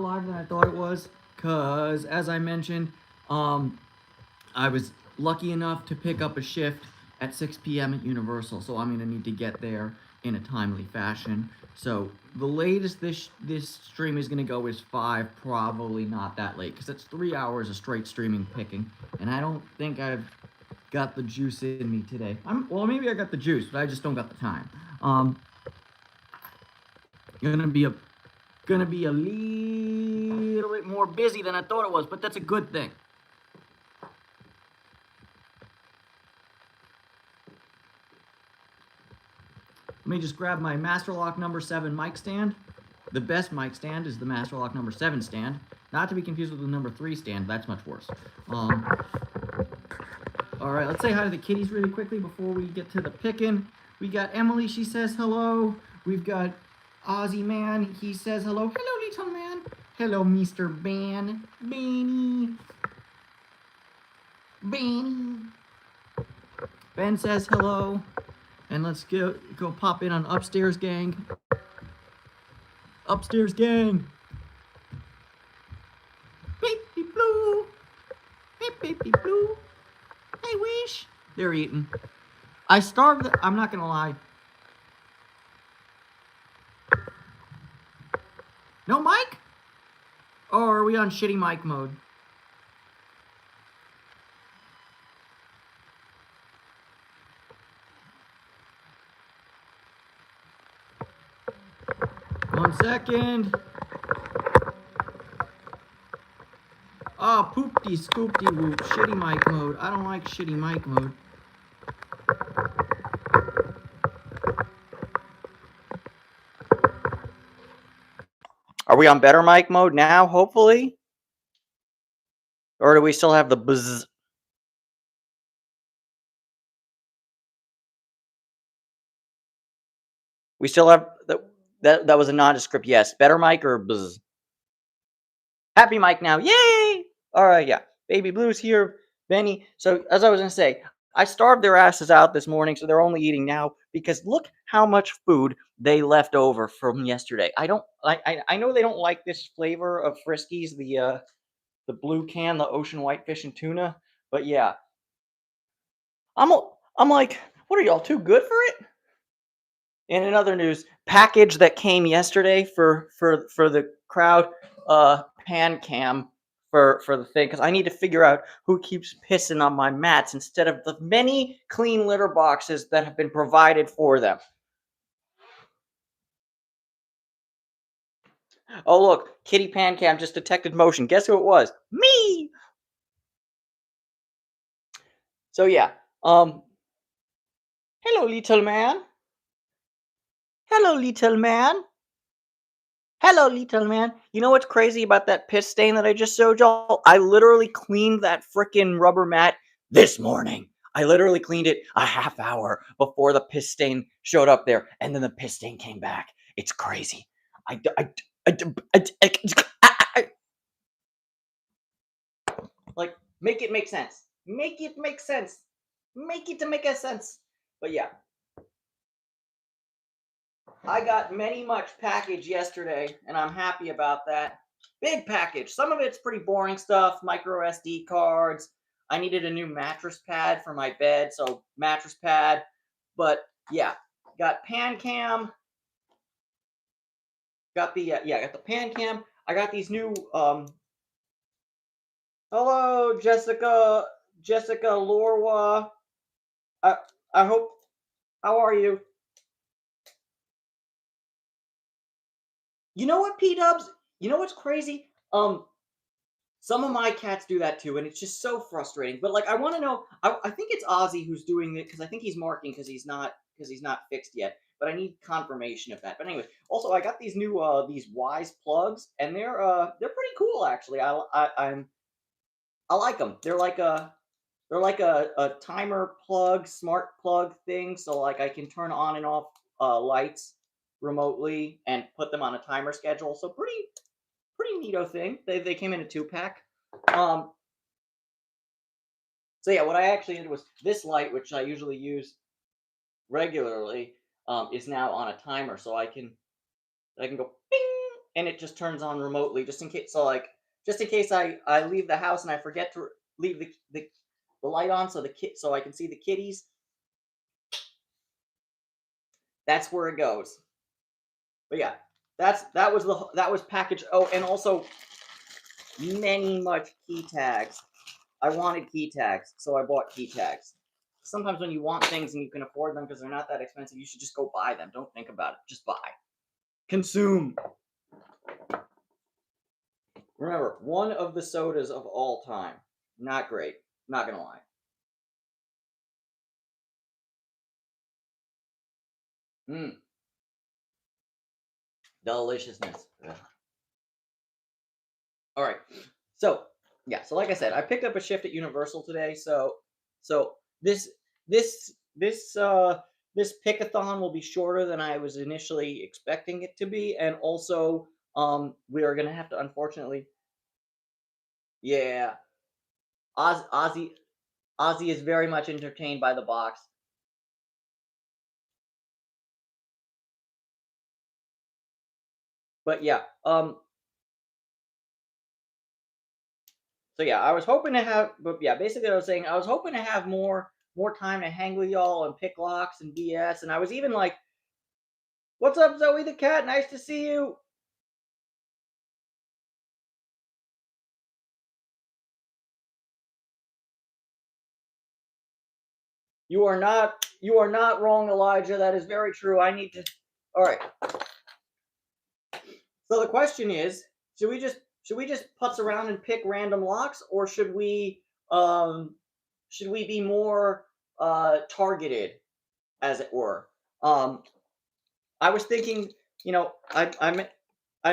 live than I thought it was, because as I mentioned, I was lucky enough to pick up a shift at 6 p.m. at Universal, so I'm going to need to get there in a timely fashion. So the latest this stream is going to go is 5, probably not that late, because it's 3 hours of straight streaming picking, and I don't think I've got the juice in me today. Well, maybe I got the juice, but I just don't got the time. Gonna be a little bit more busy than I thought it was, but that's a good thing. Let me just grab my Master Lock number 7 mic stand. The best mic stand is the Master Lock number 7 stand. Not to be confused with the number 3 stand, that's much worse. Alright, let's say hi to the kitties really quickly before we get to the picking. We got Emily, she says hello. We've got Ozzy Man, he says hello. Hello, little man. Hello, Mr. Ben. Benny. Ben says hello. And let's go pop in on Upstairs Gang. Upstairs Gang. Baby Blue. Hey, Baby Blue. Hey, Wish. They're eating. I starved. I'm not gonna lie. No mic? Or are we on shitty mic mode? One second. Oh, poopty scoopty whoop. Shitty mic mode. I don't like shitty mic mode. Are we on better mic mode now, hopefully? Or do we still have the buzz? We still have that was a nondescript yes. Better mic or buzz? Happy mic now. Yay! Alright, yeah. Baby Blue's here. Benny. So as I was gonna say, I starved their asses out this morning, so they're only eating now because look how much food they left over from yesterday. I know they don't like this flavor of Friskies, the blue can, the ocean whitefish and tuna, but yeah. I'm like, what are y'all too good for it? And in other news, package that came yesterday for the crowd, pan cam for the thing, because I need to figure out who keeps pissing on my mats instead of the many clean litter boxes that have been provided for them. Oh look, kitty pan cam just detected motion. Guess who it was? Me. So yeah, hello little man. Hello little man. Hello, little man. You know what's crazy about that piss stain that I just showed y'all? I literally cleaned that frickin' rubber mat this morning. I literally cleaned it a half hour before the piss stain showed up there, and then the piss stain came back. It's crazy. Like, make it make sense. Make it make sense. Make it to make a sense. But yeah. I got many much package yesterday, and I'm happy about that. Big package. Some of it's pretty boring stuff, micro SD cards. I needed a new mattress pad for my bed, so mattress pad. But yeah, got pan cam. Got the got the pan cam. I got these new hello Jessica Lorwa. I I hope, how are you? You know what, P Dubs? You know what's crazy? Some of my cats do that too, and it's just so frustrating. But like, I want to know. I think it's Ozzy who's doing it because I think he's marking because he's not fixed yet. But I need confirmation of that. But anyway, also I got these new these Wise plugs, and they're pretty cool actually. I like them. They're like a timer plug, smart plug thing. So like I can turn on and off lights remotely and put them on a timer schedule. So pretty neato thing. They came in a 2-pack. So yeah, what I actually did was this light, which I usually use regularly, is now on a timer, so I can go bing, and it just turns on remotely, just in case. So like, just in case I leave the house and I forget to leave the light on, so so I can see the kitties. That's where it goes. But yeah, that was package. Oh, and also many much key tags. I wanted key tags, so I bought key tags. Sometimes when you want things and you can afford them because they're not that expensive, you should just go buy them. Don't think about it. Just buy. Consume. Remember, one of the sodas of all time. Not great. Not gonna lie. Mmm. Deliciousness. Ugh. All right. So yeah. So like I said, I picked up a shift at Universal today. So this this this pickathon will be shorter than I was initially expecting it to be, and also we are gonna have to, unfortunately. Yeah. Ozzy is very much entertained by the box. But yeah. So yeah, I was hoping to have, but yeah, basically I was saying I was hoping to have more time to hang with y'all and pick locks and BS, and I was even like, "What's up, Zoe the cat? Nice to see you." You are not wrong, Elijah. That is very true. I need to. All right. So the question is, should we just putz around and pick random locks, or should we be more targeted, as it were? Um, I was thinking, you know, I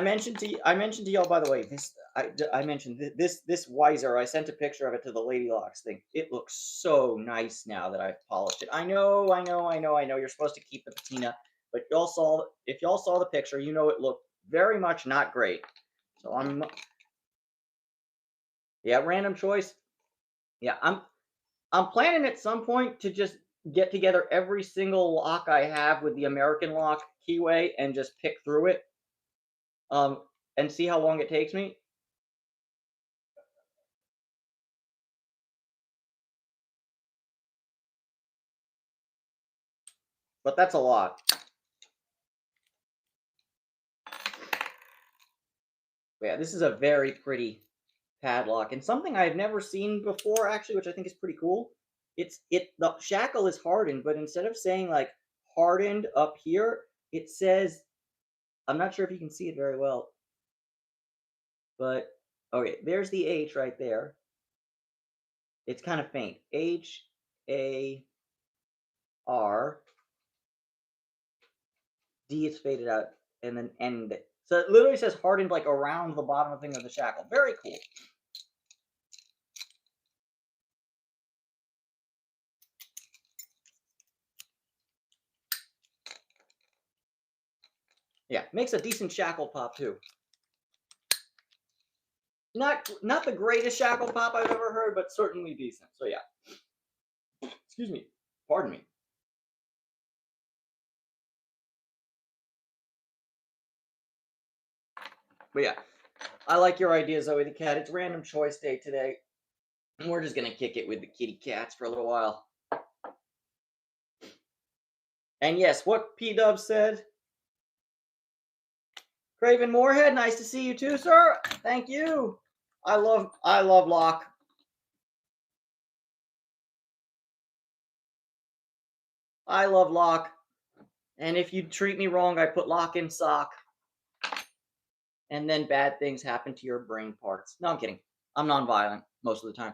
mentioned to y'all, by the way, I mentioned this Wiser. I sent a picture of it to the Lady Locks thing. It looks so nice now that I've polished it. I know. You're supposed to keep the patina, but y'all saw if y'all saw the picture, you know it looked very much not great. So yeah, random choice. Yeah, I'm planning at some point to just get together every single lock I have with the American lock keyway and just pick through it, um, and see how long it takes me. But that's a lot. But yeah, this is a very pretty padlock and something I've never seen before, actually, which I think is pretty cool. The shackle is hardened, but instead of saying like hardened up here, it says, I'm not sure if you can see it very well, but okay, there's the H right there. It's kind of faint. HAR. D is faded out, and then end. So it literally says hardened like around the bottom of the thing of the shackle. Very cool. Yeah, makes a decent shackle pop too. Not the greatest shackle pop I've ever heard, but certainly decent. So yeah. Excuse me. Pardon me. But yeah, I like your idea, Zoe the cat. It's random choice day today. And we're just gonna kick it with the kitty cats for a little while. And yes, what P Dub said. Craven Moorhead, nice to see you too, sir. Thank you. I love Lock. I love Lock. And if you treat me wrong, I put Lock in sock. And then bad things happen to your brain parts. No, I'm kidding. I'm nonviolent most of the time.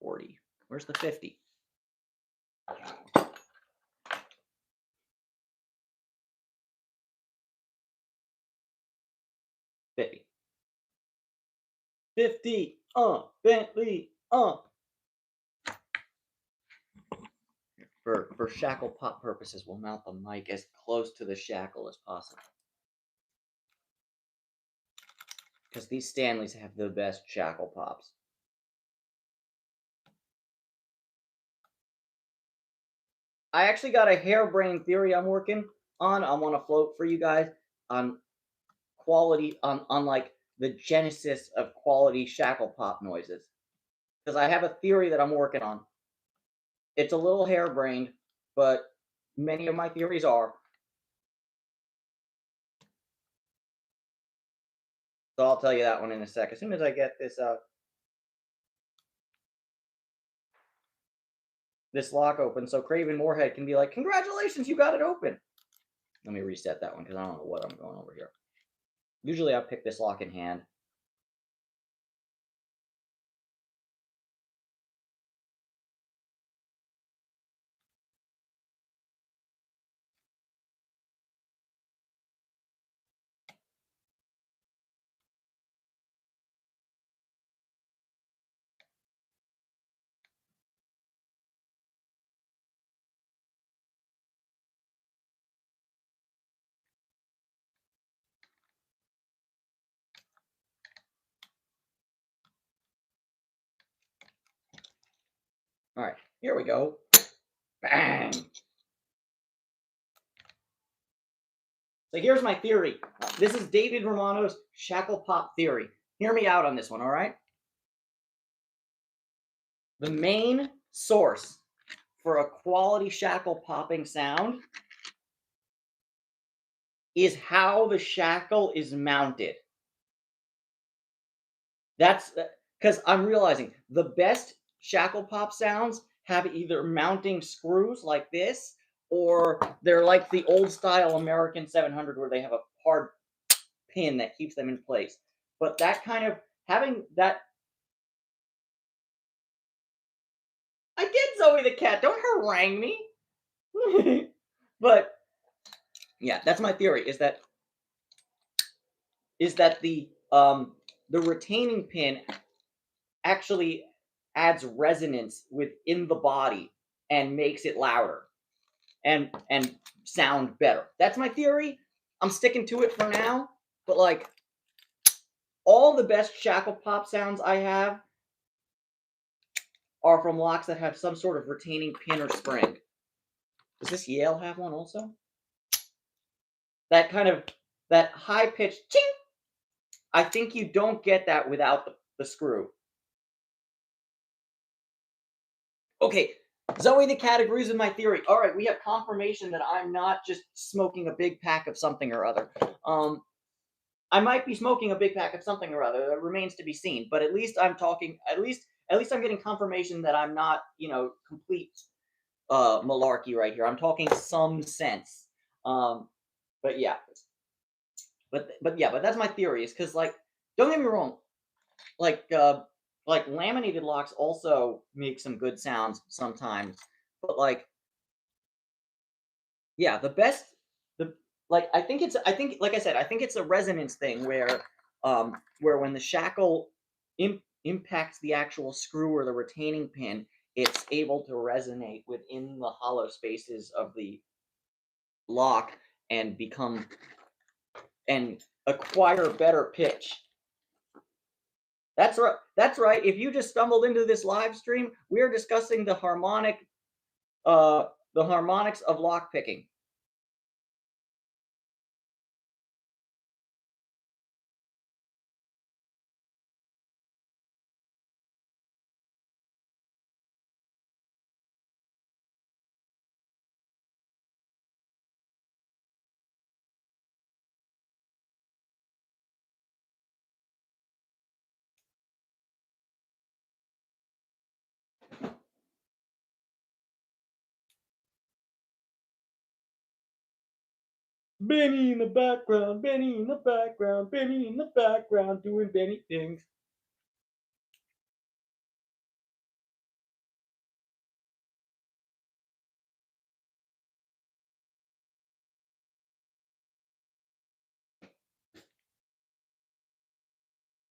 40. Where's the 50? 50. 50. Bentley. For shackle pop purposes, we'll mount the mic as close to the shackle as possible. Because these Stanleys have the best shackle pops. I actually got a harebrained theory I'm working. on. I want to float for you guys on quality on like the genesis of quality shackle pop noises because I have a theory that I'm working on. It's a little harebrained, but many of my theories are. So I'll tell you that one in a sec. As soon as I get this lock open, so Craven Moorhead can be like, "Congratulations, you got it open." Let me reset that one because I don't know what I'm going over here. Usually I pick this lock in hand. All right, here we go. Bang. So here's my theory. This is David Romano's shackle pop theory. Hear me out on this one, all right? The main source for a quality shackle popping sound is how the shackle is mounted. That's because I'm realizing the best shackle pop sounds have either mounting screws like this, or they're like the old style American 700 where they have a hard pin that keeps them in place. But that kind of having that. I did, Zoe the cat. Don't harangue me. But yeah, that's my theory. Is that the retaining pin actually adds resonance within the body and makes it louder and sound better. That's my theory. I'm sticking to it for now. But like all the best shackle pop sounds I have are from locks that have some sort of retaining pin or spring. Does this Yale have one also? That kind of that high pitched ching. I think you don't get that without the screw. Okay, Zoe the cat agrees with my theory. All right, we have confirmation that I'm not just smoking a big pack of something or other. I might be smoking a big pack of something or other. That remains to be seen. But at least I'm talking. At least I'm getting confirmation that I'm not, complete malarkey right here. I'm talking some sense. But yeah, but that's my theory. Is because like, don't get me wrong, like laminated locks also make some good sounds sometimes, but like, yeah, the best, the like I think like I said, I think it's a resonance thing where when the shackle impacts the actual screw or the retaining pin, it's able to resonate within the hollow spaces of the lock and acquire better pitch. That's right. That's right. If you just stumbled into this live stream, we're discussing the harmonics of lockpicking. Benny in the background, Benny in the background, Benny in the background, doing Benny things.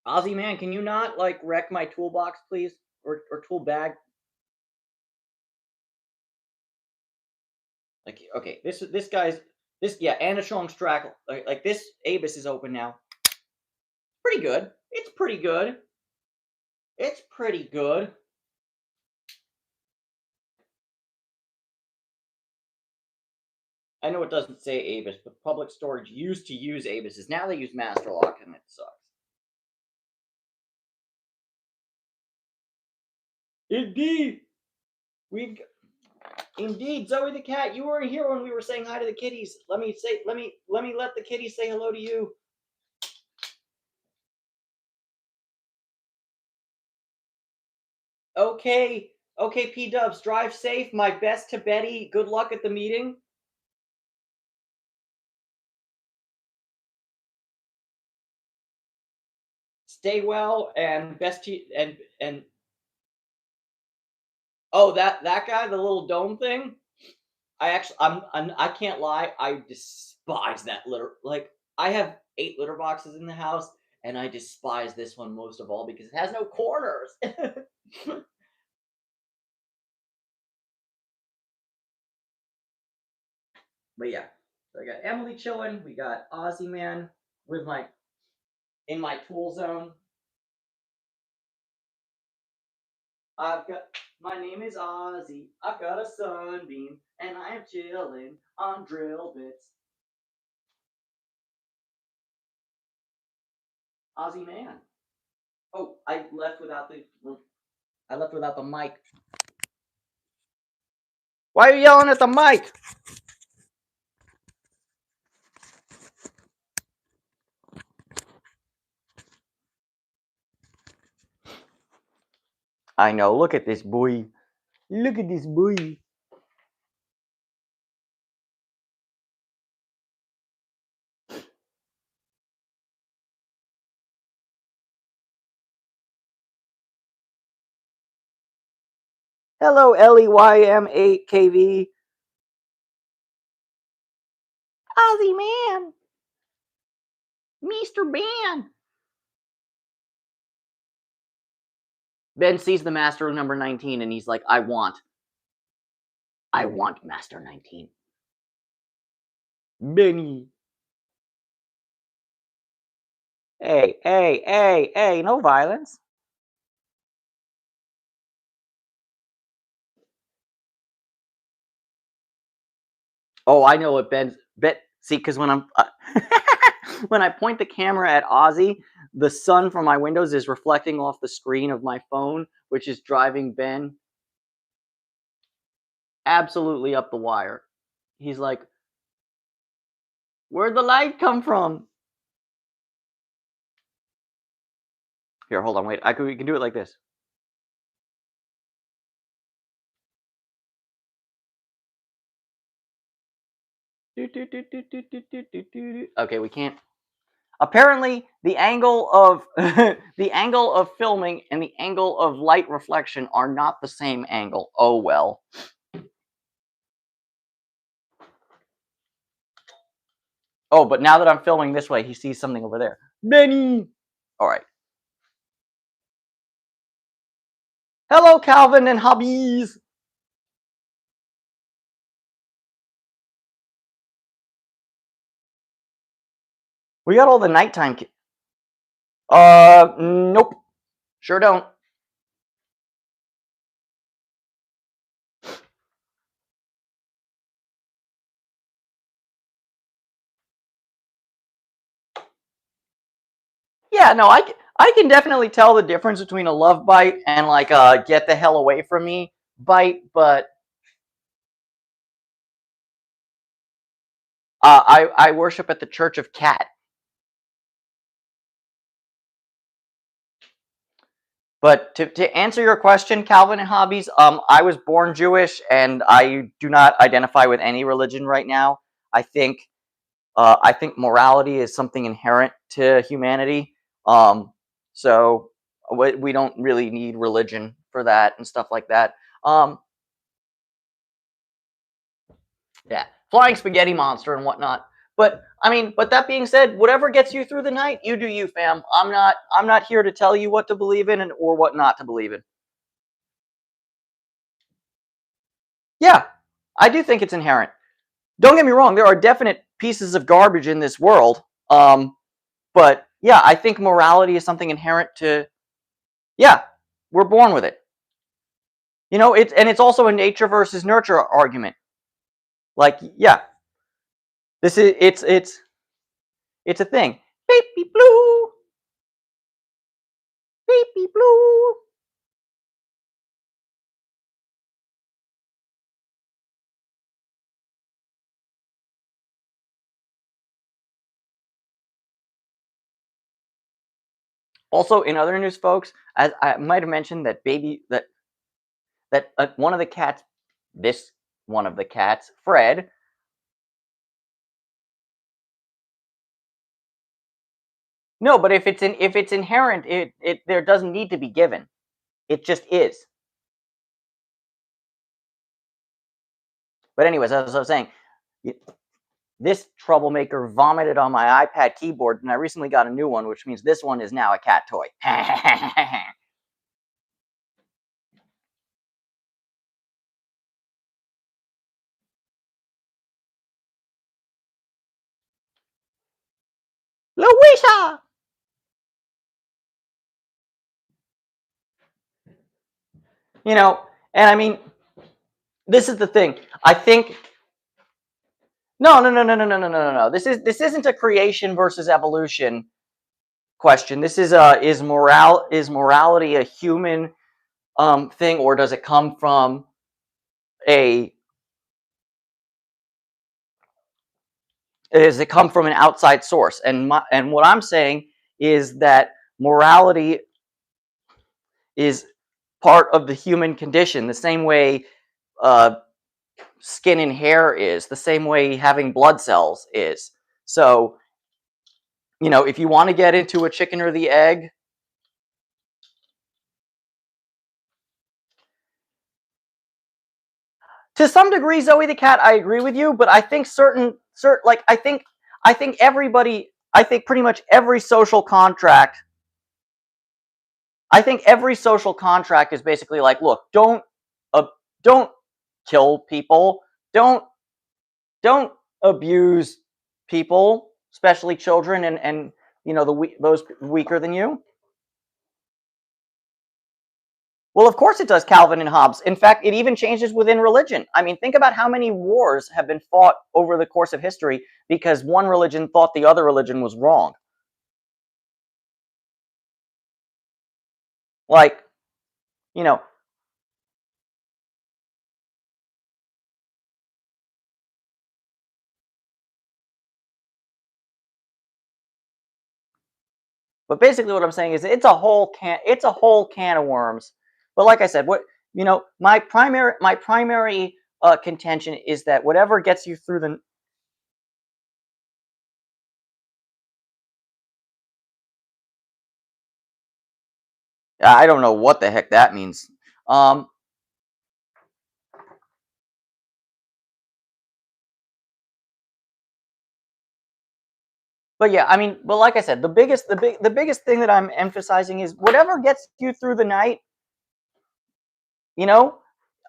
Ozzy man, can you not like wreck my toolbox, please, or tool bag? Like, okay, this guy's this yeah, and a strong Shackle. Like this Abus is open now. Pretty good. It's pretty good. It's pretty good. I know it doesn't say Avis, but public storage used to use Avises. Now they use Master Lock, and it sucks. Indeed, we've indeed Zoe the cat. You weren't here when we were saying hi to the kitties. Let me let the kitties say hello to you. Okay, okay, P Dubs, drive safe. My best to Betty. Good luck at the meeting. Stay well and best to and oh that guy, the little dome thing. I actually I can't lie. I despise that litter. Like I have 8 litter boxes in the house, and I despise this one most of all because it has no corners. But yeah, so I got Emily chilling. We got Ozzy man with my in my tool zone. I've got my name is Ozzy. I've got a sunbeam, and I am chilling on drill bits. Ozzy man. Oh, I left without the mic. Why are you yelling at the mic? I know. Look at this boy. Look at this boy. Hello, LEYM8KV. Ozzy man. Mr. Ben. Ben sees the master of number 19 and he's like, I want master 19. Benny. Hey, no violence. Oh, I know what Ben's bet. See, because when I'm when I point the camera at Ozzy, the sun from my windows is reflecting off the screen of my phone, which is driving Ben absolutely up the wire. He's like, "Where'd the light come from?" Here, hold on, wait. We can do it like this. Okay, we can't. Apparently, the angle of the angle of filming and the angle of light reflection are not the same angle. Oh well. Oh, but now that I'm filming this way, he sees something over there. Benny. All right. Hello, Calvin and hobbies. We got all the nighttime. Nope. Sure don't. Yeah, no, I can definitely tell the difference between a love bite and like a get the hell away from me bite, but I worship at the Church of Cat. But to answer your question, Calvin and hobbies, I was born Jewish and I do not identify with any religion right now. I think morality is something inherent to humanity. So we don't really need religion for that and stuff like that. Yeah, flying spaghetti monster and whatnot. But I mean, but that being said, whatever gets you through the night, you do you, fam. I'm not here to tell you what to believe in or what not to believe in. Yeah, I do think it's inherent. Don't get me wrong, there are definite pieces of garbage in this world. But yeah, I think morality is something inherent to. Yeah, we're born with it. You know, it's also a nature versus nurture argument. Like, yeah, This is it's a thing. Baby blue, baby blue. Also, in other news, folks, as I might have mentioned that one of the cats, this one of the cats, Fred. No, but if it's inherent, it there doesn't need to be given. It just is. But anyways, as I was saying, this troublemaker vomited on my iPad keyboard, and I recently got a new one, which means this one is now a cat toy. Louisa! You know, and I mean, this is the thing. I think no. This isn't a creation versus evolution question. This is morality a human thing, or does it come from a an outside source? And what I'm saying is that morality is part of the human condition, the same way uh, skin and hair is, the same way having blood cells is. So, if you want to get into a chicken or the egg, to some degree, Zoe the cat, I agree with you, but I think like I think everybody, I think pretty much every social contract, I think every social contract is basically like, look, uh, don't kill people, don't don't abuse people, especially children and those weaker than you. Well, of course it does, Calvin and Hobbes. In fact, it even changes within religion. I mean, think about how many wars have been fought over the course of history because one religion thought the other religion was wrong. Like, you know, but basically what I'm saying is it's a whole can of worms. But like I said, my primary contention is that whatever gets you through the I don't know what the heck that means. Um, but yeah, I mean, but like I said, the biggest thing that I'm emphasizing is whatever gets you through the night, you know,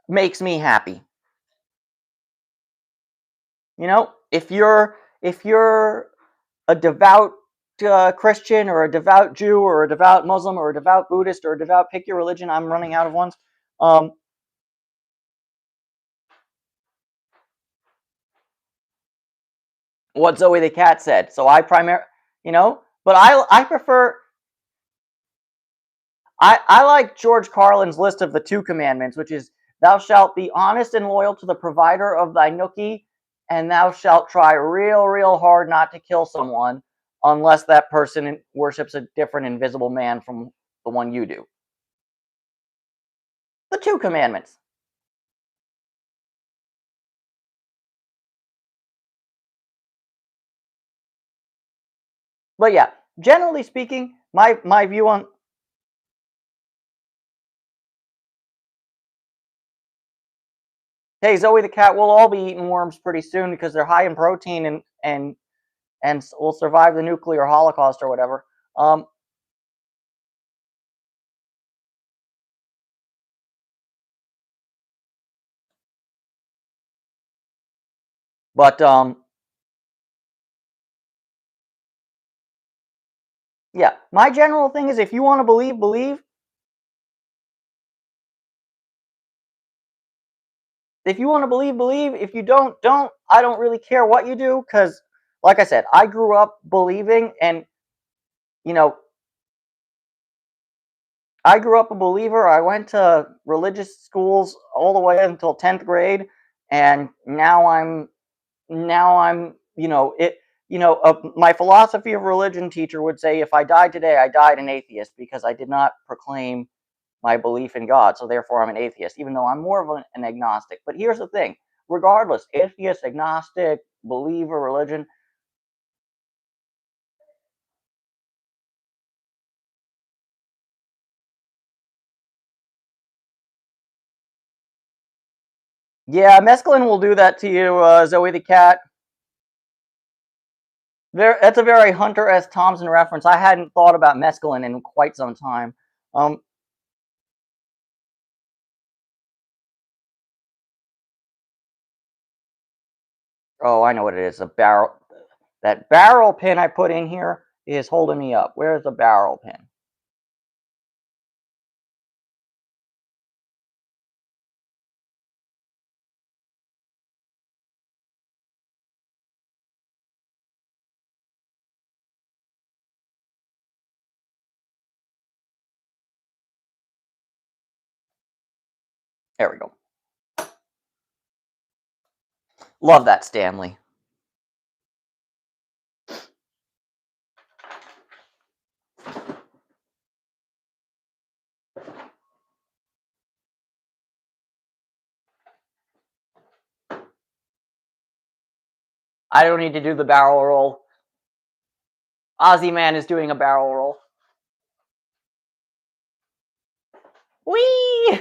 makes me happy. If you're a devout Christian or a devout Jew or a devout Muslim or a devout Buddhist or a devout, pick your religion. I'm running out of ones. Um, what Zoe the cat said. So but I prefer. I like George Carlin's list of the 2 commandments, which is, thou shalt be honest and loyal to the provider of thy nookie, and thou shalt try real hard not to kill someone unless that person worships a different invisible man from the one you do. The 2 commandments. But yeah, generally speaking, my view on hey, Zoe the cat, we'll all be eating worms pretty soon because they're high in protein and will survive the nuclear holocaust or whatever. But yeah, my general thing is if you want to believe, believe. if you want to believe, believe. If you don't, don't. I don't really care what you do, because, like I said, I grew up believing, and, you know, I grew up a believer. I went to religious schools all the way until 10th grade, and now I'm, my philosophy of religion teacher would say, if I died today, I died an atheist, because I did not proclaim my belief in God, so therefore I'm an atheist, even though I'm more of an agnostic. But here's the thing, regardless, atheist, agnostic, believer, religion, yeah, mescaline will do that to you, Zoe the cat. That's a very Hunter S. Thompson reference. I hadn't thought about mescaline in quite some time. Oh, I know what it is. That barrel pin I put in here is holding me up. Where's the barrel pin? There we go. Love that, Stanley. I don't need to do the barrel roll. Ozzy Man is doing a barrel roll. Whee!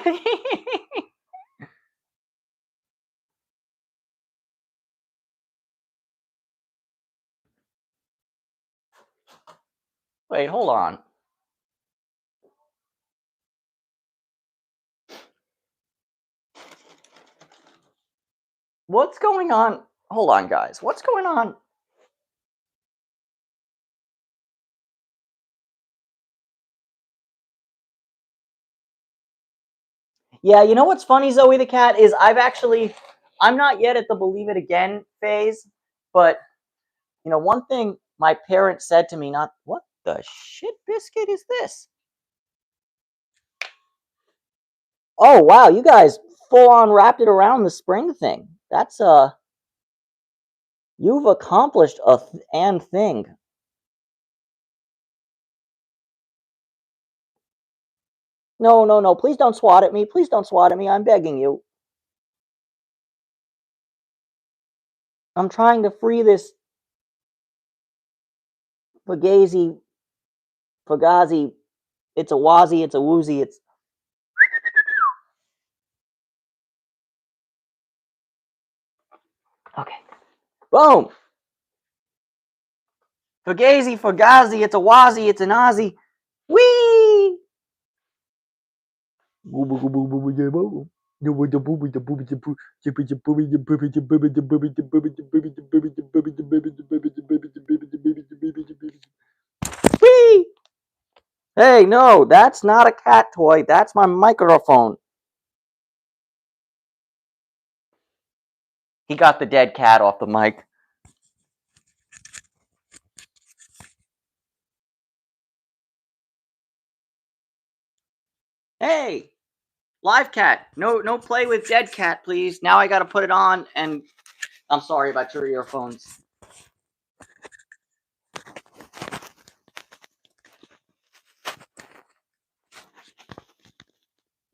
Wait, hold on. What's going on? Hold on, guys. What's going on? Yeah, you know what's funny, Zoe the cat, is I'm not yet at the believe it again phase, but, one thing my parents said to me, not, what the shit biscuit is this? Oh, wow, you guys full on wrapped it around the spring thing. That's, you've accomplished an thing. No, no, no, please don't swat at me. Please don't swat at me. I'm begging you. I'm trying to free this Fugazi, Fugazi. It's a wazi, it's a woozy, it's... Okay. Boom! Fugazi, it's a wazi, it's an Aussie. Whee! Whee! Hey, no, that's not a cat toy. That's my microphone. He got the dead cat off the mic. Hey! Live cat. No play with dead cat, please. Now I gotta put it on, and I'm sorry about your earphones.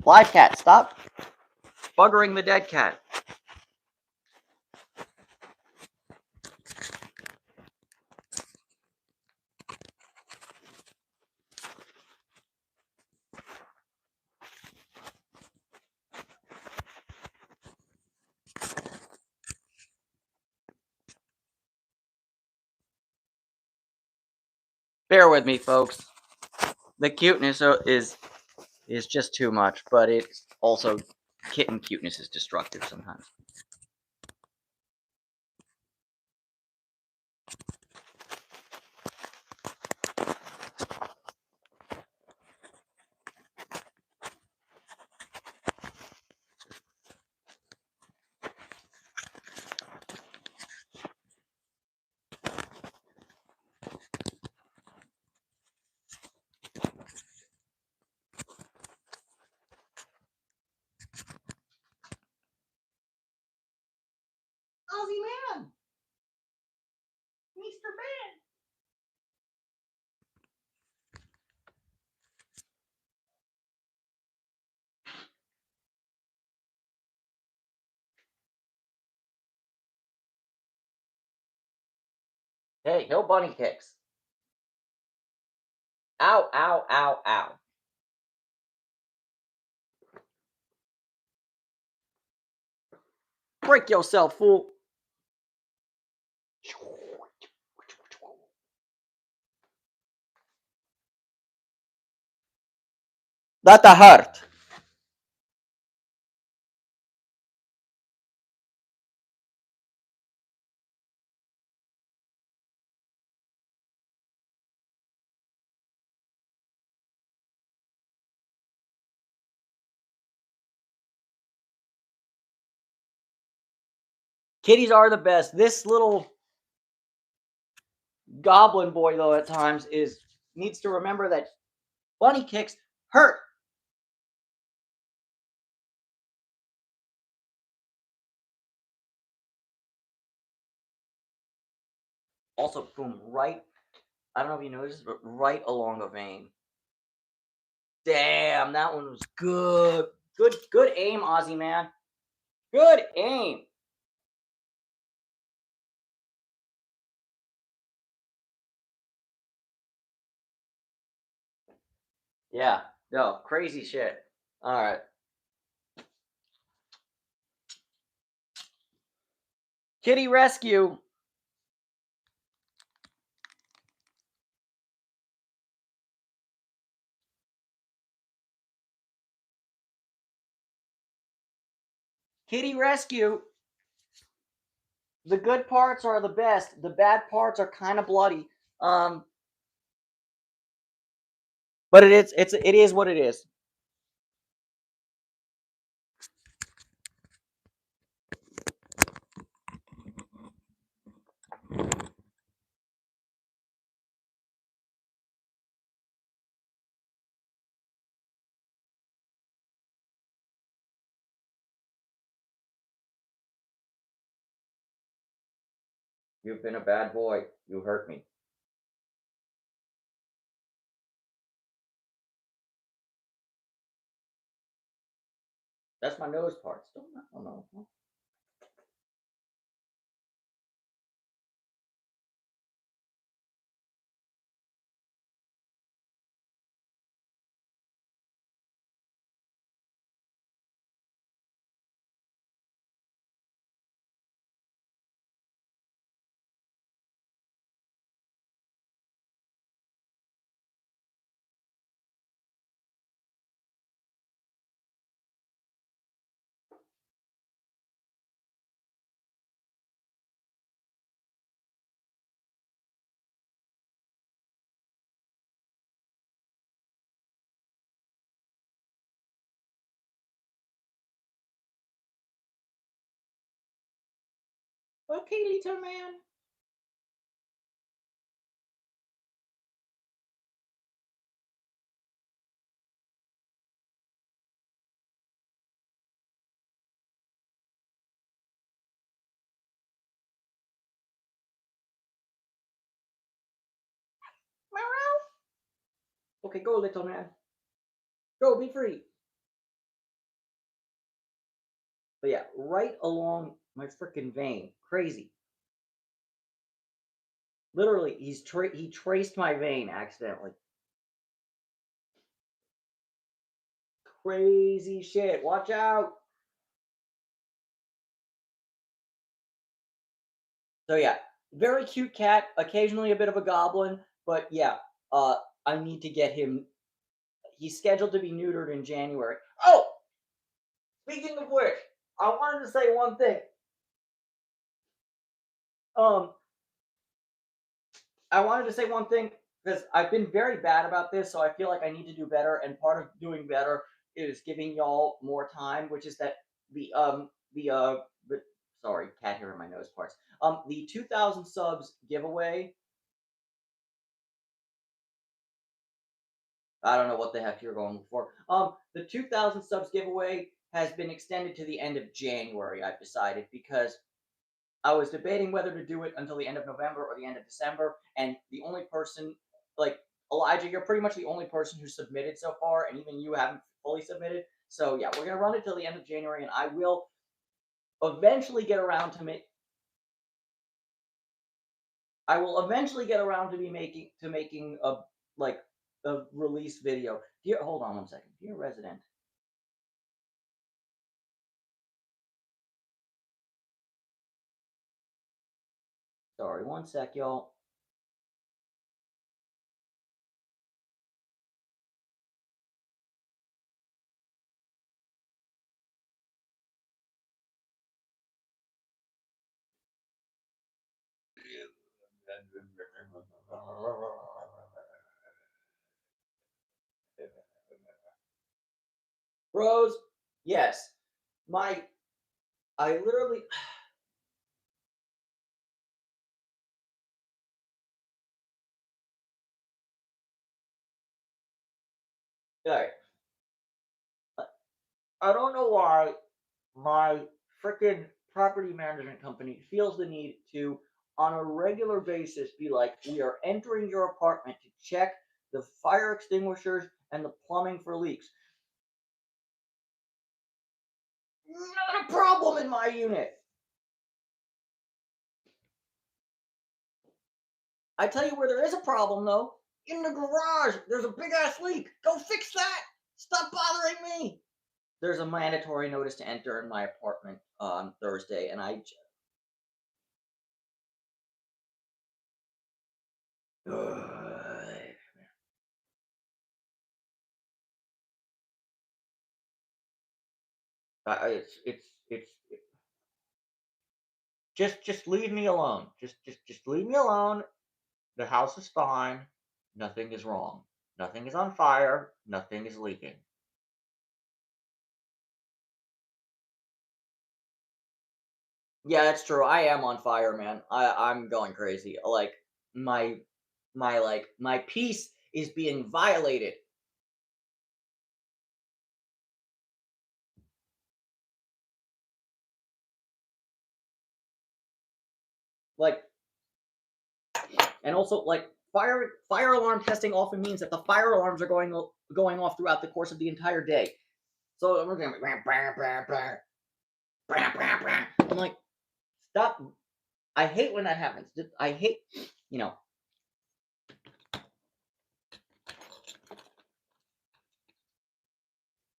Live cat, stop buggering the dead cat. Bear with me, folks. The cuteness is just too much, but it's also, kitten cuteness is destructive sometimes. Hey, no bunny kicks. Ow, ow, ow, ow. Break yourself, fool. That hurt. Kitties are the best. This little goblin boy, though, at times needs to remember that bunny kicks hurt. Also, boom, right. I don't know if you noticed, but right along the vein. Damn, that one was good. Good aim, Ozzy man. Good aim. Yeah, no, crazy shit. All right. Kitty rescue. Kitty rescue. The good parts are the best. The bad parts are kind of bloody. Um, but it is what it is. You've been a bad boy. You hurt me. That's my nose parts. Don't know. Okay, little man. Okay, go, little man. Go, be free. But yeah, right along my freaking vein. Crazy. Literally, he traced my vein accidentally. Crazy shit. Watch out. So yeah, very cute cat. Occasionally a bit of a goblin, but yeah, uh, I need to get him. He's scheduled to be neutered in January. Oh, speaking of which, I wanted to say one thing. Um, I wanted to say one thing because I've been very bad about this, so I feel like I need to do better. And part of doing better is giving y'all more time, which is that the sorry, cat hair in my nose parts. The 2,000 subs giveaway. I don't know what the heck you're going for. The 2,000 subs giveaway has been extended to the end of January. I've decided because I was debating whether to do it until the end of November or the end of December, and the only person, like Elijah, you're pretty much the only person who submitted so far, and even you haven't fully submitted. So yeah, we're gonna run it till the end of January, and I will eventually get around to I will eventually get around to making a like a release video. Dear, hold on one second. Dear resident. Sorry, one sec, y'all. Rose, yes. My I literally Alright. I don't know why my freaking property management company feels the need to, on a regular basis, be like, we are entering your apartment to check the fire extinguishers and the plumbing for leaks. Not a problem in my unit. I tell you where there is a problem though. In the garage, there's a big ass leak. Go fix that. Stop bothering me. There's a mandatory notice to enter in my apartment on Thursday, and it's just leave me alone. Just leave me alone. The house is fine. Nothing is wrong. Nothing is on fire. Nothing is leaking. Yeah, that's true. I am on fire, man. I'm going crazy. Like my my peace is being violated. Like, and also like fire alarm testing often means that the fire alarms are going off throughout the course of the entire day. So we're going I'm like, stop. I hate when that happens. I hate, you know.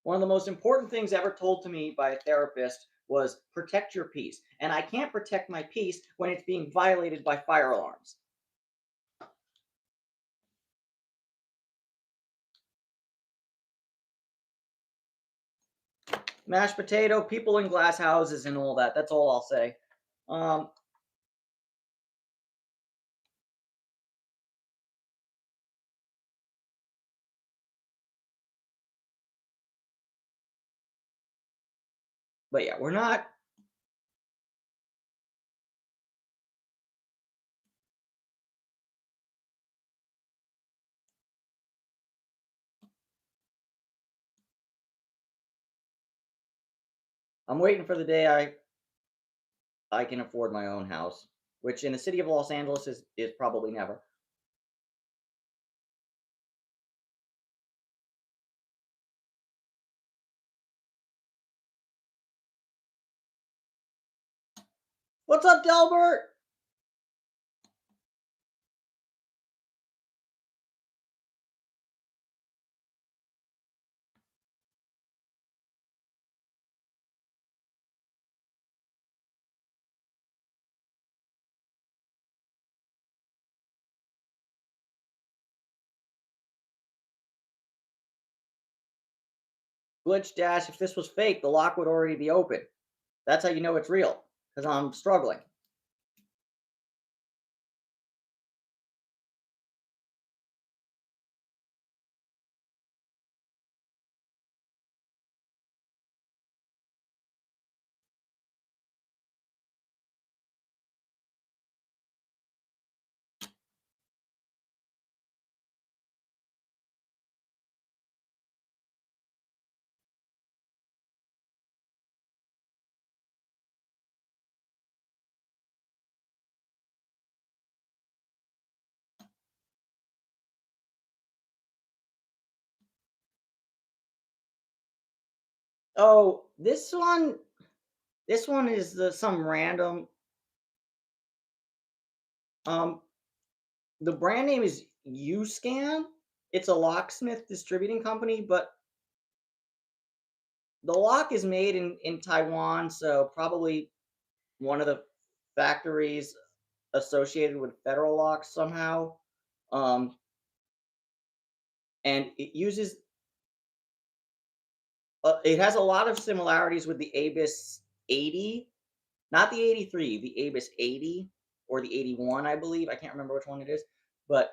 One of the most important things ever told to me by a therapist was protect your peace. And I can't protect my peace when it's being violated by fire alarms. Mashed potato, people in glass houses, and all that. That's all I'll say. Um, but yeah, we're not. I'm waiting for the day I can afford my own house, which in the city of Los Angeles is probably never. What's up, Delbert? Glitch Dash, if this was fake, the lock would already be open. That's how you know it's real, because I'm struggling. Oh, this one is some random. Um, the brand name is Uscan. It's a locksmith distributing company, but the lock is made in Taiwan, so probably one of the factories associated with Federal Locks somehow. Um, and it has a lot of similarities with the Abus 80, not the 83, the Abus 80 or the 81, I believe. I can't remember which one it is, but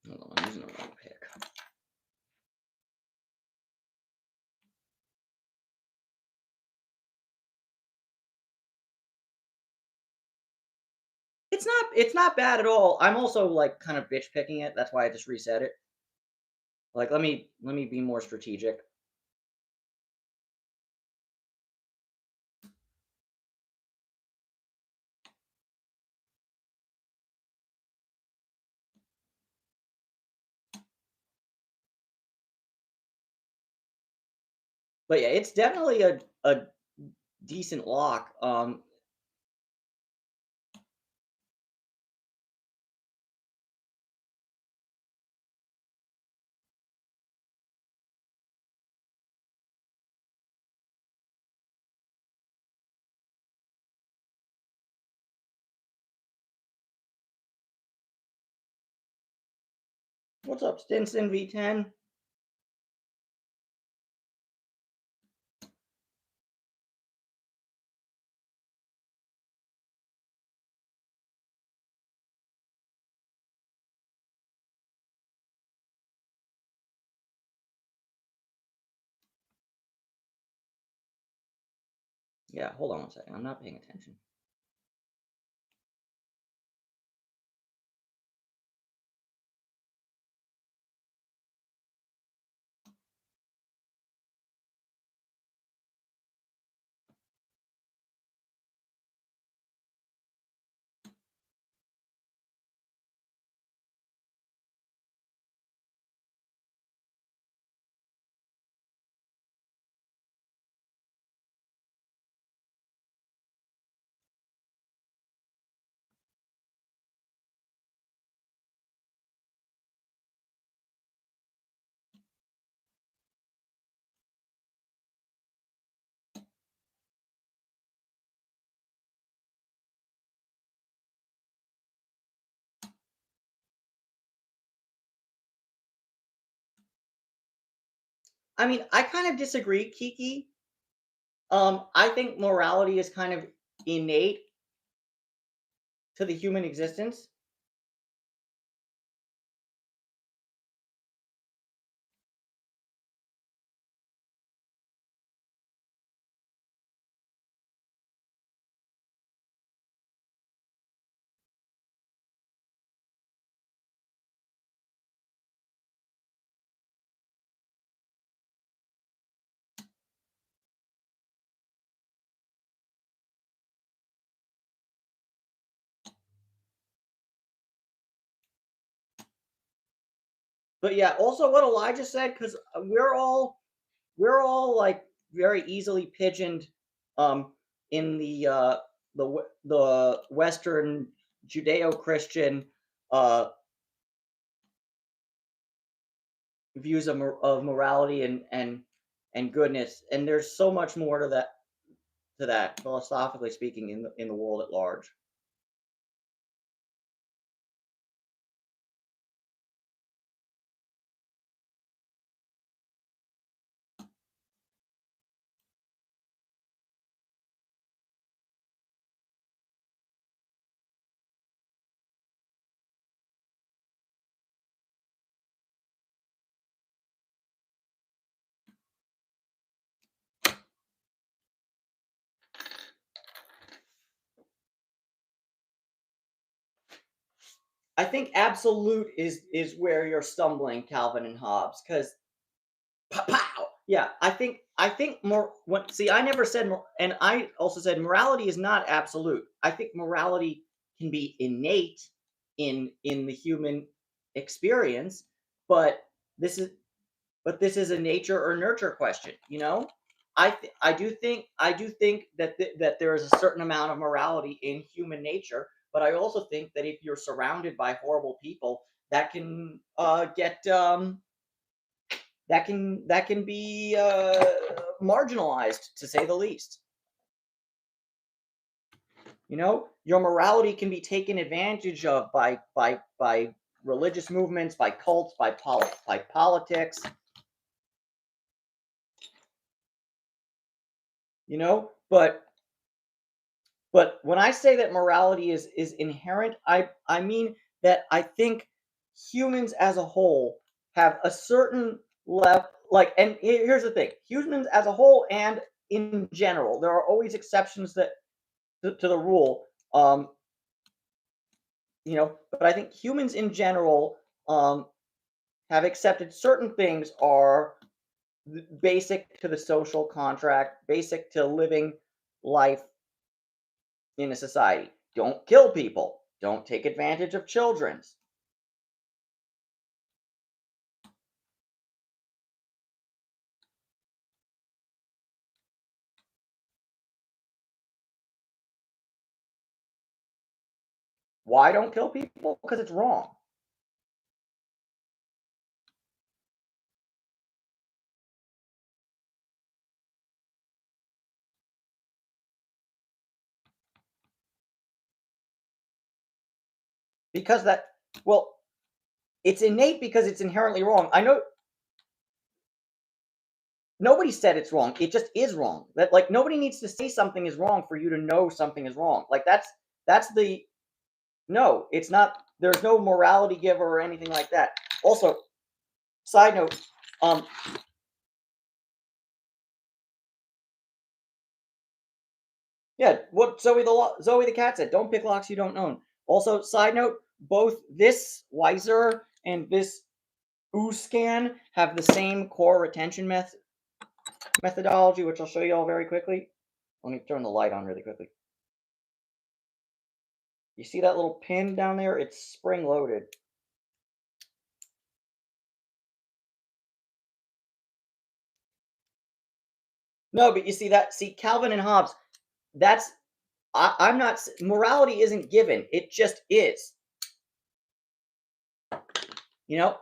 hold on, I'm using the wrong pick. It's not bad at all. I'm also like kind of bitch picking it. That's why I just reset it. Like let me be more strategic. But yeah, it's definitely a decent lock. What's up, Stinson V10? Yeah, hold on one second. I'm not paying attention. I mean, I kind of disagree, Kiki. I think morality is kind of innate to the human existence. But yeah, also what Elijah said, because we're all like very easily pigeoned um, in the Western Judeo-Christian uh, views of morality and goodness, and there's so much more to that philosophically speaking in the world at large. I think absolute is where you're stumbling, Calvin and Hobbes, because pow. Yeah, I think more. See, I never said, and I also said morality is not absolute. I think morality can be innate in the human experience, but this is but this is a nature or nurture question, you know? I do think that there is a certain amount of morality in human nature, but I also think that if you're surrounded by horrible people, that can get that can be marginalized, to say the least. You know, your morality can be taken advantage of by religious movements, by cults, by politics. You know, but when I say that morality is inherent, I mean that I think humans as a whole have a certain level. Like, and here's the thing: humans as a whole and in general, there are always exceptions that to the rule. But I think humans in general have accepted certain things are basic to the social contract, basic to living life in a society. Don't kill people. Don't take advantage of children. Why don't kill people? Because it's wrong. Because that, well, it's innate because it's inherently wrong. I know nobody said it's wrong. It just is wrong. That, like, nobody needs to say something is wrong for you to know something is wrong. Like, that's the no. It's not. There's no morality giver or anything like that. Also, side note, um, yeah, what Zoe the cat said. Don't pick locks you don't own. Also, side note, both this Wiser and this scan have the same core retention methodology, which I'll show you all very quickly. Let me turn the light on really quickly. You see that little pin down there? It's spring loaded. No, but you see that? See, Calvin and Hobbes. That's I'm not. Morality isn't given. It just is. You know,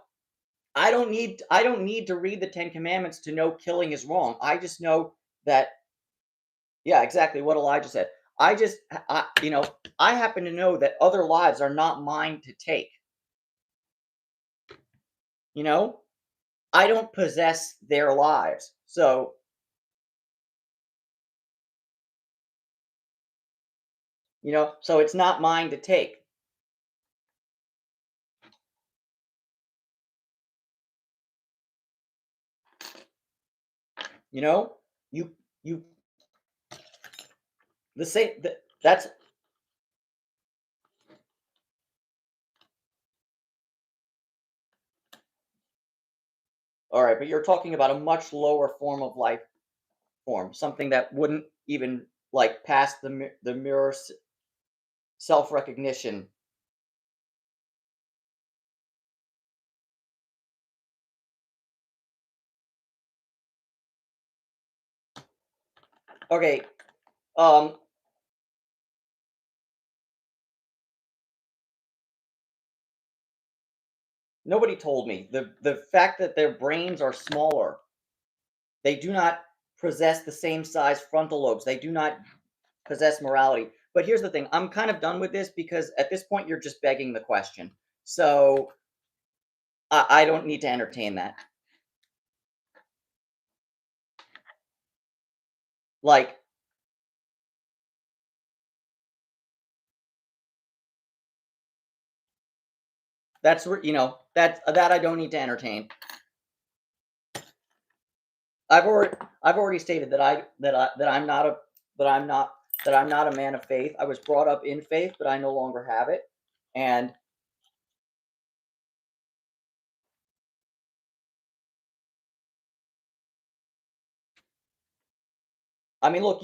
I don't need to read the Ten Commandments to know killing is wrong. I just know that. Yeah, exactly what Elijah said. I just I happen to know that other lives are not mine to take. You know, I don't possess their lives, so so it's not mine to take. You know, you you the same. That's all right, but you're talking about a much lower form of life form, something that wouldn't even like pass the mirror self recognition. Okay, um, nobody told me the fact that their brains are smaller. They do not possess the same size frontal lobes. They do not possess morality. But here's the thing: I'm kind of done with this because at this point you're just begging the question. So I don't need to entertain that. Like, that's where that I don't need to entertain. I've already stated that I'm not a man of faith. I was brought up in faith, but I no longer have it. And I mean, look,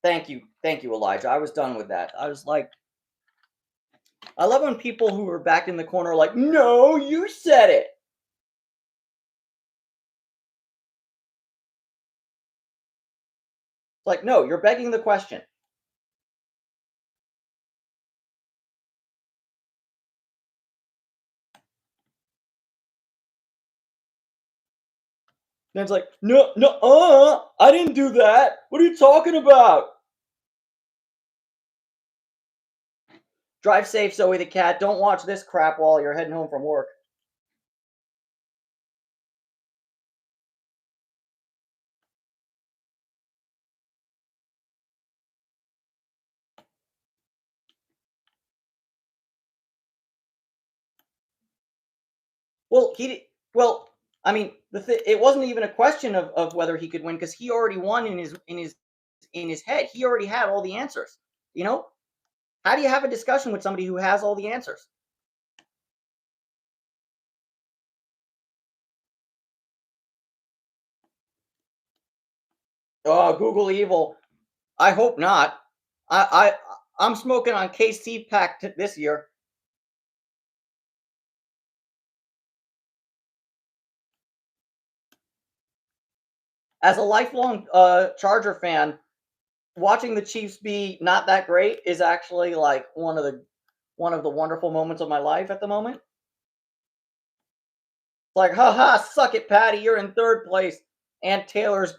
thank you, Elijah. I was done with that. I was like, I love when people who are back in the corner are like, no, you said it. like, no, you're begging the question. And it's like, no, no, I didn't do that. What are you talking about? Drive safe, Zoe the cat. Don't watch this crap while you're heading home from work. Well, well, I mean, it wasn't even a question of whether he could win because he already won in his head. He already had all the answers. You know, how do you have a discussion with somebody who has all the answers? Oh, Google evil. I hope not. I'm smoking on KC Pack this year. As a lifelong Charger fan, watching the Chiefs be not that great is actually like one of the wonderful moments of my life at the moment. Like, haha, suck it, Patty, you're in third place. And Taylor's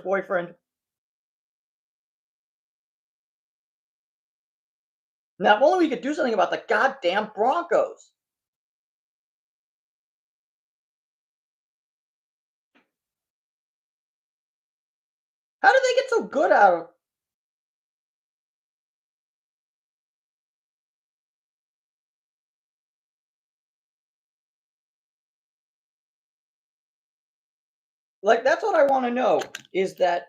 boyfriend. Now, if only we could do something about the goddamn Broncos. How did they get so good out of? Like, that's what I want to know. Is that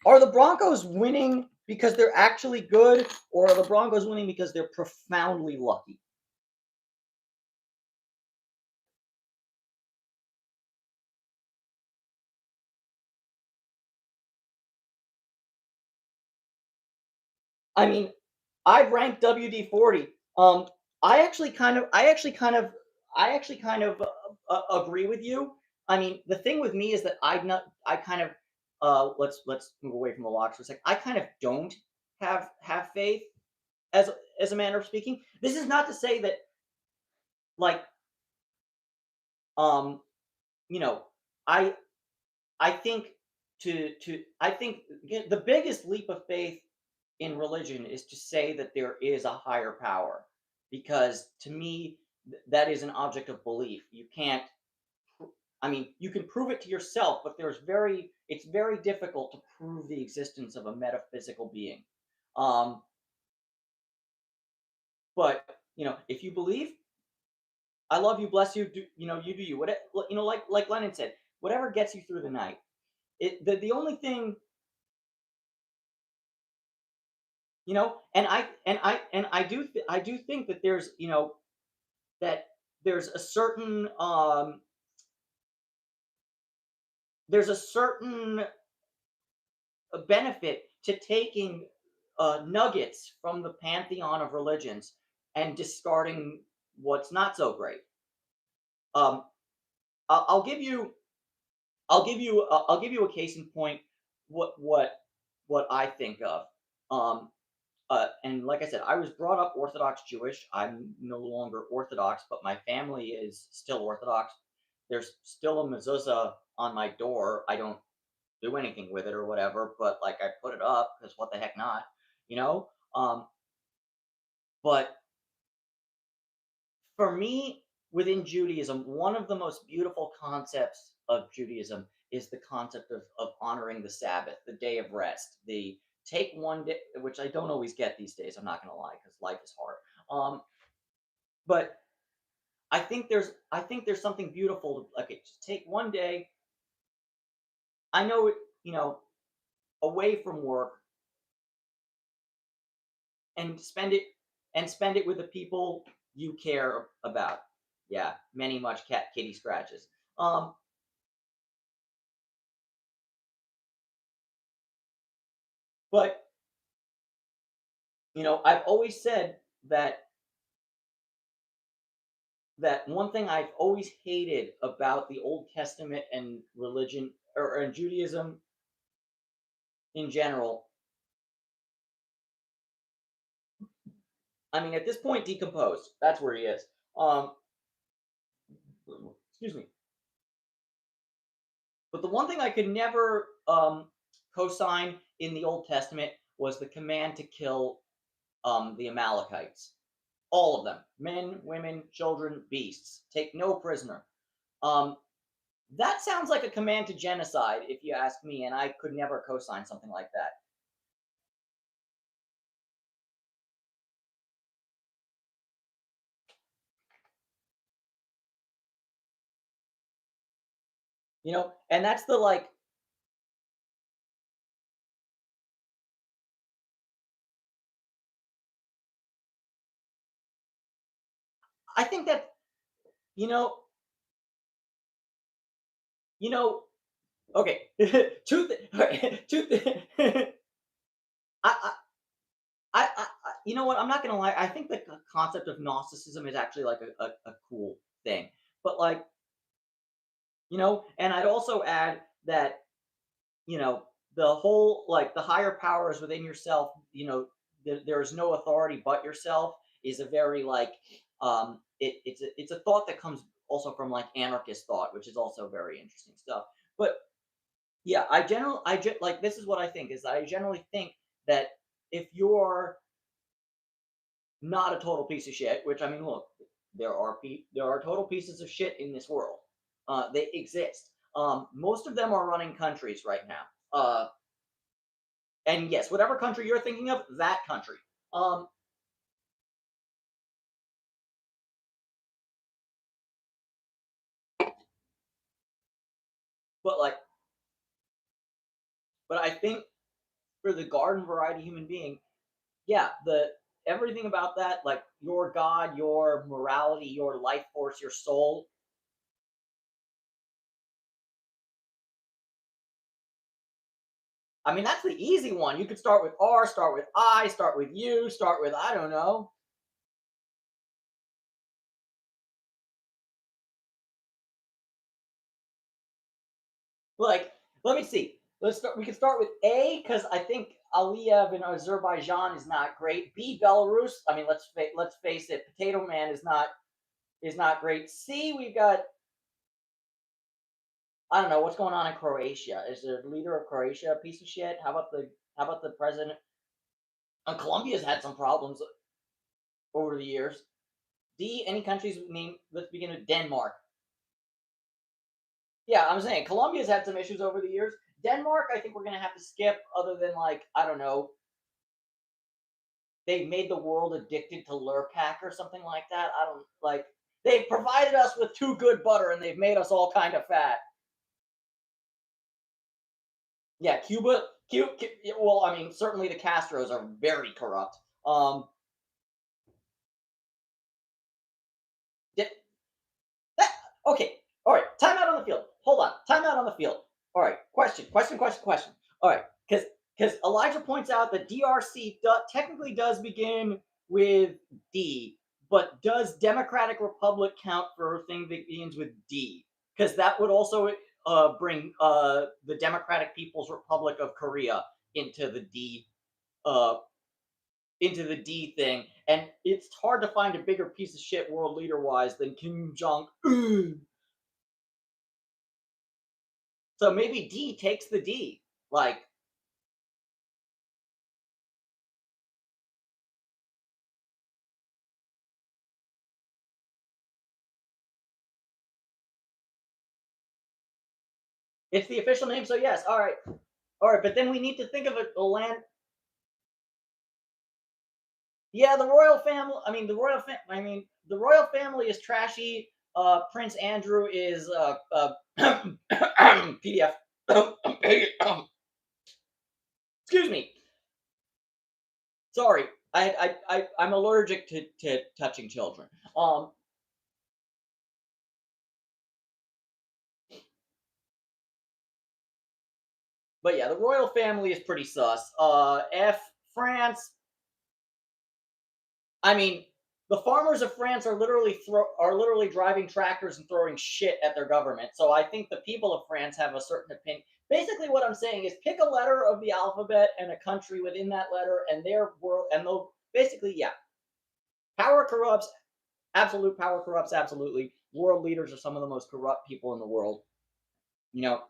are the Broncos winning because they're actually good, or are the Broncos winning because they're profoundly lucky? I mean, I've ranked WD-40. I actually kind of, I actually kind of, I actually kind of agree with you. I mean, the thing with me is that I kind of, let's move away from the locks for a second. I kind of don't have faith as as a manner of speaking. This is not to say that like, um, you know, I I think I think the biggest leap of faith in religion is to say that there is a higher power, because to me that is an object of belief. You can't, I mean, you can prove it to yourself, but it's very difficult to prove the existence of a metaphysical being. um but if you believe, I love you, bless you, you do you, what, like Lennon said, whatever gets you through the night. The only thing, and I do think that that there's a certain there's a certain benefit to taking nuggets from the pantheon of religions and discarding what's not so great. Um, I'll give you I'll give you a case in point. What I think of. Um, and like I said, I was brought up Orthodox Jewish. I'm no longer Orthodox, but my family is still Orthodox. There's still a mezuzah on my door. I don't do anything with it or whatever, but like I put it up because what the heck not, you know? But for me, within Judaism, one of the most beautiful concepts of Judaism is the concept of honoring the Sabbath, the day of rest, the take one day, which I don't always get these days. I'm not going to lie, because life is hard. But I think there's something beautiful to, like, just take one day. I know it, away from work, and spend it with the people you care about. Yeah, many much cat kitty scratches. Um, but I've always said that that one thing I've always hated about the Old Testament and religion and Judaism in general. I mean, at this point, decomposed. That's where he is. Excuse me. But the one thing I could never co-sign in the Old Testament was the command to kill the Amalekites. All of them, men, women, children, beasts. Take no prisoner. Um, that sounds like a command to genocide, if you ask me, and I could never co-sign something like that. And that's the like. I think that you know, you know. Okay, two, two. I, you know what? I'm not gonna lie. I think the concept of Gnosticism is actually like a cool thing. But like, and I'd also add that the whole like the higher powers within yourself. There is no authority but yourself is a very like it's a thought that comes also from like anarchist thought, which is also very interesting stuff. But yeah, like this is what I think is I generally think that if you're not a total piece of shit, which I mean, look, there are total pieces of shit in this world. They exist. Most of them are running countries right now. And yes, whatever country you're thinking of, that country. Um, but like, but I think for the garden variety human being, yeah, the everything about that, like your God, your morality, your life force, your soul. I mean, that's the easy one. You could start with R, start with I, start with you, start with I don't know. Like, let me see. Let's start. We can start with A because I think Aliyev in Azerbaijan is not great. B, Belarus. I mean, let's face it. Potato Man is not great. C, we've got I don't know what's going on in Croatia. Is the leader of Croatia a piece of shit? How about the president? Colombia's had some problems over the years. D, any countries name? Let's begin with Denmark. Yeah, I'm saying Colombia's had some issues over the years. Denmark, I think we're gonna have to skip. Other than like I don't know, they made the world addicted to Lurpak or something like that. I don't like. They've provided us with too good butter, and they've made us all kind of fat. Yeah, Cuba. Well, I mean, certainly the Castros are very corrupt. Did, that, okay, all right. Time out on the field. Hold on. Time out on the field. All right. Question. All right, because Elijah points out that DRC technically does begin with D, but does Democratic Republic count for a thing that begins with D? Because that would also bring the Democratic People's Republic of Korea into the D uh, into the D thing, and it's hard to find a bigger piece of shit world leader wise than Kim Jong Un. So maybe D takes the D. Like, it's the official name, so yes. All right, but then we need to think of a land. Yeah, the royal family. I mean, the royal family is trashy. Prince Andrew is PDF. Excuse me. Sorry, I'm allergic to touching children. But yeah, the royal family is pretty sus. F France. I mean, the farmers of France are literally driving tractors and throwing shit at their government. So I think the people of France have a certain opinion. Basically, what I'm saying is pick a letter of the alphabet and a country within that letter, and their world, and they'll basically, yeah, power corrupts. Absolute power corrupts. Absolutely, world leaders are some of the most corrupt people in the world. You know,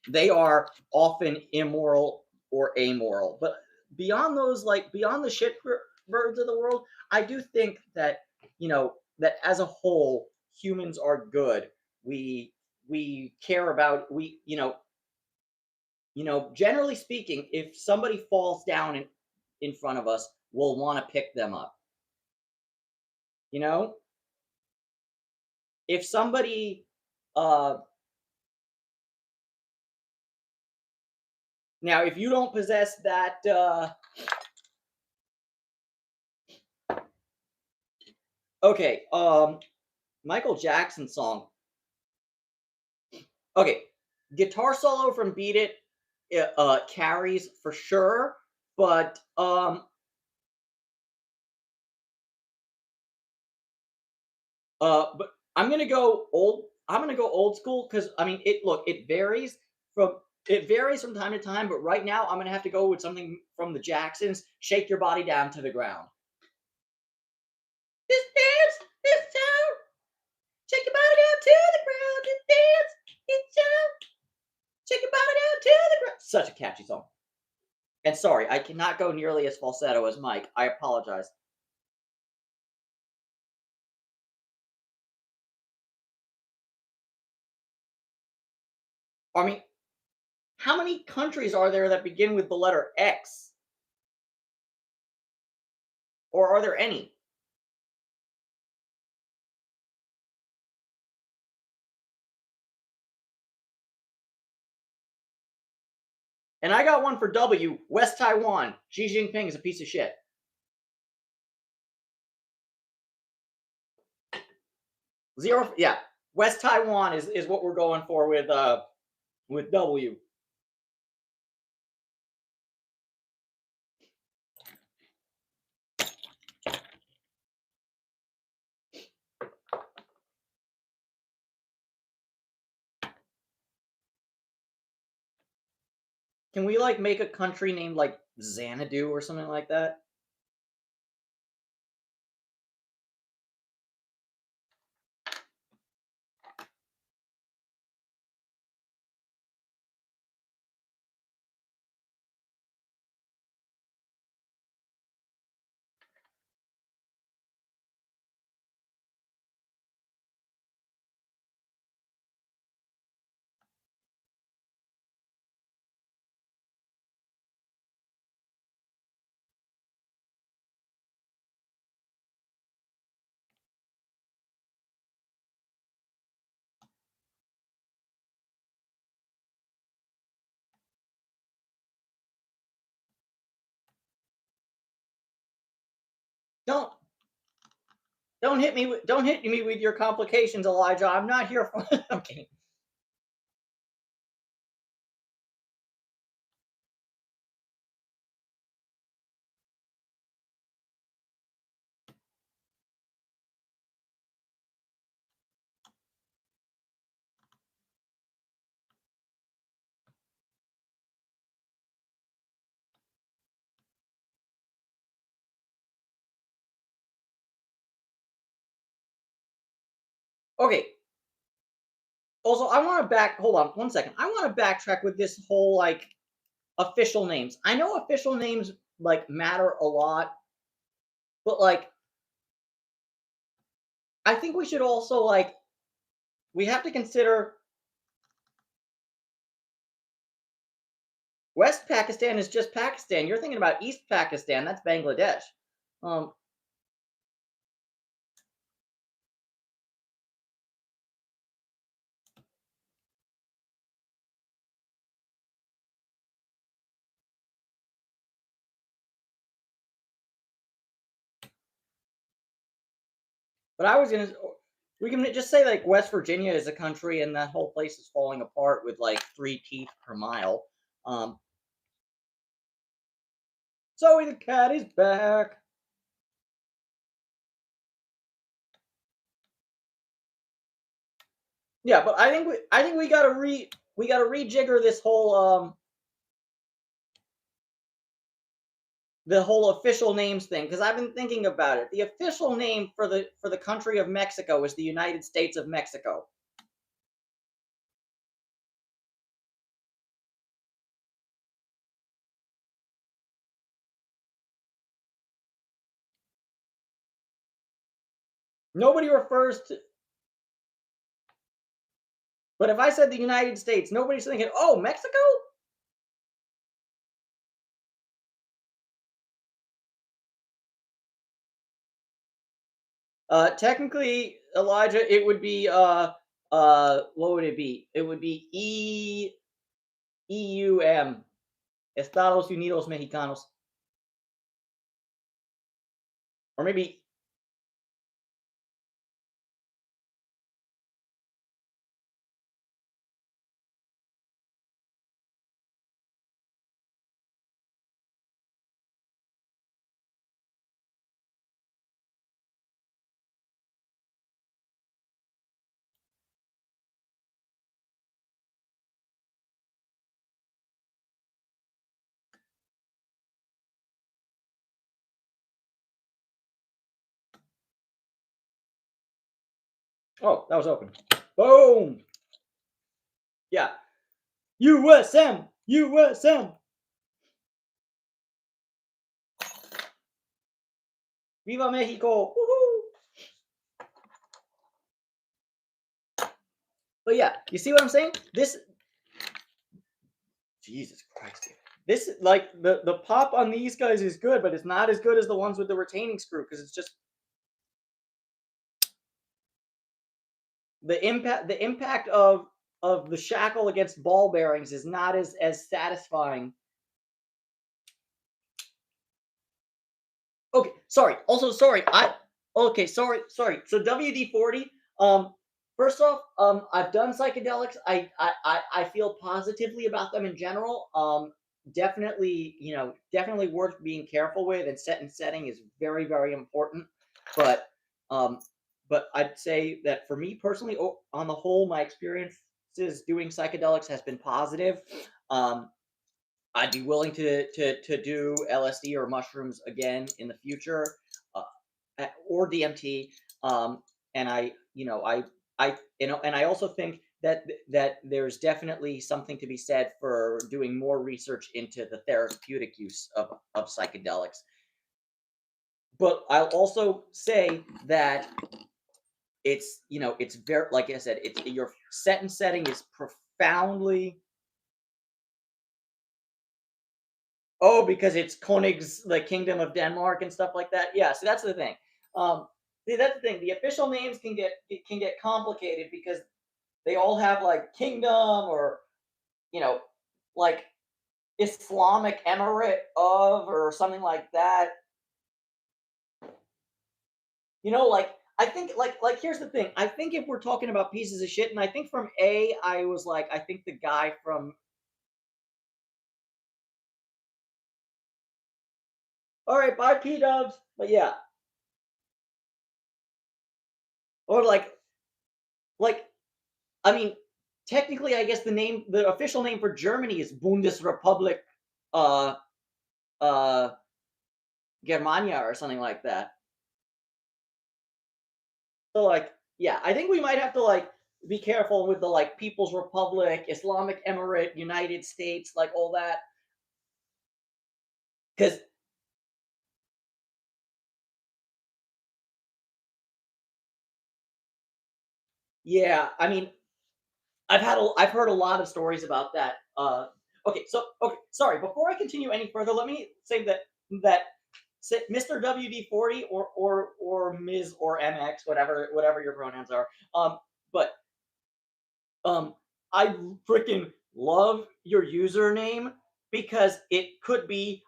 they are often immoral or amoral. But beyond those, like beyond the shit birds of the world, I do think that that as a whole, humans are good. We care about generally speaking, if somebody falls down in front of us, we'll want to pick them up. You know, if somebody uh now if you don't possess that okay, Michael Jackson song. Okay, guitar solo from Beat It carries for sure, but but I'm gonna go old school because I mean it varies from time to time, but right now I'm gonna have to go with something from the Jacksons. Shake your body down to the ground. This dance, this sound, shake your body down to the ground. This dance, this sound, shake your body down to the ground. Such a catchy song. And sorry, I cannot go nearly as falsetto as Mike. I apologize. I mean, how many countries are there that begin with the letter X? Or are there any? And I got one for W. West Taiwan. Xi Jinping is a piece of shit. Zero. Yeah. West Taiwan is what we're going for with W. Can we like make a country named like Xanadu or something like that? Don't don't hit me with your complications, Elijah. I'm not here for okay. Okay. Also, I want to back. Hold on, 1 second. I want to backtrack with this whole like official names. I know official names like matter a lot, but like I think we should also like we have to consider West Pakistan is just Pakistan. You're thinking about East Pakistan. That's Bangladesh. Um, but I was gonna. We can just say like West Virginia is a country, and that whole place is falling apart with like 3 teeth per mile. Zoe the cat is back. Yeah, but I think we gotta rejigger this whole the whole official names thing, because I've been thinking about it. The official name for the country of Mexico is the United States of Mexico. Nobody refers to, but if I said the United States, nobody's thinking, oh, Mexico? Technically, Elijah, it would be what would it be? It would be EUM, Estados Unidos Mexicanos, or maybe. Oh, that was open. Boom. Yeah. USM. USM. Viva Mexico. Woohoo. But yeah, you see what I'm saying? This, Jesus Christ, dude. This, like, the pop on these guys is good, but it's not as good as the ones with the retaining screw, because it's just the impact of the shackle against ball bearings is not as satisfying. Okay, sorry. Also, sorry. Okay, sorry. So WD-40. First off, I've done psychedelics. I feel positively about them in general. Definitely, definitely worth being careful with, and setting is very, very important. But um, but I'd say that for me personally, on the whole, my experiences doing psychedelics has been positive. Um, I'd be willing to do LSD or mushrooms again in the future, uh, or DMT. And and I also think that there's definitely something to be said for doing more research into the therapeutic use of psychedelics. But I'll also say that it's very, like I said, it's your setting is profoundly. Oh, because it's Konig's, the Kingdom of Denmark and stuff like that. Yeah, so that's the thing. See, that's the thing. The official names can get complicated because they all have like kingdom, or you know, like Islamic Emirate of, or something like that. Like I think, like here's the thing. I think if we're talking about pieces of shit, and I think from I was like, I think the guy from. All right, bye P Dubs. But yeah, or like I mean, technically, I guess the official name for Germany is Bundesrepublik, uh, uh, Germania or something like that. So, like, yeah, I think we might have to like be careful with the like People's Republic, Islamic Emirate, United States, like all that, because yeah, I mean, I've heard a lot of stories about that. Okay, sorry. Before I continue any further, let me say that Mr. WD-40 or Ms. or MX, whatever your pronouns are. But um, I freaking love your username, because it could be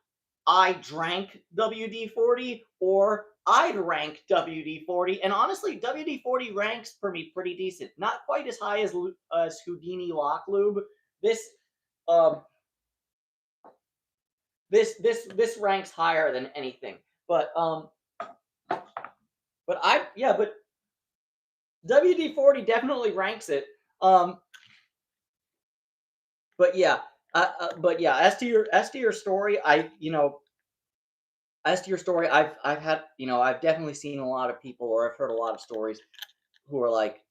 I drank WD-40 or I'd rank WD-40, and honestly, WD-40 ranks for me pretty decent. Not quite as high as Houdini Lock Lube. This um this ranks higher than anything. But WD-40 definitely ranks it. Um, but yeah, but yeah. As to your story, as to your story, I've had I've definitely seen a lot of people, or I've heard a lot of stories who are like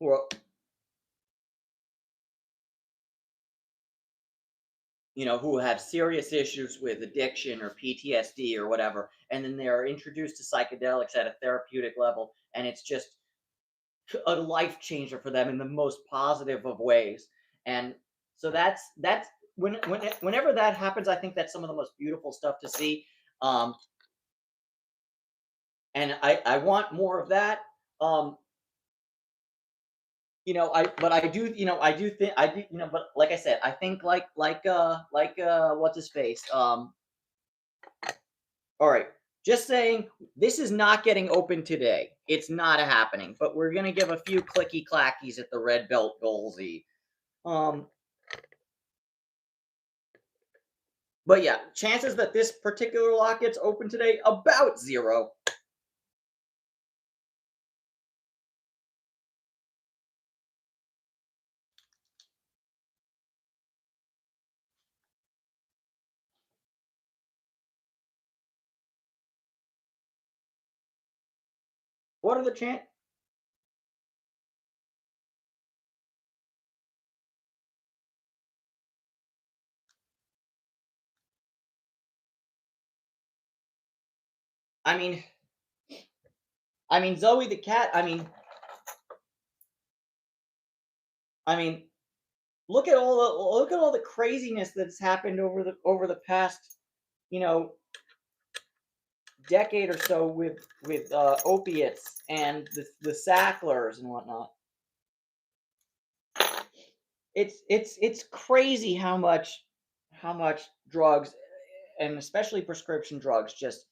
who are who have serious issues with addiction or PTSD or whatever, and then they are introduced to psychedelics at a therapeutic level, and it's just a life changer for them in the most positive of ways. And so that's whenever that happens, I think that's some of the most beautiful stuff to see. Um, and I want more of that. Um, I do, I do think I do, but like I said, I think what's his face? All right. Just saying, this is not getting open today. It's not happening, but we're gonna give a few clicky clackies at the red belt goalsy. Um, but yeah, chances that this particular lock gets open today about zero. What are the chan? I mean, Zoe the cat. I mean, look at all the craziness that's happened over the past, you know, decade or so with opiates and the sacklers and whatnot. It's crazy how much drugs, and especially prescription drugs, just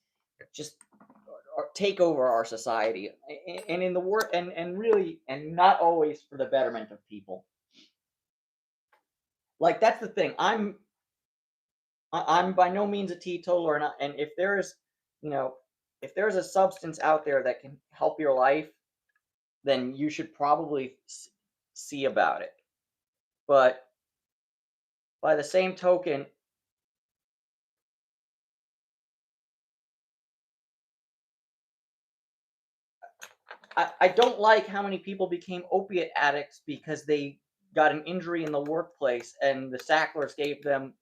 take over our society, and in the work, and really, and not always for the betterment of people. Like, that's the thing. I'm by no means a teetotaler, and if there's, you know, if there's a substance out there that can help your life, then you should probably see about it. But by the same token, I don't like how many people became opiate addicts because they got an injury in the workplace and the Sacklers gave them,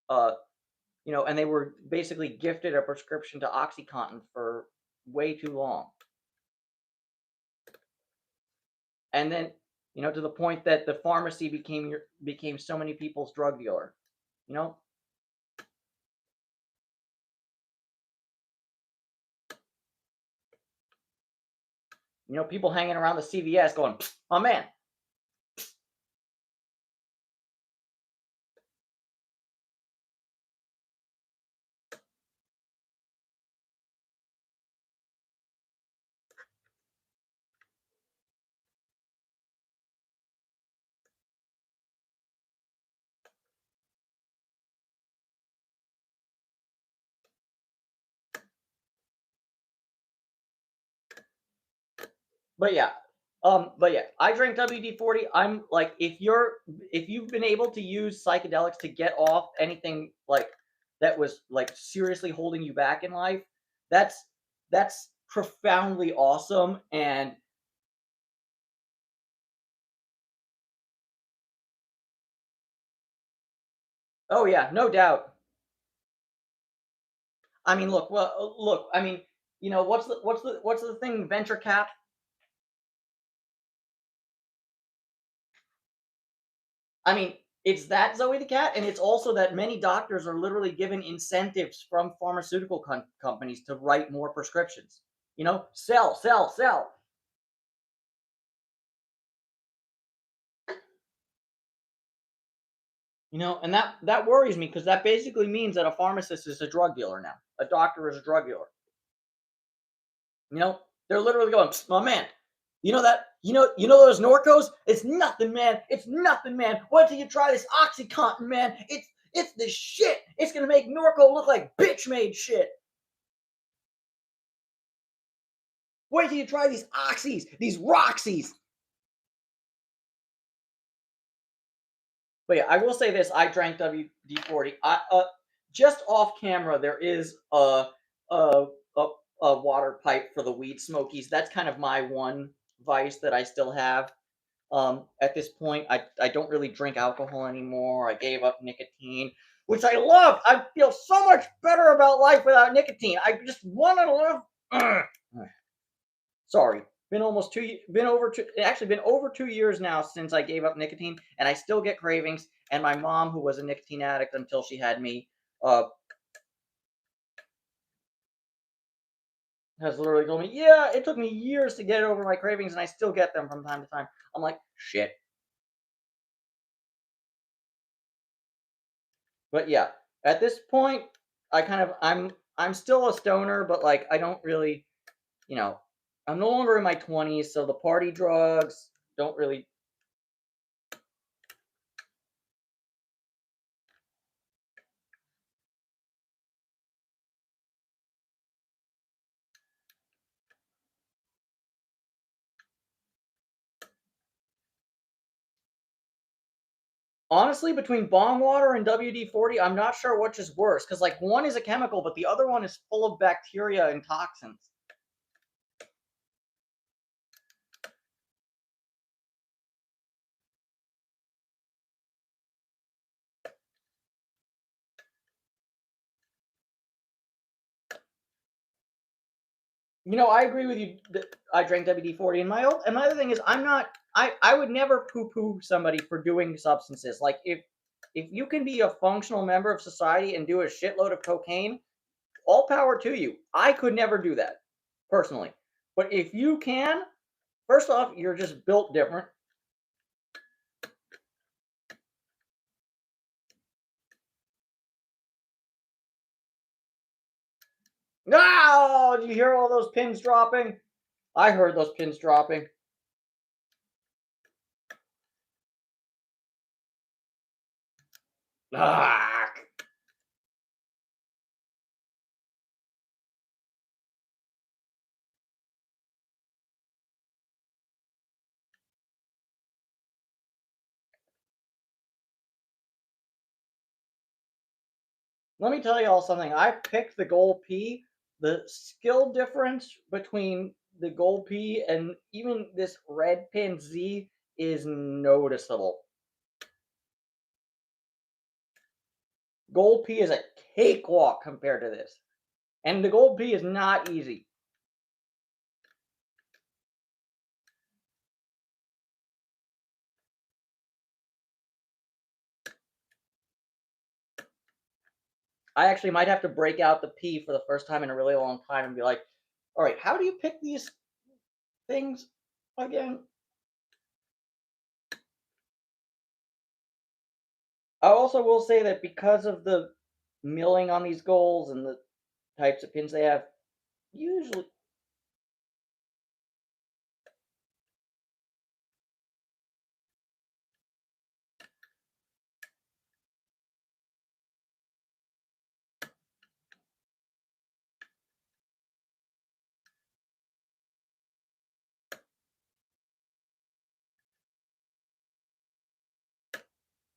uh, and they were basically gifted a prescription to OxyContin for way too long. And then, to the point that the pharmacy became so many people's drug dealer. You know, people hanging around the CVS going, "Oh man." But yeah, I drank WD-40. I'm like, if you've been able to use psychedelics to get off anything like that was like seriously holding you back in life, that's that's profoundly awesome. And oh yeah, no doubt. Look. What's the thing? Venture cap. I mean, it's that, Zoe the cat, and it's also that many doctors are literally given incentives from pharmaceutical companies to write more prescriptions. Sell, sell, sell. And that worries me because that basically means that a pharmacist is a drug dealer now. A doctor is a drug dealer. They're literally going, "My man, those Norcos? It's nothing, man. It's nothing, man. Wait till you try this OxyContin, man. It's the shit. It's gonna make Norco look like bitch made shit." Wait till you try these oxys, these Roxys. But yeah, I will say this: I drank WD-40. Just off camera, there is a a a water pipe for the weed smokies. That's kind of my one vice that I still have. At this point, I don't really drink alcohol anymore. I gave up nicotine, which I love. I feel so much better about life without nicotine. I just want to live. Sorry, been over two, actually been over 2 years now since I gave up nicotine, and I still get cravings. And my mom, who was a nicotine addict until she had me, uh, has literally told me, "Yeah, it took me years to get over my cravings, and I still get them from time to time." I'm like, shit. But yeah, at this point, I'm still a stoner, but like I don't really, you know, I'm no longer in my 20s, so the party drugs don't really. Honestly, between bong water and WD-40, I'm not sure which is worse because like one is a chemical, but the other one is full of bacteria and toxins. I agree with you that I drank WD-40, and my other thing is I would never poo-poo somebody for doing substances. Like if you can be a functional member of society and do a shitload of cocaine, all power to you. I could never do that personally. But if you can, first off, you're just built different. No, do you hear all those pins dropping? I heard those pins dropping. Ah. Let me tell you all something. I picked the gold P. The skill difference between the gold P and even this red pin Z is noticeable. Gold P is a cakewalk compared to this. And the gold P is not easy. I actually might have to break out the P for the first time in a really long time and be like, all right, how do you pick these things again? I also will say that because of the milling on these goals and the types of pins they have, usually.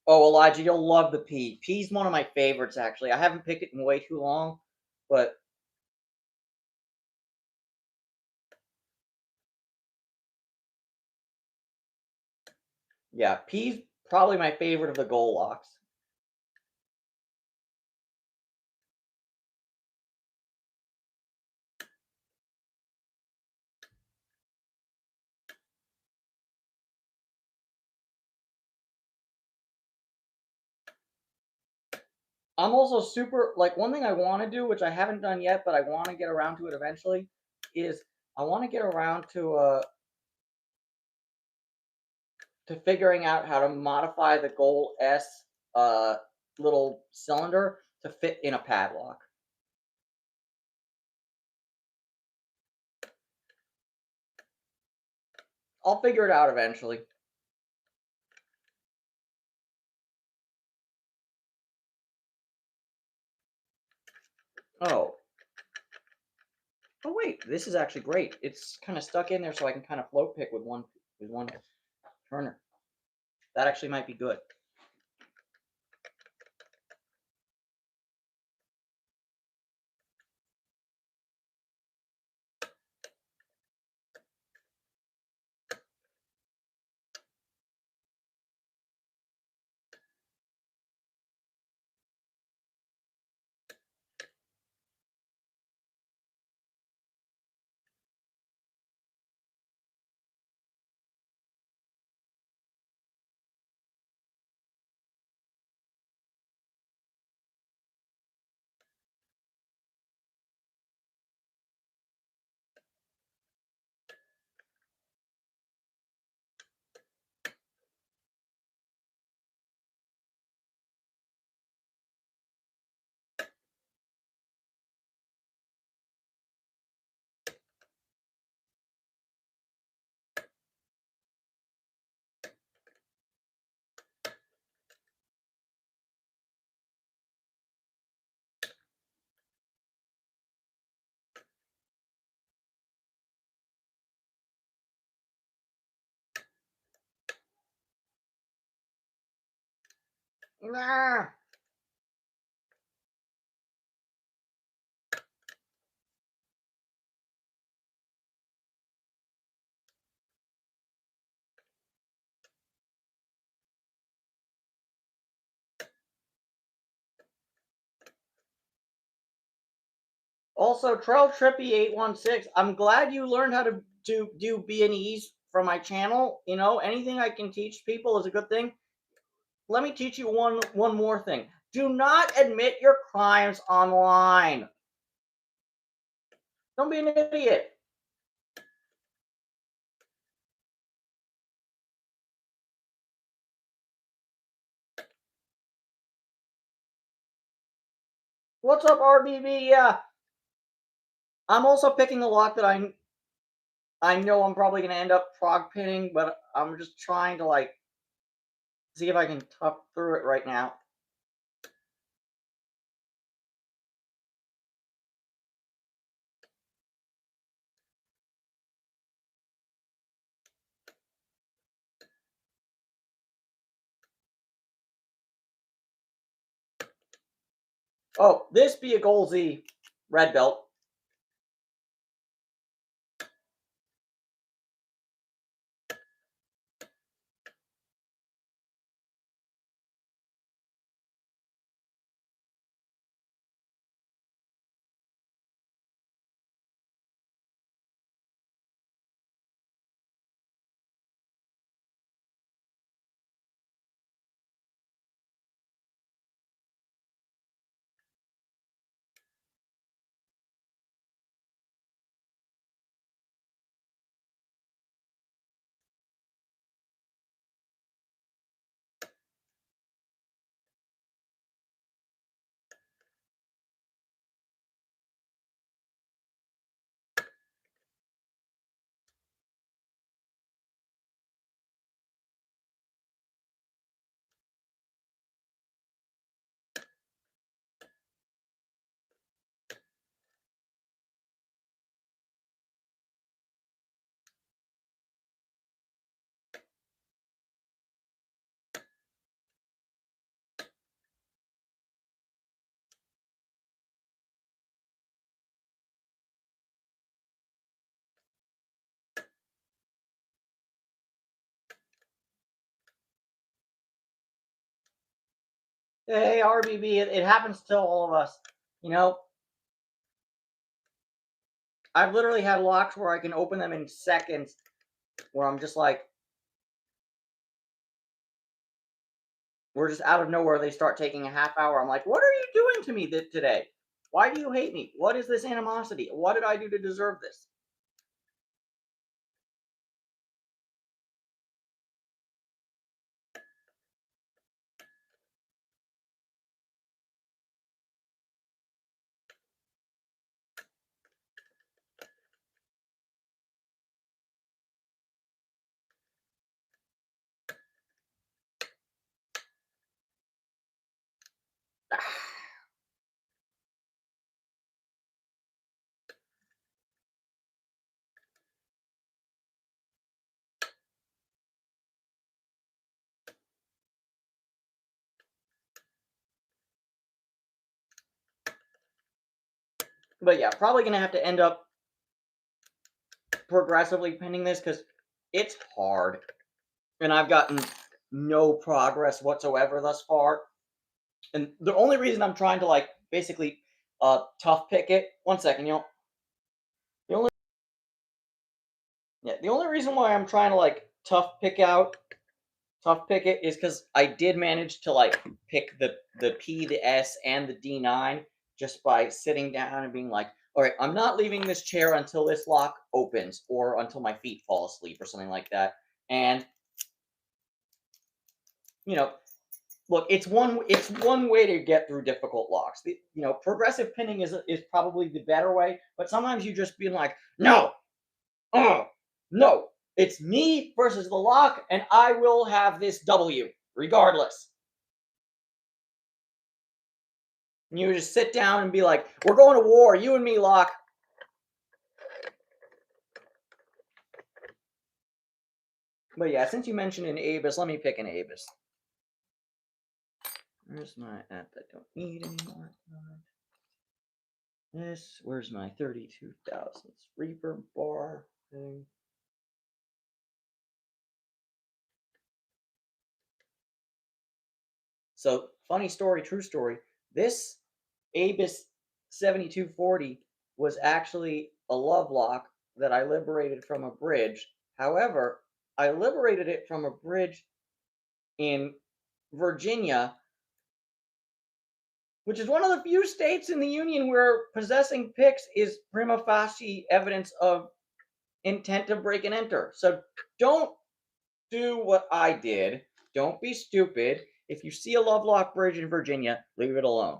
Oh, Elijah, you'll love the P. P's one of my favorites, actually. I haven't picked it in way too long, but yeah, P's probably my favorite of the goal locks. I'm also super like one thing I want to do, which I haven't done yet, but I want to get around to it eventually, is I want to get around to figuring out how to modify the Goal S uh little cylinder to fit in a padlock. I'll figure it out eventually. Oh, Oh wait, this is actually great. It's kind of stuck in there, so I can kind of float pick with one turner. That actually might be good. Nah. Also, Trail Trippy 816. I'm glad you learned how to do B&Es from my channel. You know, anything I can teach people is a good thing. Let me teach you one more thing. Do not admit your crimes online. Don't be an idiot. What's up, RBB? Yeah, I'm also picking a lock that I know I'm probably gonna end up frog pinning, but I'm just trying to like see if I can tough through it right now. Oh, this be a Gold Z red belt. Hey, RBB, it happens to all of us. You know, I've literally had locks where I can open them in seconds, where I'm just like, we're just out of nowhere. They start taking a half hour. I'm like, what are you doing to me today? Why do you hate me? What is this animosity? What did I do to deserve this? But yeah, probably gonna have to end up progressively pinning this because it's hard, and I've gotten no progress whatsoever thus far. And the only reason I'm trying to like basically tough pick it. One second, you know. The only the only reason why I'm trying to like tough pick it is because I did manage to like pick the P, the S, and the D9 just by sitting down and being like, all right, I'm not leaving this chair until this lock opens or until my feet fall asleep or something like that. And you know, look, it's one way to get through difficult locks. Progressive pinning is probably the better way, but sometimes you just being like, no, oh, no, it's me versus the lock, and I will have this W regardless. And you just sit down and be like, we're going to war, you and me, lock. But yeah, since you mentioned an Avis, let me pick an Avis. Where's my app I don't need anymore? Where's my 32,000 Reaper bar thing? So, funny story, true story. This Abus 7240 was actually a love lock that I liberated from a bridge. However, I liberated it from a bridge in Virginia, which is one of the few states in the Union where possessing picks is prima facie evidence of intent to break and enter. So don't do what I did. Don't be stupid. If you see a Lovelock bridge in Virginia, leave it alone.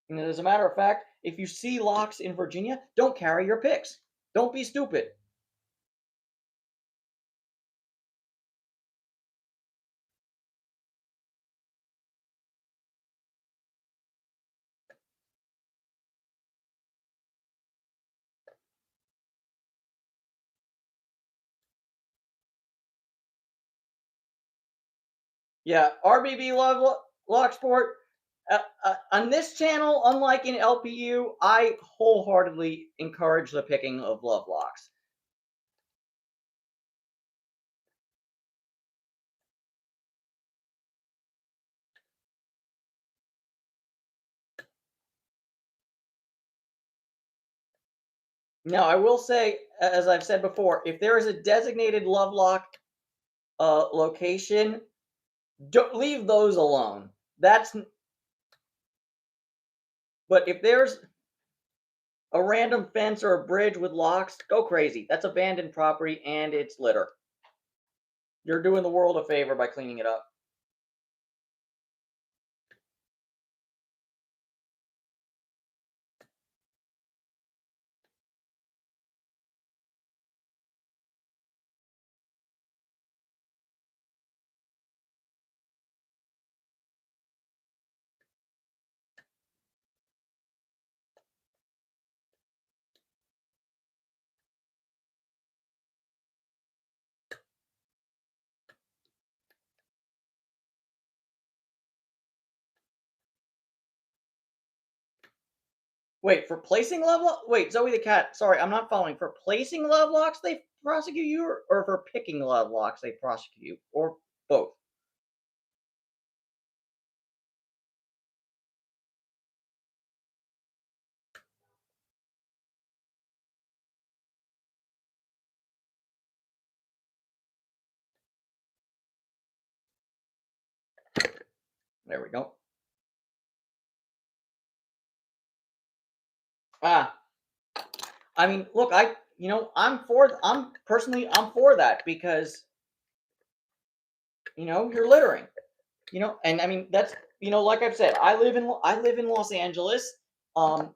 And as a matter of fact, if you see locks in Virginia, don't carry your picks. Don't be stupid. Yeah, RBB Lock Sport. On this channel, unlike in LPU, I wholeheartedly encourage the picking of love locks. Now, I will say, as I've said before, if there is a designated love lock location, don't leave those alone. But if there's a random fence or a bridge with locks, go crazy. That's abandoned property and it's litter. You're doing the world a favor by cleaning it up. Wait, for placing love lock? Wait, Zoe the cat. Sorry, I'm not following. For placing love locks, they prosecute you, or for picking love locks, they prosecute you, or both. There we go. Ah, I mean, look, I'm for that because you're littering. And I mean that's like I've said, I live in Los Angeles, um,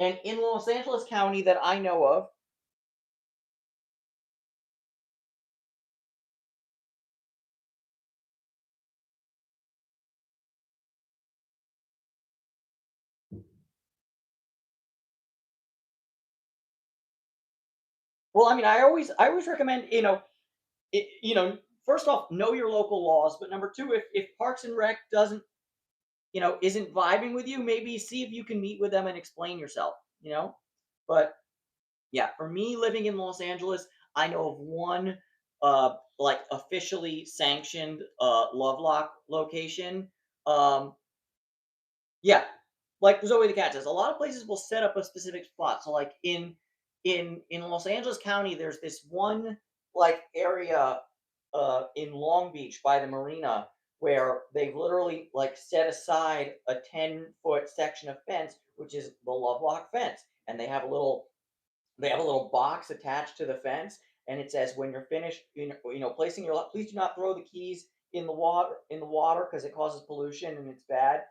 and in Los Angeles County that I know of. Well, I mean, I always recommend first off, know your local laws, but number two, if Parks and Rec doesn't isn't vibing with you, maybe see if you can meet with them and explain yourself, But yeah, for me living in Los Angeles, I know of one like officially sanctioned Lovelock location. Um yeah, like Zoe the cat says, a lot of places will set up a specific spot. So like in Los Angeles County, there's this one like area in Long Beach by the marina where they've literally like set aside a 10-foot section of fence, which is the Lovelock fence, and they have a little box attached to the fence, and it says when you're finished, placing your lock, please do not throw the keys in the water because it causes pollution and it's bad.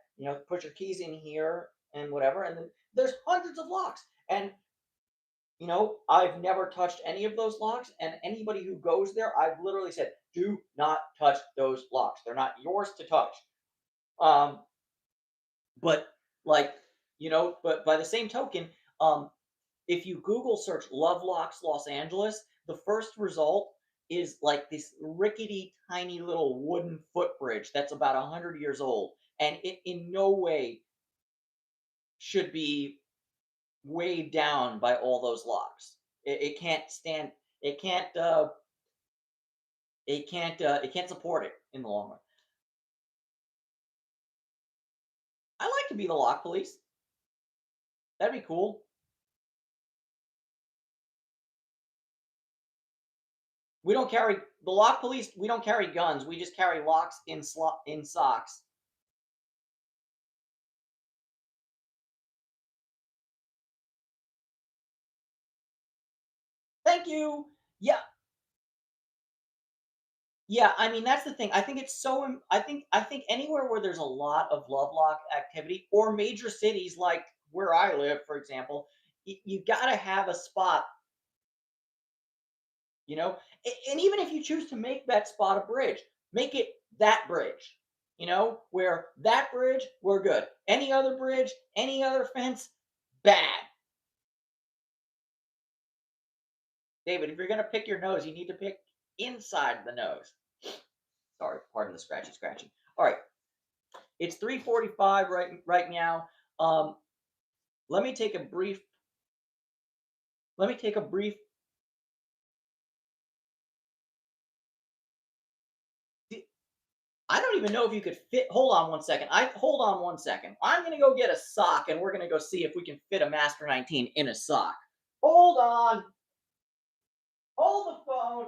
Put your keys in here and whatever. And then there's hundreds of locks, and I've never touched any of those locks. And anybody who goes there, I've literally said, do not touch those locks. They're not yours to touch. Um, but like, but by the same token, if you Google search Love Locks Los Angeles, the first result is like this rickety, tiny little wooden footbridge that's about 100 years old. And it in no way should be weighed down by all those locks. It can't stand, it can't, it can't support it in the long run. I like to be the lock police. That'd be cool. We don't carry the lock police. We don't carry guns. We just carry locks in socks. Thank you. Yeah, yeah. I mean, that's the thing. I think it's so. I think anywhere where there's a lot of Lovelock activity, or major cities like where I live, for example, you got to have a spot. And even if you choose to make that spot a bridge, make it that bridge. Where that bridge, we're good. Any other bridge, any other fence, bad. David, if you're gonna pick your nose, you need to pick inside the nose. Sorry, pardon the scratchy scratchy. All right, it's 3:45 right now. Let me take a brief. Let me take a brief. I don't even know if you could fit. Hold on one second. Hold on one second. I'm gonna go get a sock, and we're gonna go see if we can fit a Master 19 in a sock. Hold on. Hold the phone.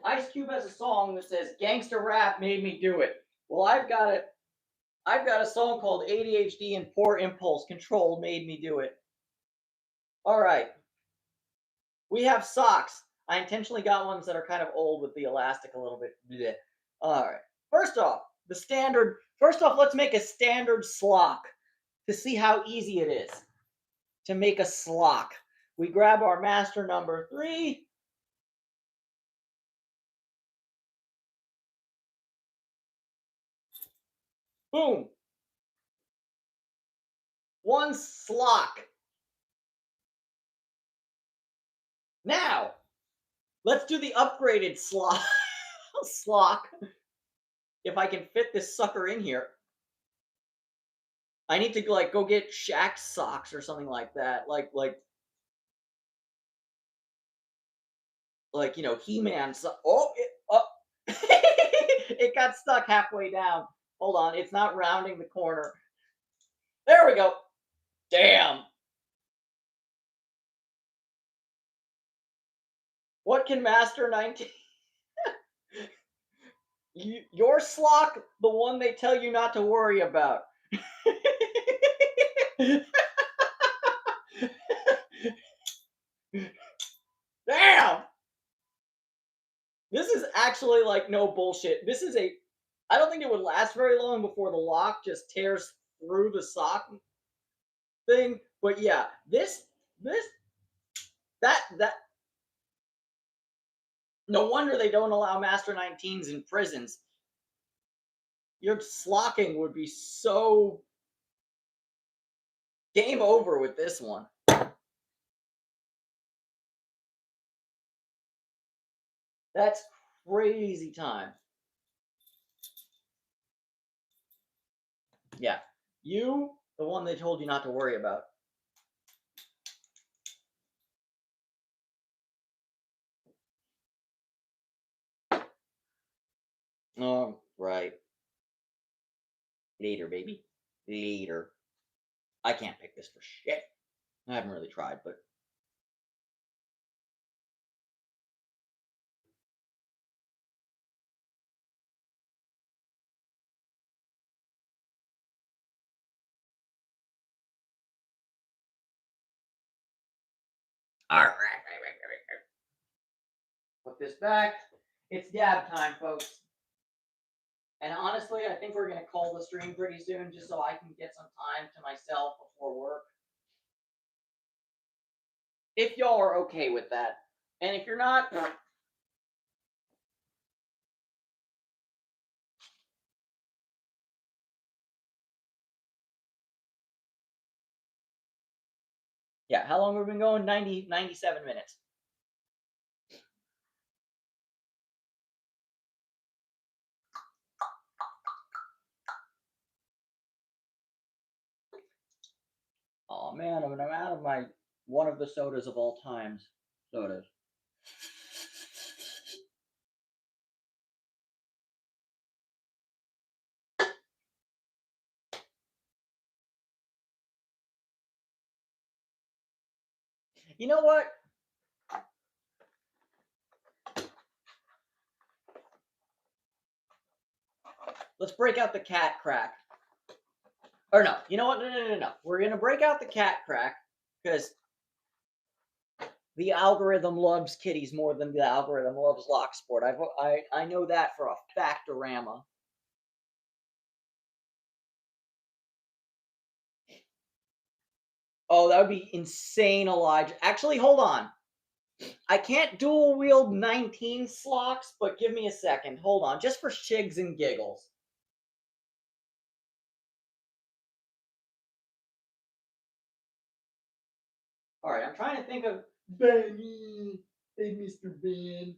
Ice Cube has a song that says "Gangster Rap Made Me Do It." Well, I've got it. I've got a song called ADHD and Poor Impulse Control Made Me Do It. All right. We have socks. I intentionally got ones that are kind of old with the elastic a little bit. Bleh. All right. First off, the standard. First off, let's make a standard slock to see how easy it is to make a slock. We grab our master number 3. Boom. One slock. Now, let's do the upgraded slock. Slock. If I can fit this sucker in here. I need to like go get Shaq socks or something like that. He-Man. It got stuck halfway down. Hold on, it's not rounding the corner. There we go. Damn. What can Master 19? Your slock, the one they tell you not to worry about. Damn. actually like no bullshit. This is a. I don't think it would last very long before the lock just tears through the sock thing. But yeah, this that no wonder they don't allow Master 19s in prisons. Your slocking would be so game over with this one. That's crazy time. Yeah. You, the one they told you not to worry about. Oh, right. Later, baby. Later. I can't pick this for shit. I haven't really tried, but. Alright. Put this back. It's dab time, folks. And honestly, I think we're going to call the stream pretty soon just so I can get some time to myself before work. If y'all are okay with that. And if you're not, yeah, how long have we been going? 97 minutes. Oh man, I'm out of my one of the sodas of all times. Sodas. You know what? Let's break out the cat crack. Or no, you know what? No. We're going to break out the cat crack because the algorithm loves kitties more than the algorithm loves Locksport. I know that for a factorama. Oh, that would be insane, Elijah. Actually, hold on. I can't dual wield 19 slocks, but give me a second. Hold on, just for shigs and giggles. All right, I'm trying to think of Benny. Hey, Mr. Ben.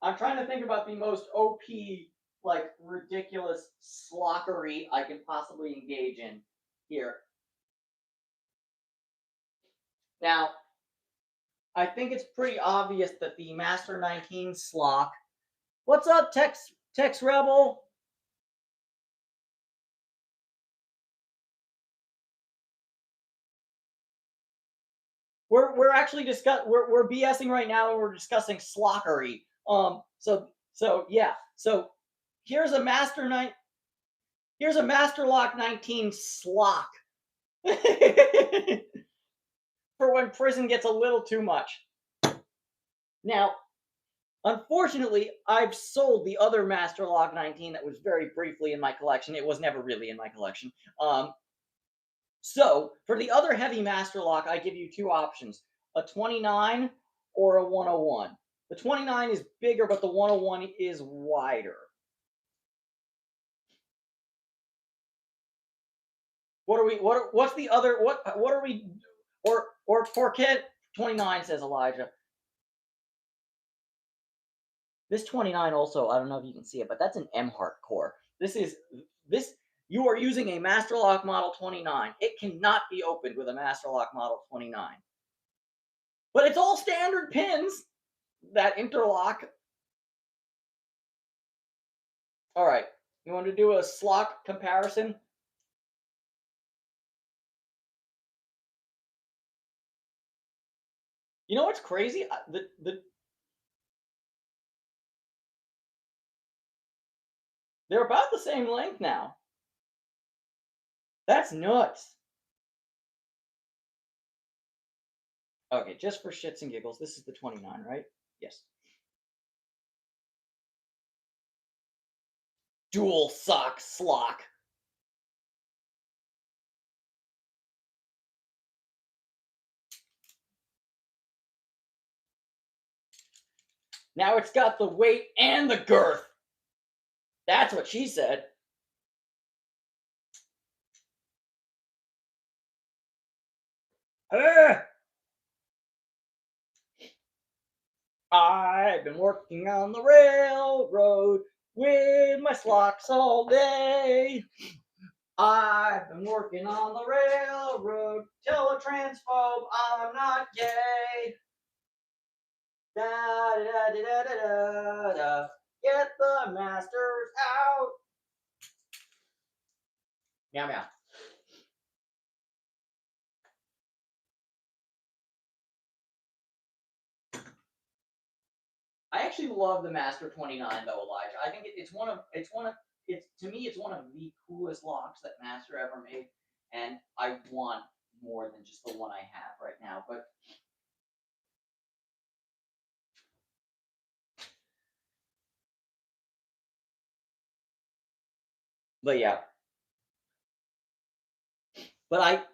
I'm trying to think about the most OP, like, ridiculous slockery I can possibly engage in here. Now, I think it's pretty obvious that the Master 19 slock. What's up, Tex Rebel? We're actually we're BSing right now and we're discussing slockery. So yeah. So here's a here's a Master Lock 19 slock. For when prison gets a little too much. Now, unfortunately, I've sold the other Master Lock 19 that was very briefly in my collection. It was never really in my collection. So, for the other heavy Master Lock, I give you two options, a 29 or a 101. The 29 is bigger, but the 101 is wider. What's the other, what are we, or Forget 29, says Elijah. This 29 also, I don't know if you can see it, but that's an M-Heart core. You are using a Master Lock Model 29. It cannot be opened with a Master Lock Model 29. But it's all standard pins that interlock. All right, you want to do a slock comparison? You know what's crazy? They're about the same length now. That's nuts. Okay, just for shits and giggles, this is the 29, right? Yes. Dual sock slock. Now it's got the weight and the girth. That's what she said. I've been working on the railroad with my slocks all day. I've been working on the railroad. Tell a transphobe I'm not gay. Da da da da da da da. Get the masters out. Meow meow. I actually love the Master 29 though, Elijah. I think it's to me it's one of the coolest locks that Master ever made, and I want more than just the one I have right now. But yeah. But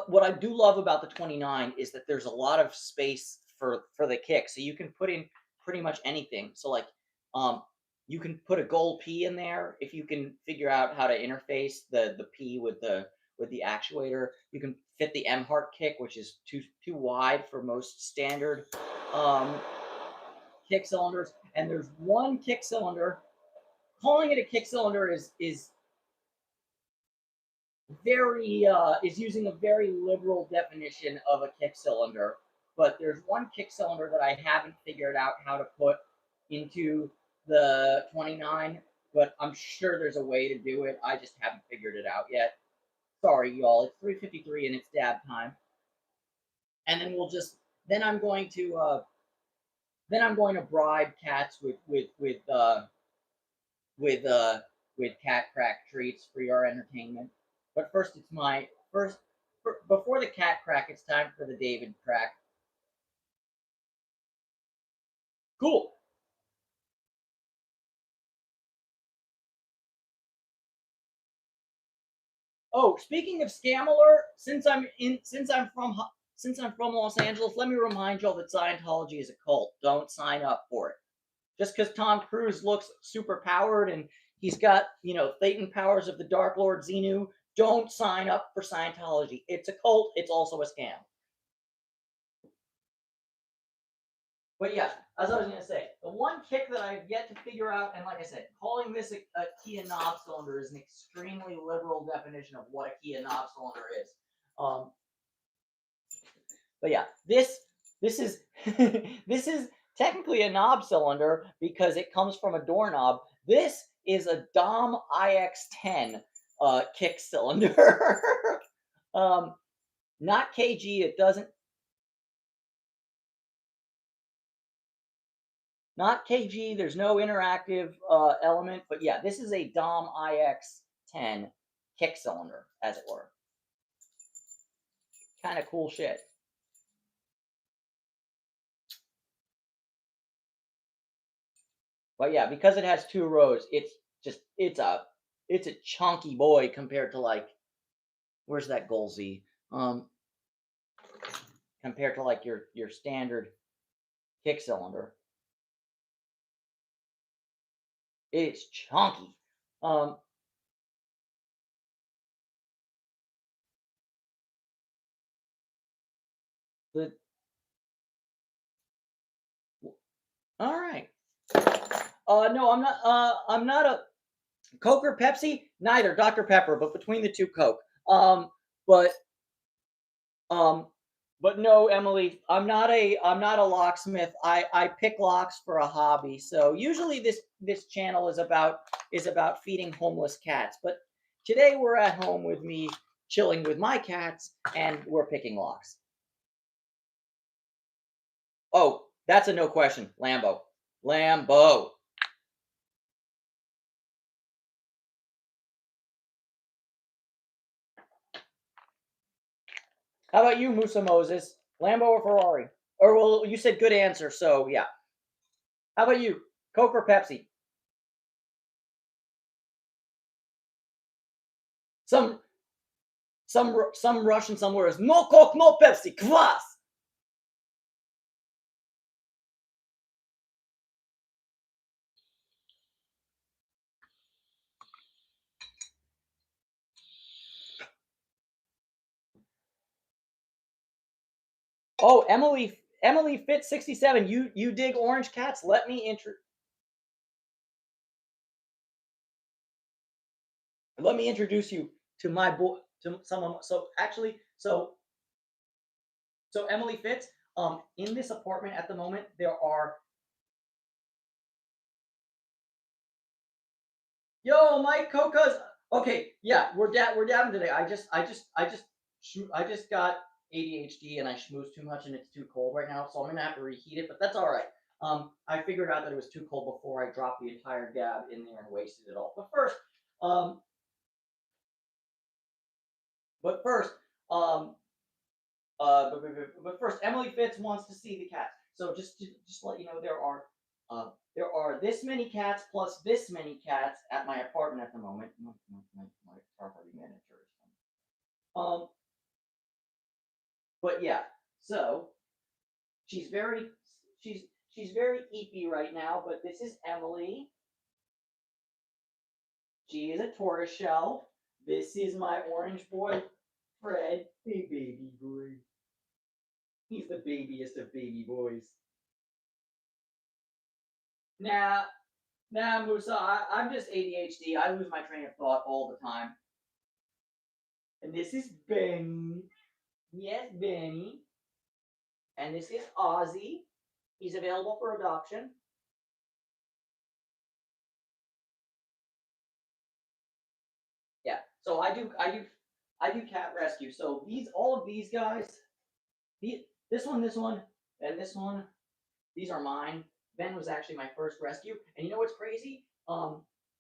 what I do love about the 29 is that there's a lot of space for the kick, so you can put in pretty much anything. So like, you can put a gold P in there if you can figure out how to interface the P with the actuator. You can fit the M heart kick, which is too wide for most standard kick cylinders. And there's one kick cylinder. Calling it a kick cylinder is using a very liberal definition of a kick cylinder, but there's one kick cylinder that I haven't figured out how to put into the 29, but I'm sure there's a way to do it. I just haven't figured it out yet. Sorry, y'all. It's 3:53 and it's dab time. And then then I'm going to bribe cats with with cat crack treats for your entertainment. But first, it's my first. Before the cat crack, it's time for the David crack. Cool. Oh, speaking of scam alert, since I'm from Los Angeles, let me remind y'all that Scientology is a cult. Don't sign up for it. Just because Tom Cruise looks super powered and he's got, Thetan powers of the Dark Lord Xenu, don't sign up for Scientology. It's a cult. It's also a scam. But yeah, as I was going to say, the one kick that I've yet to figure out, and like I said, calling this a Kia knob cylinder is an extremely liberal definition of what a Kia knob cylinder is. But yeah, this is this is technically a knob cylinder because it comes from a doorknob. This is a Dom IX10 kick cylinder. Not KG. It doesn't. Not KG. There's no interactive element, but yeah, this is a Dom IX10 kick cylinder, as it were. Kind of cool shit. But yeah, because it has two rows, it's a chunky boy compared to like, where's that goal Z? Compared to like your standard kick cylinder. It's chunky. The all right. No, I'm not. I'm not a Coke or Pepsi. Neither. Dr Pepper, but between the two, Coke. But um, but no, Emily, I'm not a locksmith. I pick locks for a hobby. So usually this channel is about feeding homeless cats. But today we're at home with me, chilling with my cats, and we're picking locks. Oh, that's a no question. Lambo. Lambo. How about you, Musa Moses? Lambo or Ferrari? Or well, you said good answer, so yeah. How about you? Coke or Pepsi? Some some Russian somewhere is no Coke, no Pepsi, kvass. Oh, Emily Fit 67. You dig orange cats? Let me introduce you to my boy to someone. So actually, so Emily Fitz, in this apartment at the moment, there are yo, Mike Coca's okay, yeah, we're down today. I just got ADHD and I schmooze too much and it's too cold right now, so I'm gonna have to reheat it, but that's all right. I figured out that it was too cold before I dropped the entire gab in there and wasted it all. Um, but first, um, but first, Emily Fitz wants to see the cats. So just to let you know, there are this many cats plus this many cats at my apartment at the moment. My property manager. Um, but yeah, so she's very she's she's very eepy right now. But this is Emily. She is a tortoiseshell. This is my orange boy, Fred. Hey, baby boy. He's the babiest of baby boys. Now, nah, Musa, I'm just ADHD. I lose my train of thought all the time. And this is Benny. Yes, Benny. And this is Ozzy. He's available for adoption. Yeah. So I do cat rescue. So all of these guys, this one, and this one, these are mine. Ben was actually my first rescue. And you know what's crazy?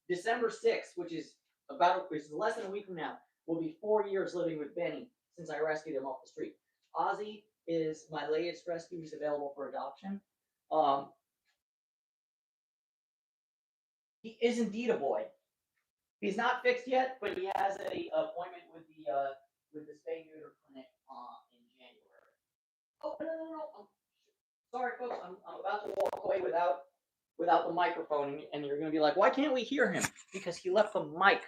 December 6th, which is less than a week from now, will be 4 years living with Benny since I rescued him off the street. Ozzy is my latest rescue. He's available for adoption. Um, he is indeed a boy. He's not fixed yet, but he has a appointment with the spay neuter clinic in January. Oh no! Sorry, folks. I'm about to walk away without the microphone, and you're going to be like, why can't we hear him? Because he left the mic.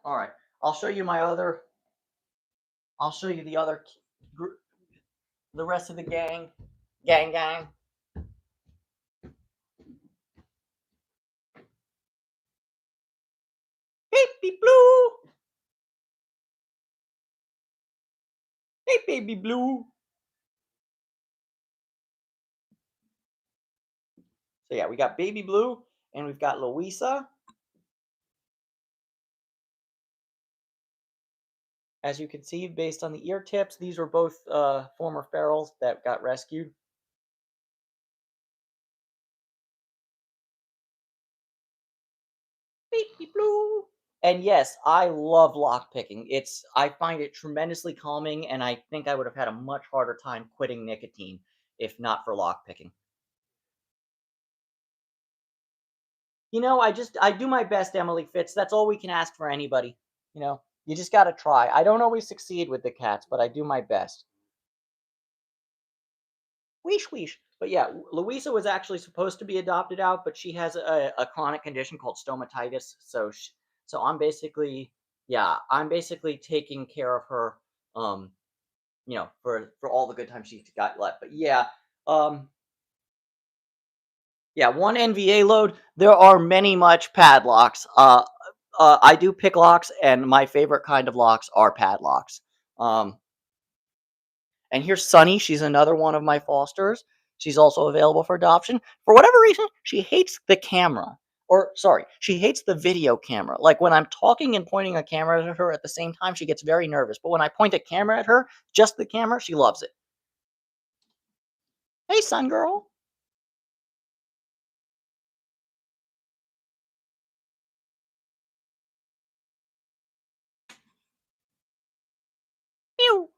All right, I'll show you my other. I'll show you the other group, the rest of the gang, gang. Baby blue, hey baby blue. So yeah, we got baby blue, and we've got Louisa. As you can see, based on the ear tips, these were both former ferals that got rescued. Baby blue. And yes, I love lockpicking. I find it tremendously calming, and I think I would have had a much harder time quitting nicotine if not for lockpicking. I do my best, Emily Fitz. That's all we can ask for anybody. You just got to try. I don't always succeed with the cats, but I do my best. Weesh weesh. But yeah, Louisa was actually supposed to be adopted out, but she has a chronic condition called stomatitis. So I'm basically taking care of her. For all the good times she's got left. But yeah, one NVA load. There are many much padlocks. I do pick locks, and my favorite kind of locks are padlocks. Um, and here's Sunny. She's another one of my fosters. She's also available for adoption. For whatever reason, she hates the camera. Or, sorry, she hates the video camera. Like when I'm talking and pointing a camera at her at the same time, she gets very nervous. But when I point a camera at her, just the camera, she loves it. Hey, sun girl. Meow.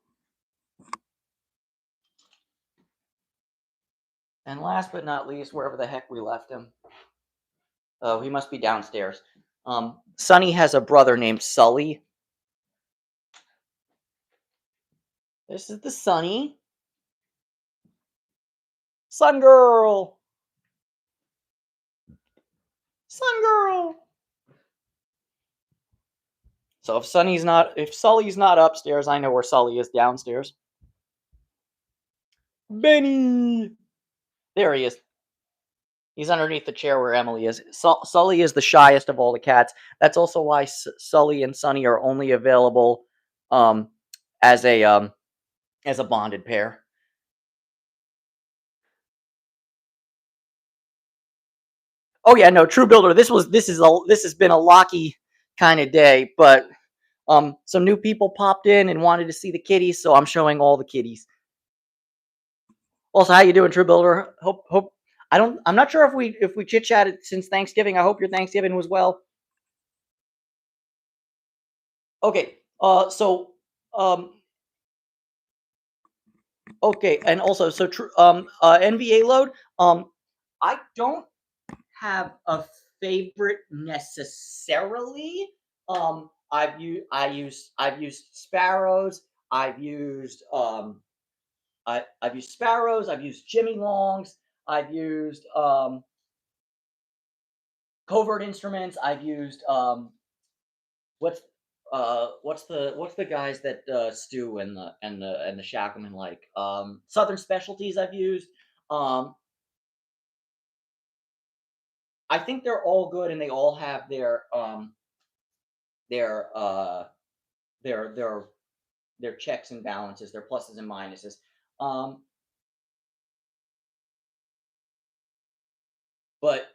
And last but not least, wherever the heck we left him. Oh, he must be downstairs. Sonny has a brother named Sully. This is the Sonny. Sun Girl. Sun Girl. So if Sully's not upstairs, I know where Sully is downstairs. Benny. There he is. He's underneath the chair where Emily is. Sully is the shyest of all the cats. That's also why Sully and Sunny are only available um, as a bonded pair. Oh yeah, no, True Builder. This has been a locky kind of day, but some new people popped in and wanted to see the kitties, so I'm showing all the kitties. Also, how you doing, True Builder? Hope I'm not sure if we chit chatted since Thanksgiving. I hope your Thanksgiving was well. Okay. So okay, and also so true. NVA load. I don't have a favorite necessarily. I've used sparrows. I've used sparrows. I've used Jimmy Longs. I've used covert instruments. I've used what's what's the guys that Stu and the Shackleman like Southern Specialties. I've used. Um, I think they're all good, and they all have their their their their checks and balances, their pluses and minuses. Um, but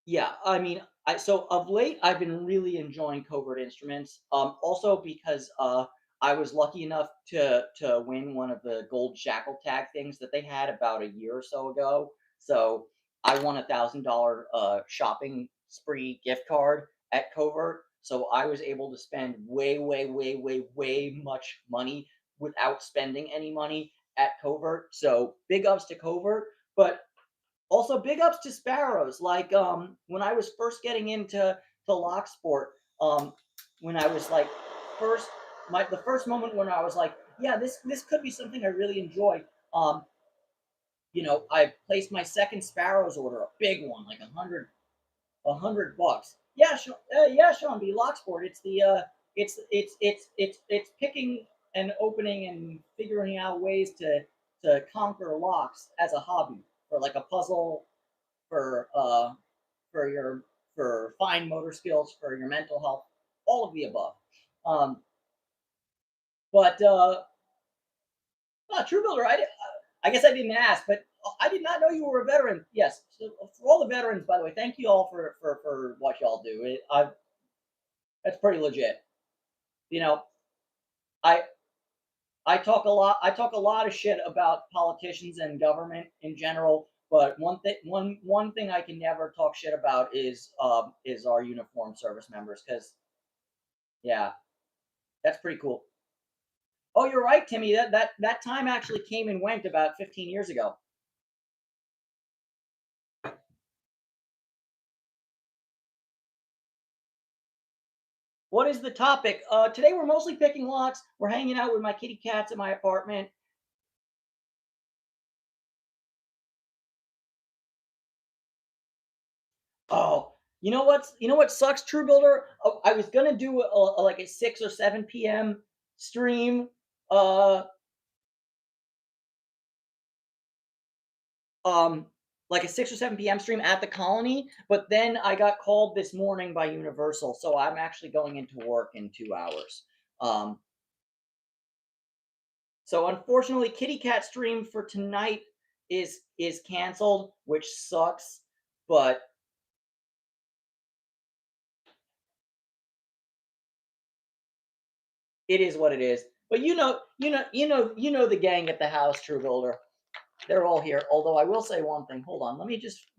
yeah, I mean, so of late I've been really enjoying covert instruments. Also because I was lucky enough to win one of the gold shackle tag things that they had about a year or so ago. So I won $1,000 shopping spree gift card at Covert. So I was able to spend way much money without spending any money at Covert. So big ups to Covert. But also, big ups to sparrows. Like when I was first getting into lock sport, when I was like first the first moment when I was like, yeah, this could be something I really enjoy. Um, I placed my second sparrows order, a big one, like $100. Yeah, yeah, Sean B. Locksport. It's the it's picking and opening and figuring out ways to conquer locks as a hobby for like a puzzle for your for fine motor skills, for your mental health, all of the above. Um, but True Builder, I guess I didn't ask, but I did not know you were a veteran. Yes, so for all the veterans, by the way, thank you all for what y'all do. That's pretty legit. You know, I I talk a lot. I talk a lot of shit about politicians and government in general. But one thing I can never talk shit about is our uniformed service members because yeah, that's pretty cool. Oh, you're right, Timmy. That time actually came and went about 15 years ago. What is the topic? Today we're mostly picking locks. We're hanging out with my kitty cats at my apartment. Oh, you know what sucks, True Builder? Oh, I was gonna do like a 6 or 7 p.m. stream. Uh, um, like a 6 or 7 p.m. stream at the colony, but then I got called this morning by Universal, so I'm actually going into work in 2 hours. Um, so unfortunately, Kitty Cat stream for tonight is canceled, which sucks. But it is what it is. But you know the gang at the house, True Builder. They're all here. Although I will say one thing. Hold on. Let me just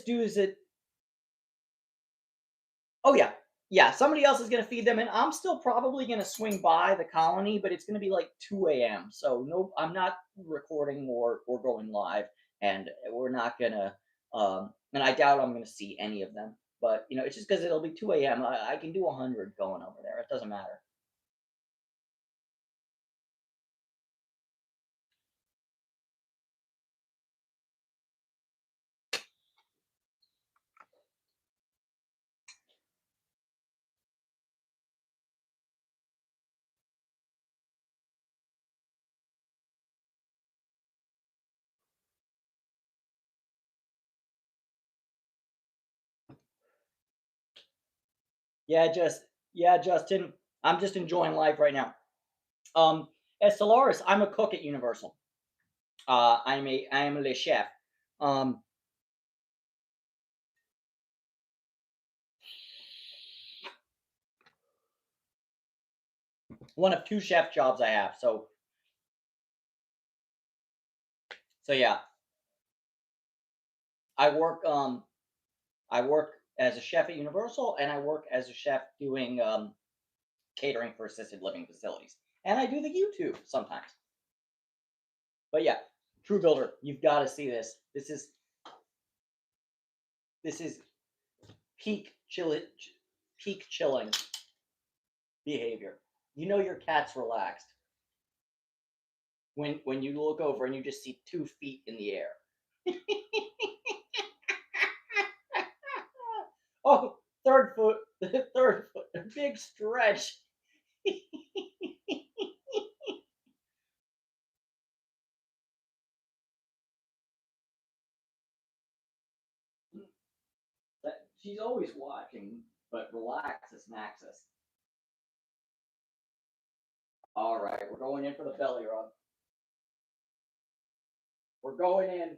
do is it. Oh yeah, yeah, somebody else is gonna feed them, and I'm still probably gonna swing by the colony, but it's gonna be like 2 a.m. So no, I'm not recording or going live, and we're not gonna. And I doubt I'm gonna see any of them. But it's just because it'll be 2 a.m. I can do 100 going over there. It doesn't matter. Yeah, Justin. I'm just enjoying life right now. As Solaris, I'm a cook at Universal. I am a le chef. Um, one of two chef jobs I have. So yeah, I work I work as a chef at Universal, and I work as a chef doing catering for assisted living facilities, and I do the YouTube sometimes. But yeah, True Builder, you've got to see this. This is peak chilling behavior. Your cat's relaxed when you look over and you just see 2 feet in the air. Oh, third foot, third foot, a big stretch. She's always watching, but relaxes Naxus. All right, we're going in for the belly rub. We're going in.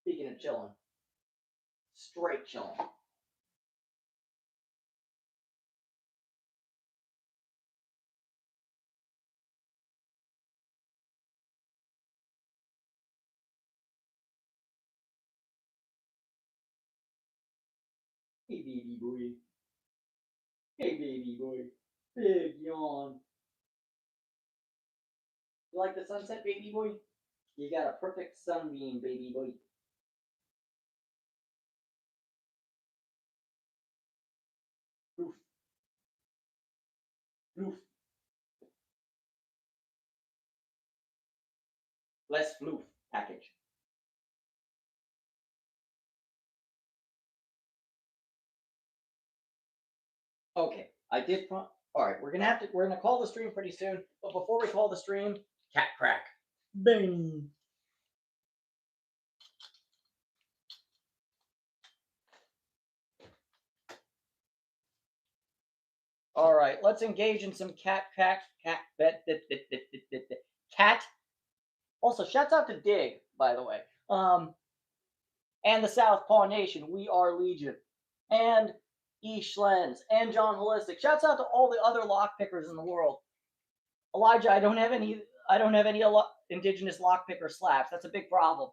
Speaking of chilling, straight chilling. Hey, baby boy. Hey, baby boy. Big yawn. You like the sunset, baby boy? You got a perfect sunbeam, baby boy. Floof. Floof. Less floof package. Okay, I did. All right, we're gonna call the stream pretty soon. But before we call the stream, cat crack. Bang. All right, let's engage in some cat. Also, shouts out to Dig, by the way. And the South Paw Nation. We are Legion. And E. Schlens and John Holistic. Shouts out to all the other lockpickers in the world. Elijah, I don't have any indigenous lockpicker slaps. That's a big problem.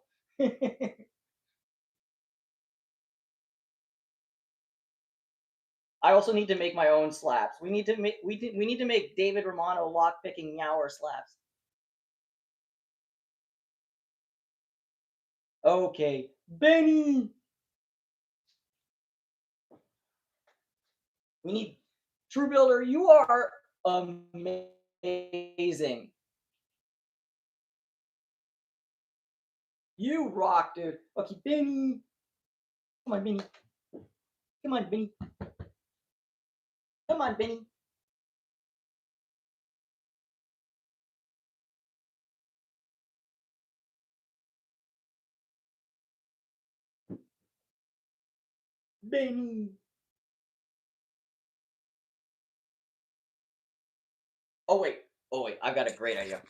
I also need to make my own slaps. We need to make David Romano lockpicking Meower slaps. Okay, Benny. We need True Builder. You are amazing. You rock, dude. Okay, Benny. Come on, Benny. Come on, Benny. Come on, Benny. Benny. Oh wait. Oh wait. I've got a great idea.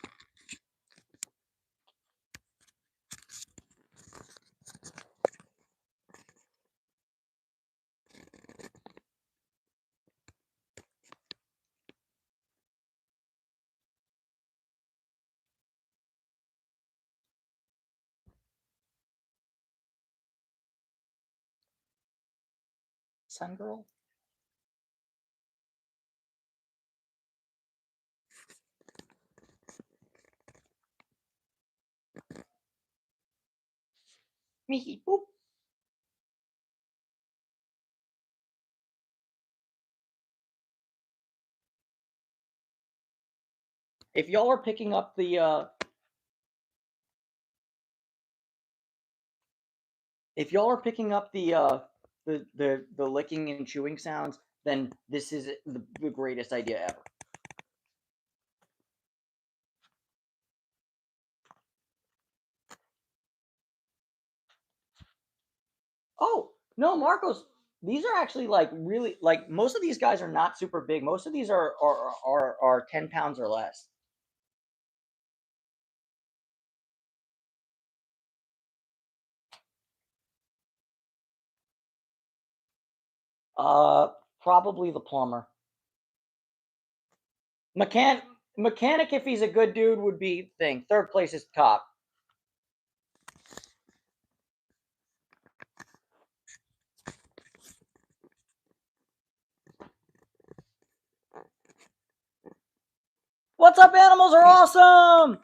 Sun girl. Mickey boop. If y'all are picking up the the licking and chewing sounds, then this is the greatest idea ever. Oh no, Marcos, these are actually like really like most of these guys are not super big. Most of these are 10 pounds or less. Probably the plumber. Mechanic, if he's a good dude, would be thing. Third place is cop. What's up, animals are awesome!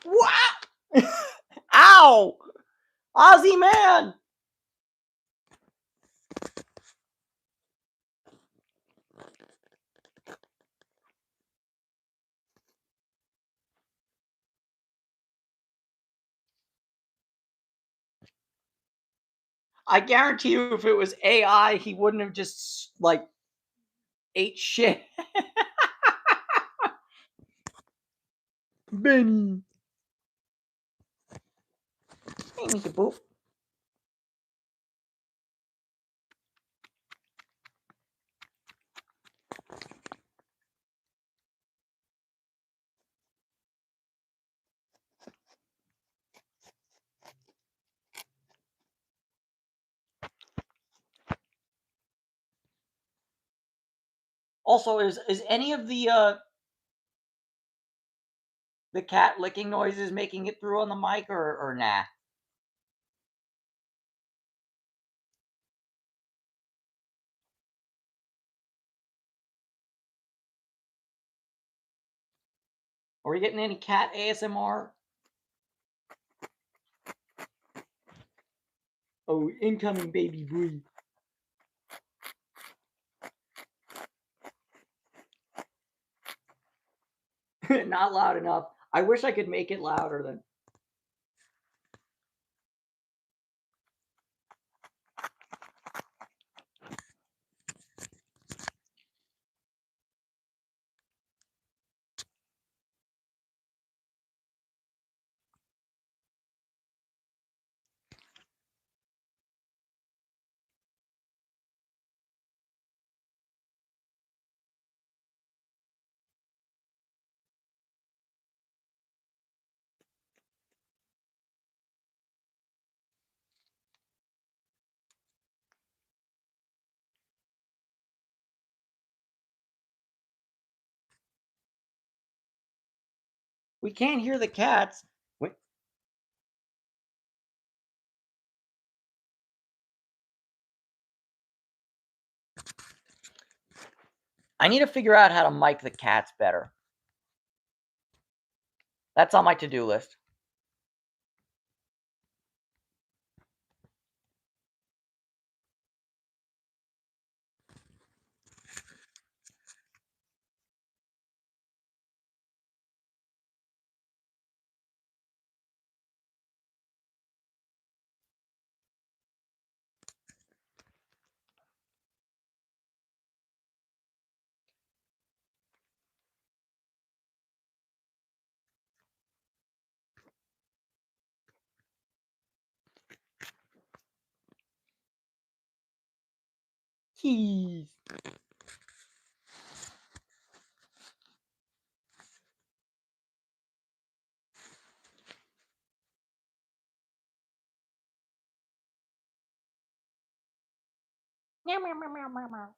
Wow! Ow! Ozzy man! I guarantee you, if it was AI, he wouldn't have just like ate shit. Benny. Hey, Mickey Boop. Also, is any of the cat licking noises making it through on the mic or nah? Are we getting any cat ASMR? Oh, incoming baby boy. Not loud enough. I wish I could make it louder than. We can't hear the cats. Wait. I need to figure out how to mic the cats better. That's on my to-do list. Keys. Meow, meow, meow, meow, meow, meow.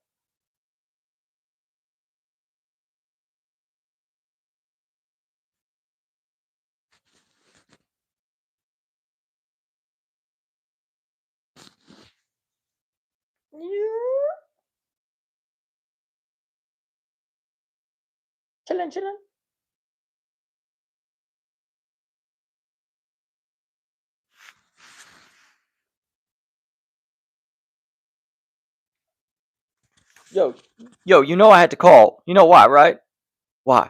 Chillin', chillin'. Yo, yo, you know I had to call. You know why, right? Why?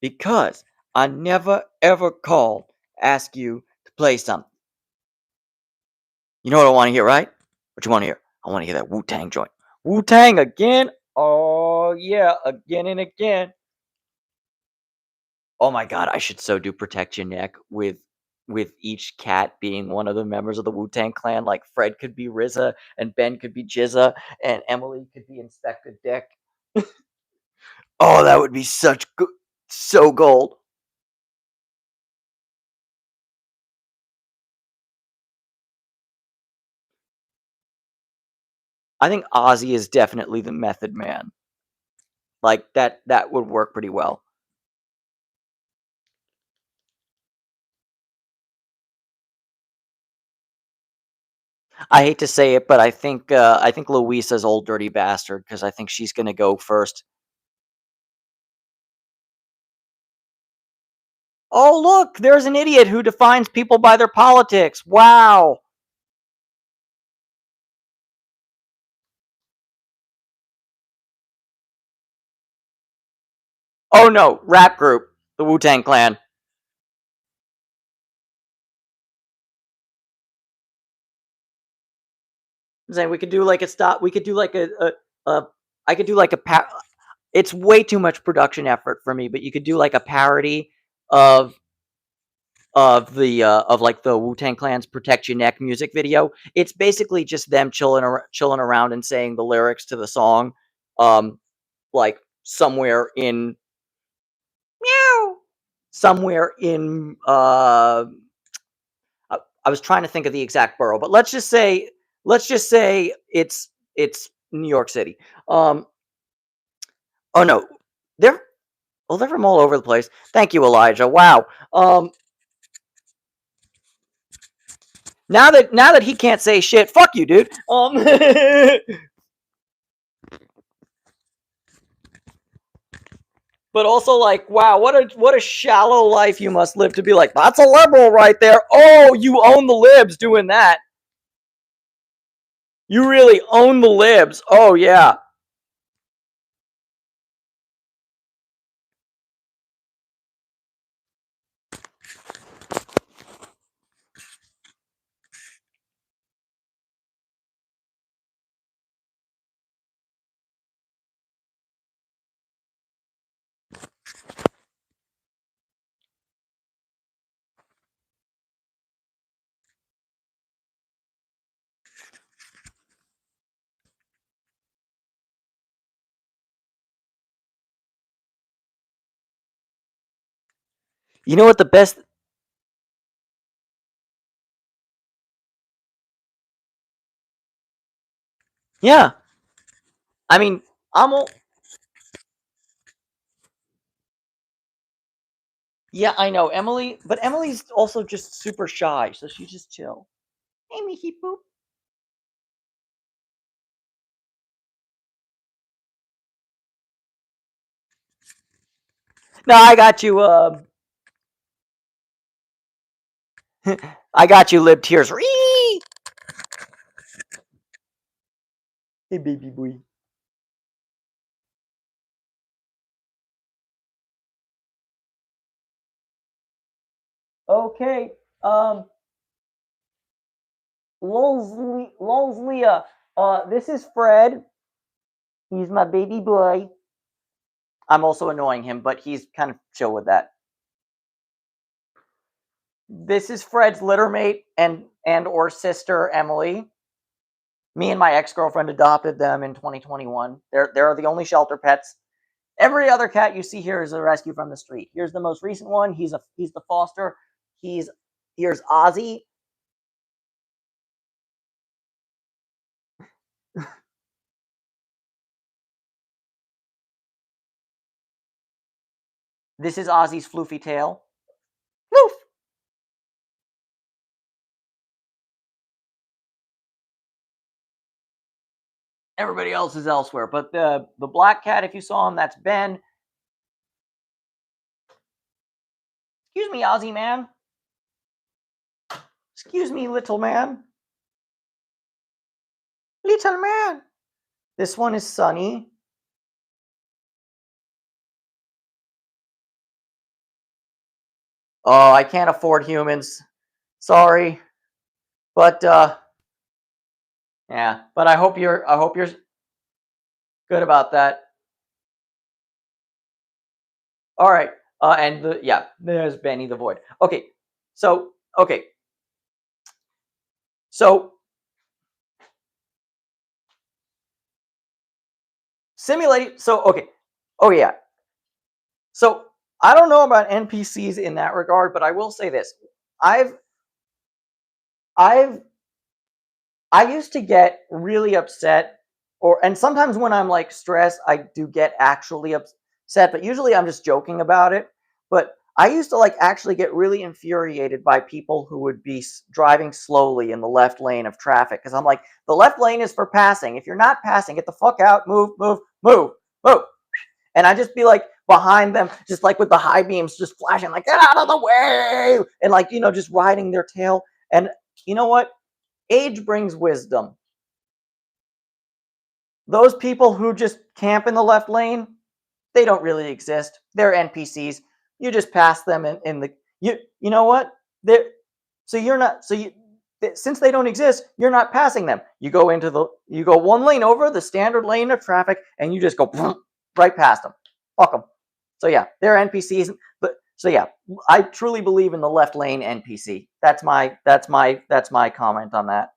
Because I never ever called, ask you to play something. You know what I want to hear, right? What you want to hear? I want to hear that Wu Tang joint. Wu Tang again? Oh yeah, again and again. Oh my god, I should so do Protect Your Neck with each cat being one of the members of the Wu Tang Clan. Like Fred could be RZA, and Ben could be Jizza, and Emily could be Inspector Dick. Oh, that would be such good, so gold. I think Ozzy is definitely the Method Man. Like that would work pretty well. I hate to say it, but I think Louisa's old dirty bastard because I think she's gonna go first. Oh look, there's an idiot who defines people by their politics. Wow. Oh no, rap group, the Wu Tang Clan. I'm saying we could do like a stop. We could do like a I could do like it's way too much production effort for me, but you could do like a parody of of like the Wu Tang Clan's "Protect Your Neck" music video. It's basically just them chilling around and saying the lyrics to the song, um, like meow, somewhere in I was trying to think of the exact borough, but let's just say it's New York City. Um, oh no, they're they're from all over the place. Thank you, Elijah. Wow. Now that he can't say shit, fuck you, dude. But also like, wow, what a shallow life you must live to be like, that's a liberal right there. Oh, you own the libs doing that. You really own the libs. Oh yeah. You know what the best? Yeah. I mean, I'm all, yeah, I know Emily, but Emily's also just super shy, so she just chill. Hey, Mickey Poop. No, I got you. I got you, lib tears. Hey, baby boy. Okay. Um, Lolslia. This is Fred. He's my baby boy. I'm also annoying him, but he's kind of chill with that. This is Fred's littermate and or sister Emily. Me and my ex-girlfriend adopted them in 2021. They're the only shelter pets. Every other cat you see here is a rescue from the street. Here's the most recent one. He's the foster. He's Here's Ozzy. This is Ozzy's floofy tail. Floof. Everybody else is elsewhere. But the black cat, if you saw him, that's Ben. Excuse me, Ozzy man. Excuse me, little man. Little man. This one is Sunny. Oh, I can't afford humans. Sorry. But yeah, but I hope you're good about that. All right. And yeah, there's Benny the Void. Okay. So, okay. So, simulate. So, okay. Oh, yeah. So, I don't know about NPCs in that regard, but I will say this. I've I've I used to get really upset, and sometimes when I'm like stressed, I do get actually upset, but usually I'm just joking about it. But I used to like actually get really infuriated by people who would be driving slowly in the left lane of traffic, because I'm like, the left lane is for passing. If you're not passing, get the fuck out, move, move, move, move. And I just be like behind them, just like with the high beams just flashing, like, get out of the way, and like, just riding their tail. And you know what? Age brings wisdom. Those people who just camp in the left lane, they don't really exist. They're NPCs. You just pass them in the you know what? They're so you're not so you since they don't exist, you're not passing them. You go one lane over the standard lane of traffic, and you just go right past them. Fuck them. So yeah, they're NPCs. But so yeah, I truly believe in the left lane NPC. That's my comment on that.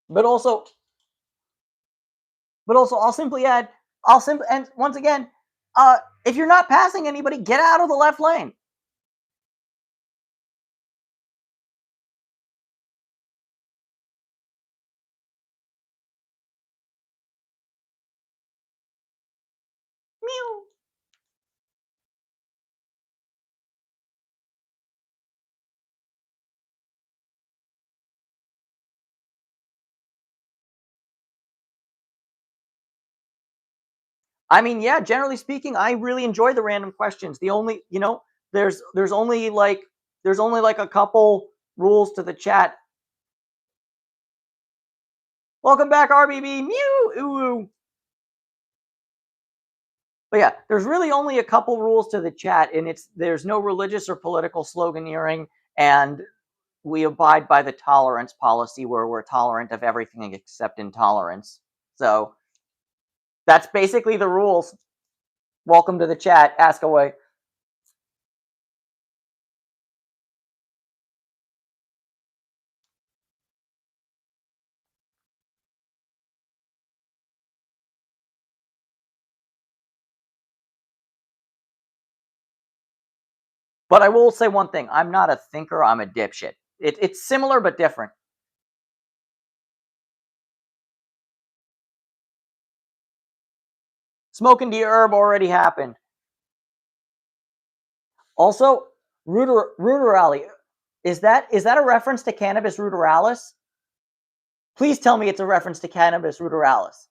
But also, I'll simply add, and once again, if you're not passing anybody, get out of the left lane. Meow. I mean, yeah, generally speaking, I really enjoy the random questions. The only, there's only like a couple rules to the chat. Welcome back, RBB. Mew. Ooh. But yeah, there's really only a couple rules to the chat, and there's no religious or political sloganeering, and we abide by the tolerance policy where we're tolerant of everything except intolerance. So that's basically the rules. Welcome to the chat. Ask away. But I will say one thing. I'm not a thinker. I'm a dipshit. It's similar but different. Smoking the herb already happened. Also, ruderalis. Is that a reference to cannabis ruderalis? Please tell me it's a reference to cannabis ruderalis.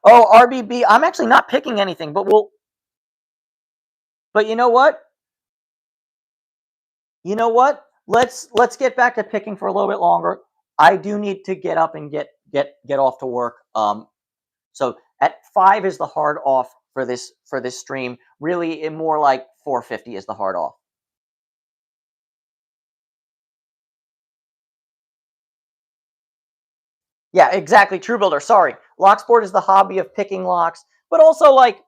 Oh, RBB. I'm actually not picking anything, but But you know what? Let's get back to picking for a little bit longer. I do need to get up and get off to work. So at 5 is the hard off for this stream. Really, more like 4:50 is the hard off. Yeah, exactly. True Builder. Sorry, Locksport is the hobby of picking locks, but also like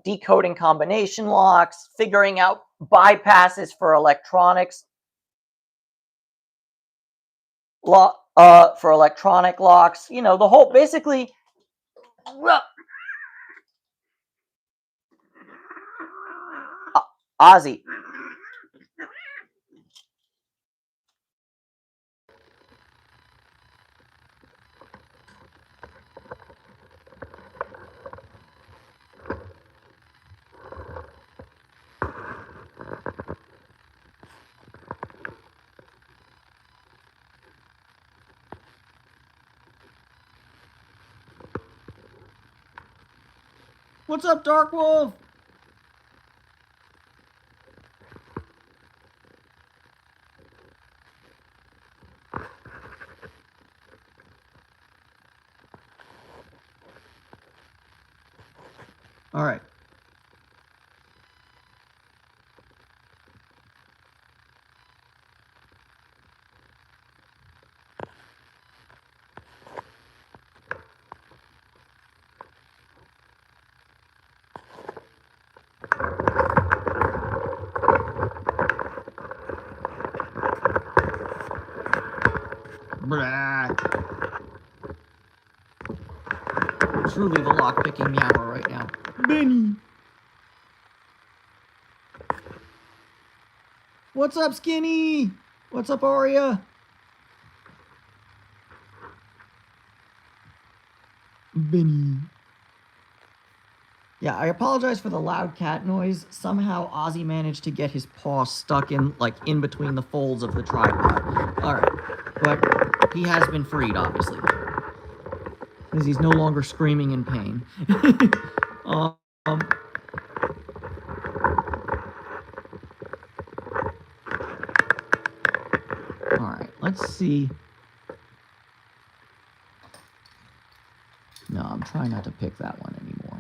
decoding combination locks, figuring out bypasses for electronics. For electronic locks, the whole basically. Ozzy, What's up, Dark Wolf? All right. Blah. Truly the lockpicking Meower right now. Benny! What's up, Skinny? What's up, Aria? Benny. Yeah, I apologize for the loud cat noise. Somehow Ozzy managed to get his paw stuck in between the folds of the tripod. Alright. But he has been freed, obviously. Because he's no longer screaming in pain. Alright, let's see. No, I'm trying not to pick that one anymore.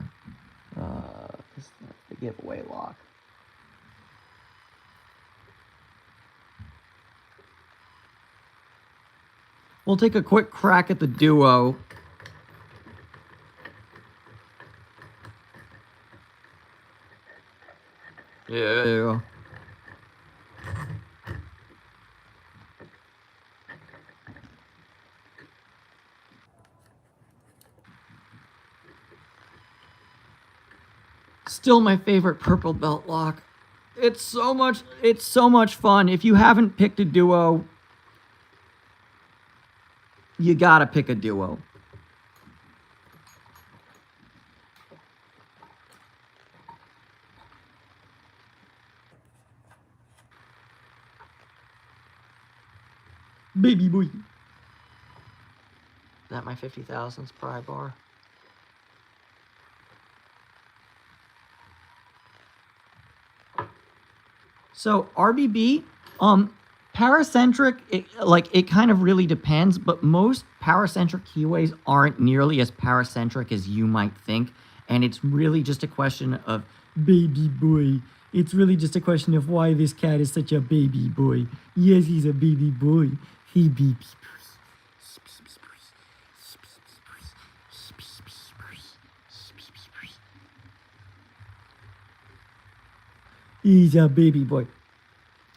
Because the giveaway lock. We'll take a quick crack at the duo. Yeah. Still my favorite purple belt lock. It's so much fun. If you haven't picked a duo, you gotta pick a duo. Baby boy. Is that my 50,000th pry bar? So RBB, paracentric, it kind of really depends, but most paracentric keyways aren't nearly as paracentric as you might think, and it's really just a question of baby boy. It's really just a question of why this cat is such a baby boy. Yes, he's a baby boy. He baby boy. He's a baby boy.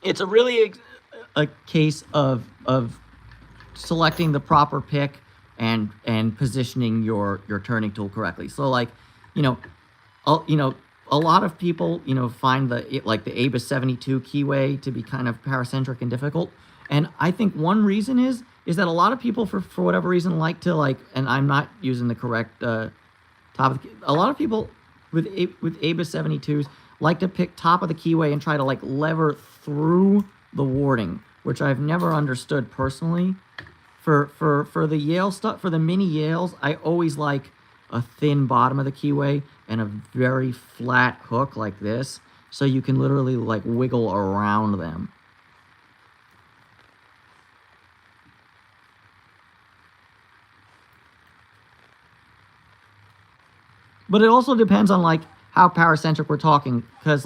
It's a case of selecting the proper pick and positioning your turning tool correctly. So a lot of people find the ABIS 72 keyway to be kind of paracentric and difficult. And I think one reason is that a lot of people for whatever reason like to and I'm not using the correct top of the, a lot of people with ABIS 72s like to pick top of the keyway and try to lever through the warding, which I've never understood personally. For the Yale stuff, for the mini Yales, I always like a thin bottom of the keyway and a very flat hook like this, so you can literally wiggle around them. But it also depends on how paracentric we're talking, because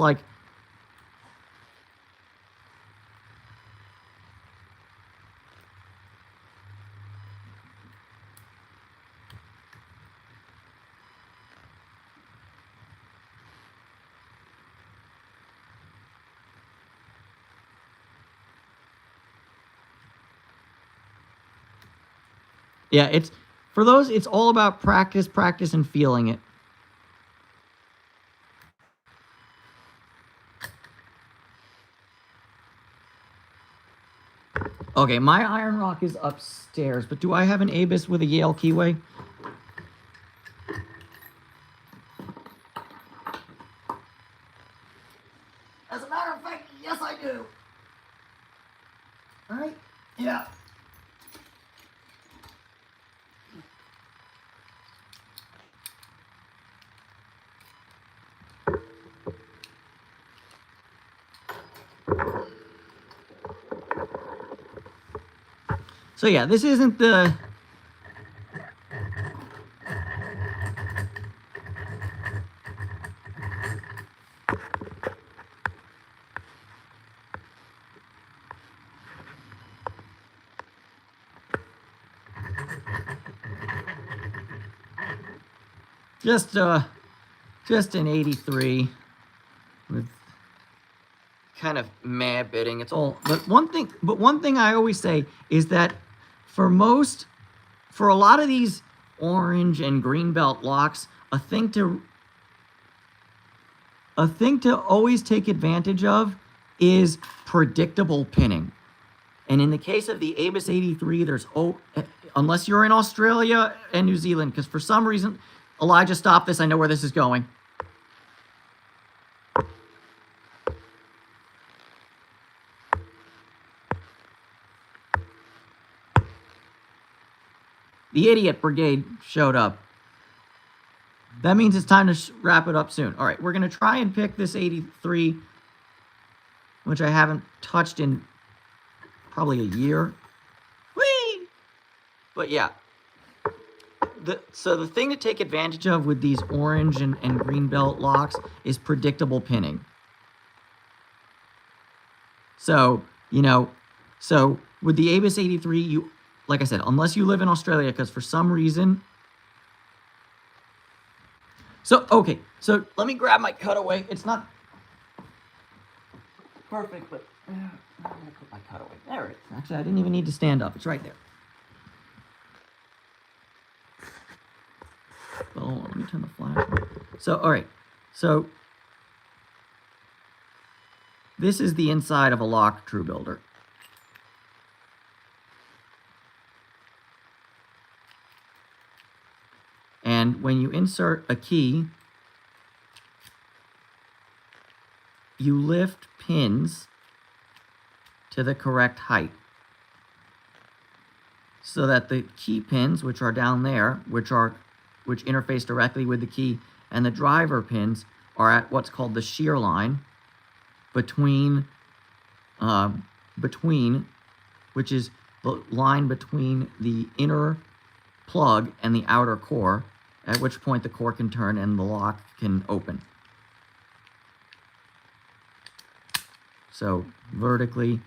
yeah, it's all about practice, and feeling it. Okay, my iron rock is upstairs, but do I have an ABIS with a Yale keyway? As a matter of fact, yes I do. Alright? Yeah. So yeah, this isn't the... Just an 83 with kind of meh bitting. It's all, but one thing I always say is that for a lot of these orange and green belt locks, a thing to always take advantage of is predictable pinning. And in the case of the Abus 83, unless you're in Australia and New Zealand, because for some reason, Elijah, stop this. I know where this is going. The idiot brigade showed up. That means it's time to wrap it up soon. All right, we're going to try and pick this 83, which I haven't touched in probably a year. Whee! But yeah. So the thing to take advantage of with these orange and green belt locks is predictable pinning. So, so with the Abus 83, like I said, unless you live in Australia, because for some reason... So, okay, so let me grab my cutaway. It's not perfect, but I'm going to put my cutaway. There it is. Actually, I didn't even need to stand up. It's right there. Oh, let me turn the flash on. So, all right, so this is the inside of a lock true builder. And when you insert a key, you lift pins to the correct height so that the key pins, which are down there, which interface directly with the key, and the driver pins are at what's called the shear line between, which is the line between the inner plug and the outer core, at which point the core can turn and the lock can open. So vertically,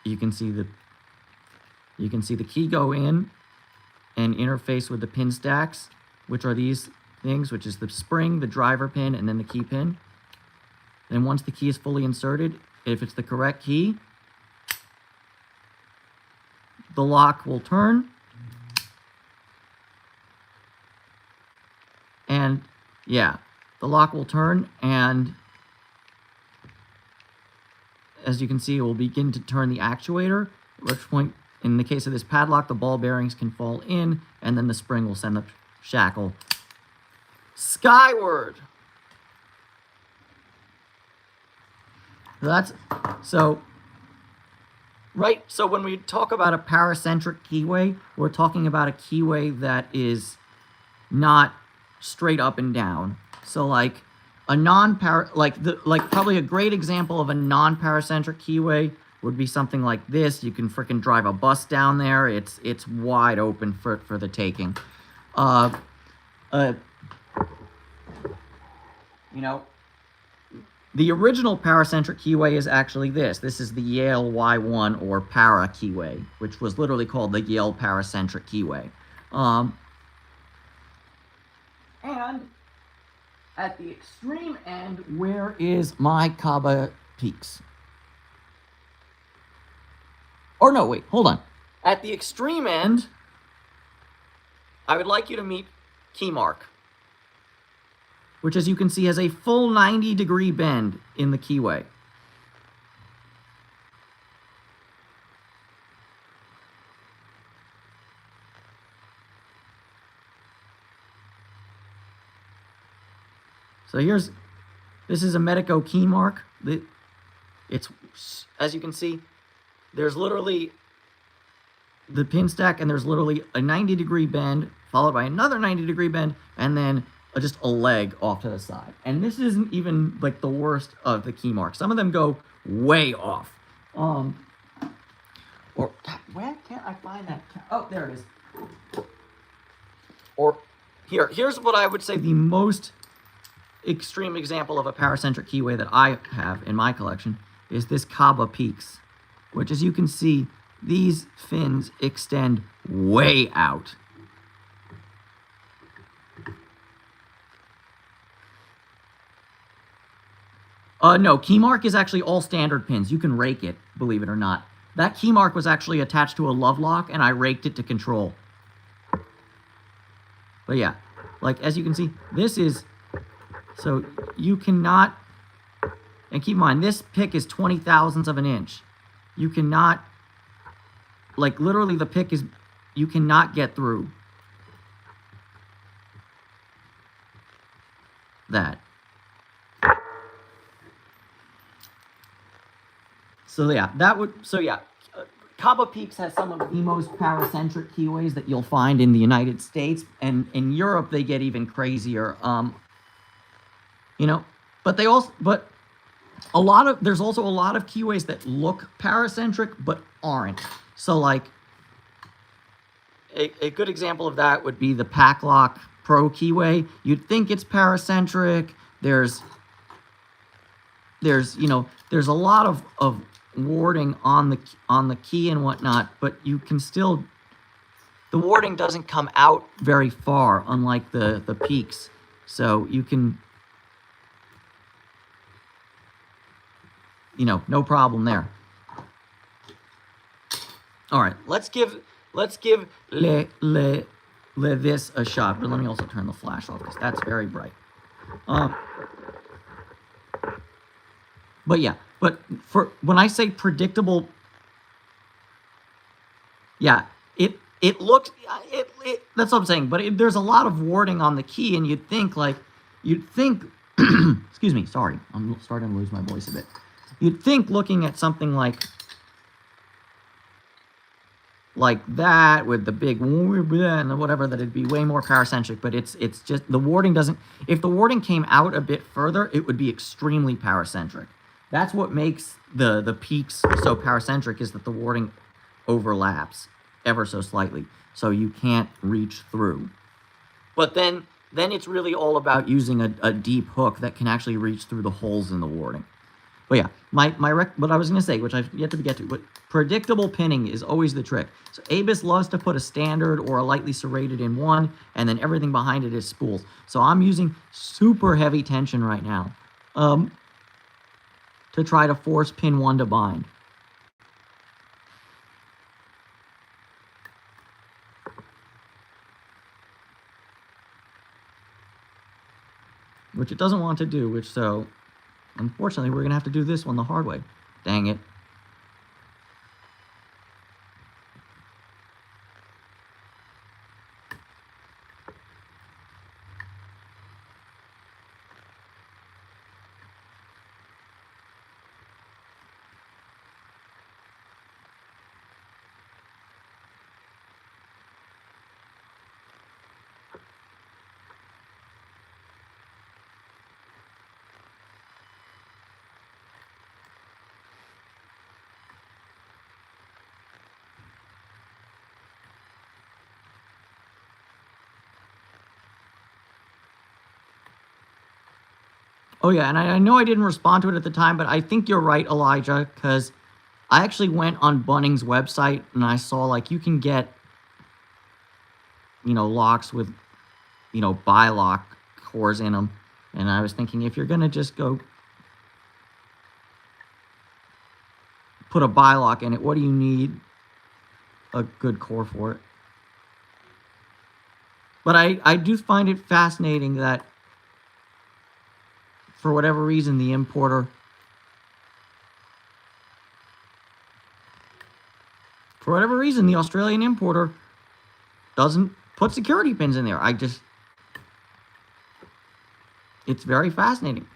you can see the key go in and interface with the pin stacks, which are these things, which is the spring, the driver pin, and then the key pin. Then once the key is fully inserted, if it's the correct key, the lock will turn, and yeah, the lock will turn, and as you can see, it will begin to turn the actuator, at which point, in the case of this padlock, the ball bearings can fall in, and then the spring will send the shackle skyward. So when we talk about a paracentric keyway, we're talking about a keyway that is not straight up and down. So like a probably a great example of a non-paracentric keyway would be something like this. You can frickin' drive a bus down there. It's wide open for the taking. The original paracentric keyway is actually this. This is the Yale Y1 or para keyway, which was literally called the Yale paracentric keyway. And at the extreme end, where is my Kaba Peaks? Or no, wait, hold on. At the extreme end, I would like you to meet Keymark, which, as you can see, has a full 90-degree bend in the keyway. So this is a Medico Keymark. It's, as you can see, there's literally the pin stack, and there's literally a 90-degree bend, followed by another 90-degree bend, and then just a leg off to the side. And this isn't even like the worst of the key marks. Some of them go way off. Or where can't I find that? Oh, there it is. Or here's what I would say the most extreme example of a paracentric keyway that I have in my collection is this Kaba Peaks, which, as you can see, these fins extend way out. No, key mark is actually all standard pins. You can rake it, believe it or not. That key mark was actually attached to a love lock, and I raked it to control. But yeah, like, as you can see, this is, so you cannot, and keep in mind, this pick is 20 thousandths of an inch. You cannot, like, literally the pick is, you cannot get through that. So yeah, Kaba Peaks has some of the most paracentric keyways that you'll find in the United States, and in Europe they get even crazier. You know, but there's also a lot of keyways that look paracentric but aren't. So like a good example of that would be the Packlock Pro keyway. You'd think it's paracentric. There's a lot of warding on the key and whatnot, but you can still, the warding doesn't come out very far, unlike the peaks. So you can, no problem there. All right, let's give this a shot. But let me also turn the flash off because that's very bright. But yeah, but for when I say predictable, yeah, it looks that's what I'm saying. But there's a lot of warding on the key, and you'd think excuse me, sorry, I'm starting to lose my voice a bit. You'd think looking at something like that with the big and whatever, that it'd be way more paracentric, but it's just the warding doesn't. If the warding came out a bit further, it would be extremely paracentric. That's what makes the peaks so paracentric, is that the warding overlaps ever so slightly, so you can't reach through. But then it's really all about using a deep hook that can actually reach through the holes in the warding. But yeah, what I was going to say, which I've yet to get to, but predictable pinning is always the trick. So Abus loves to put a standard or a lightly serrated in one, and then everything behind it is spools. So I'm using super heavy tension right now to try to force pin one to bind. Which it doesn't want to do, so unfortunately we're going to have to do this one the hard way. Dang it. Oh yeah, and I know I didn't respond to it at the time, but I think you're right, Elijah, because I actually went on Bunnings' website and I saw, like, you can get, locks with, bilock cores in them. And I was thinking, if you're going to just go put a bilock in it, what do you need a good core for it? But I do find it fascinating that, for whatever reason, the importer, the Australian importer doesn't put security pins in there. It's very fascinating.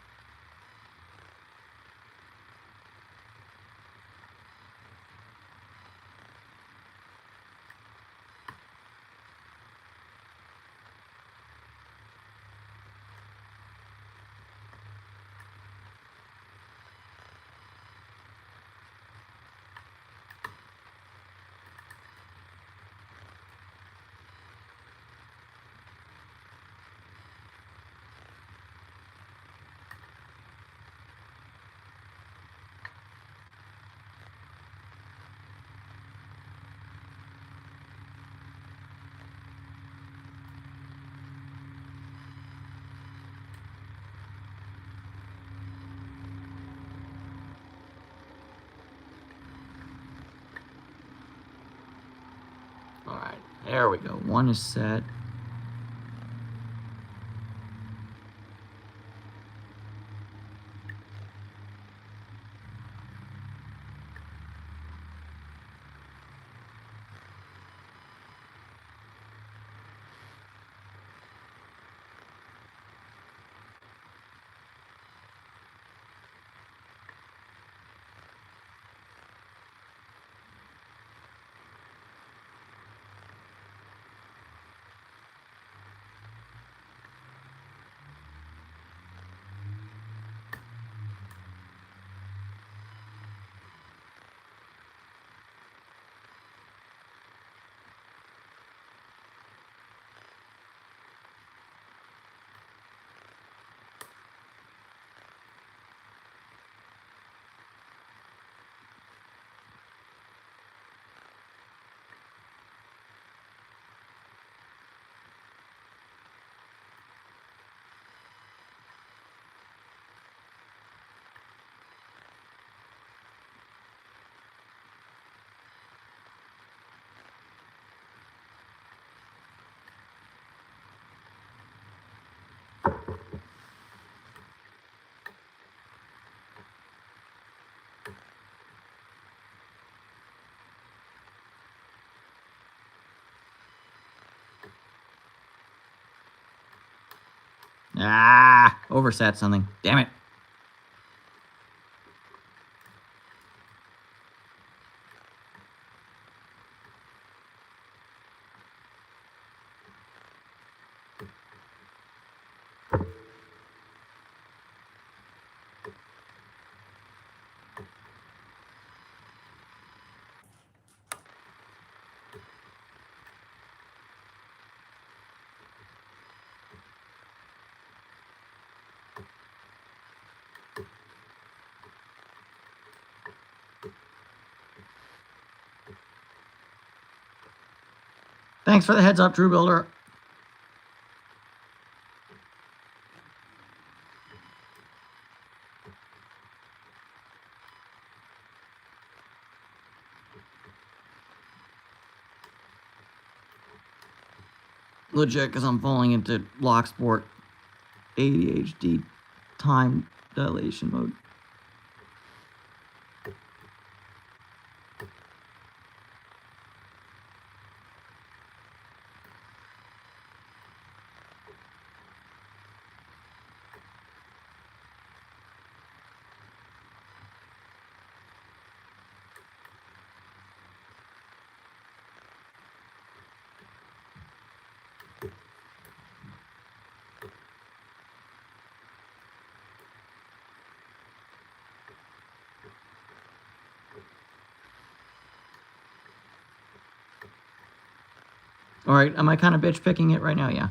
There we go. One is set. Ah, overset something. Damn it. Thanks for the heads up, True Builder. Legit, because I'm falling into lock sport ADHD time dilation mode. All right, am I kind of bitch picking it right now? Yeah.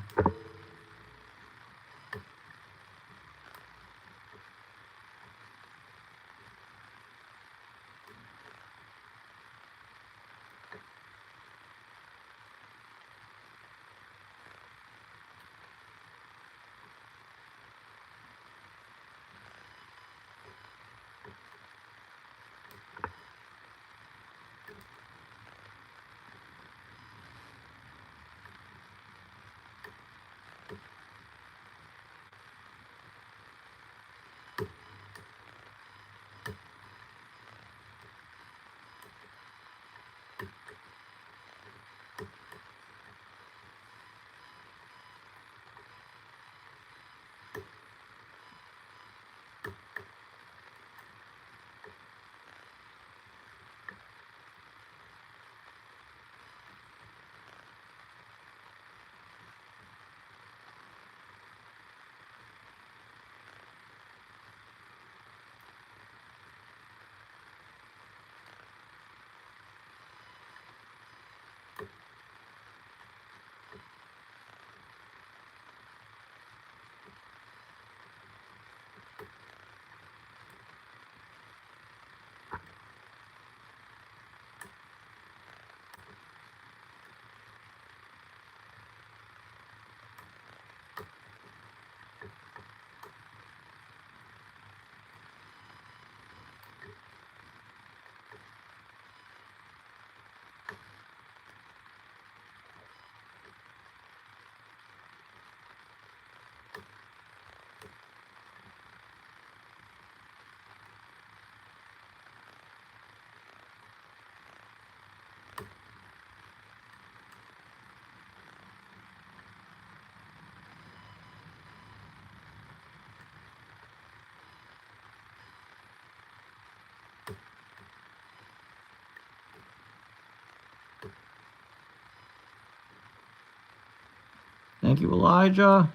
Thank you, Elijah.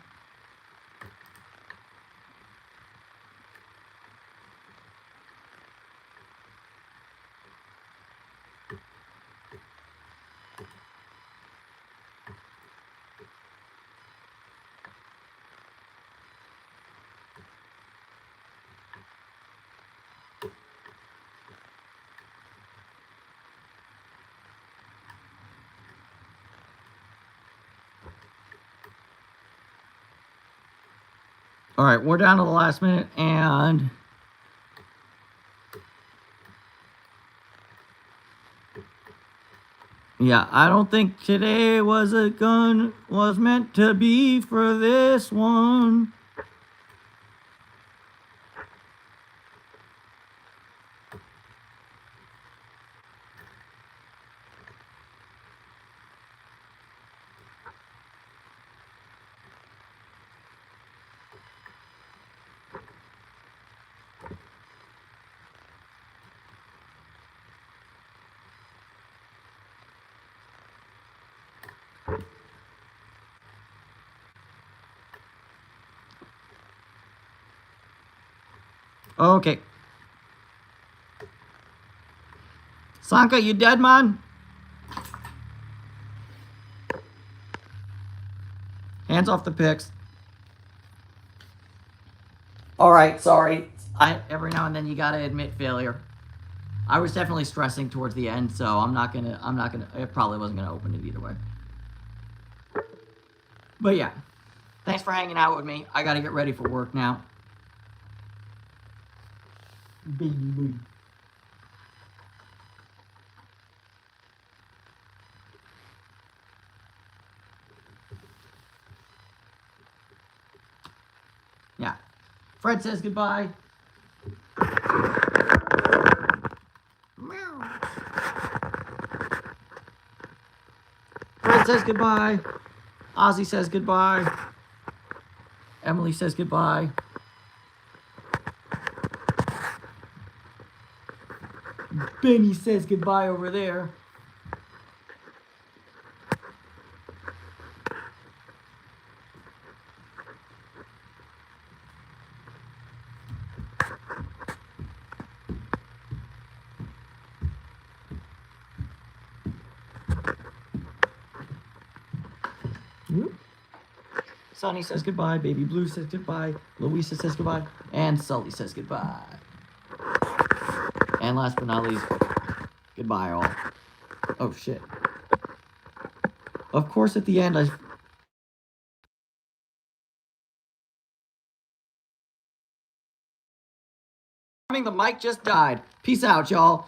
All right, we're down to the last minute, and yeah, I don't think today was meant to be for this one. Okay. Sanka, you dead, man? Hands off the picks. All right, sorry. Every now and then you gotta admit failure. I was definitely stressing towards the end, so I'm not gonna, it probably wasn't gonna open it either way. But yeah, thanks for hanging out with me. I gotta get ready for work now. Baby. Yeah. Fred says goodbye. Meow. Fred says goodbye. Ozzy says goodbye. Emily says goodbye. Benny says goodbye over there. Sonny says goodbye. Baby Blue says goodbye. Louisa says goodbye. And Sully says goodbye. And last but not least, goodbye all. Oh shit. Of course at the end the mic just died. Peace out, y'all.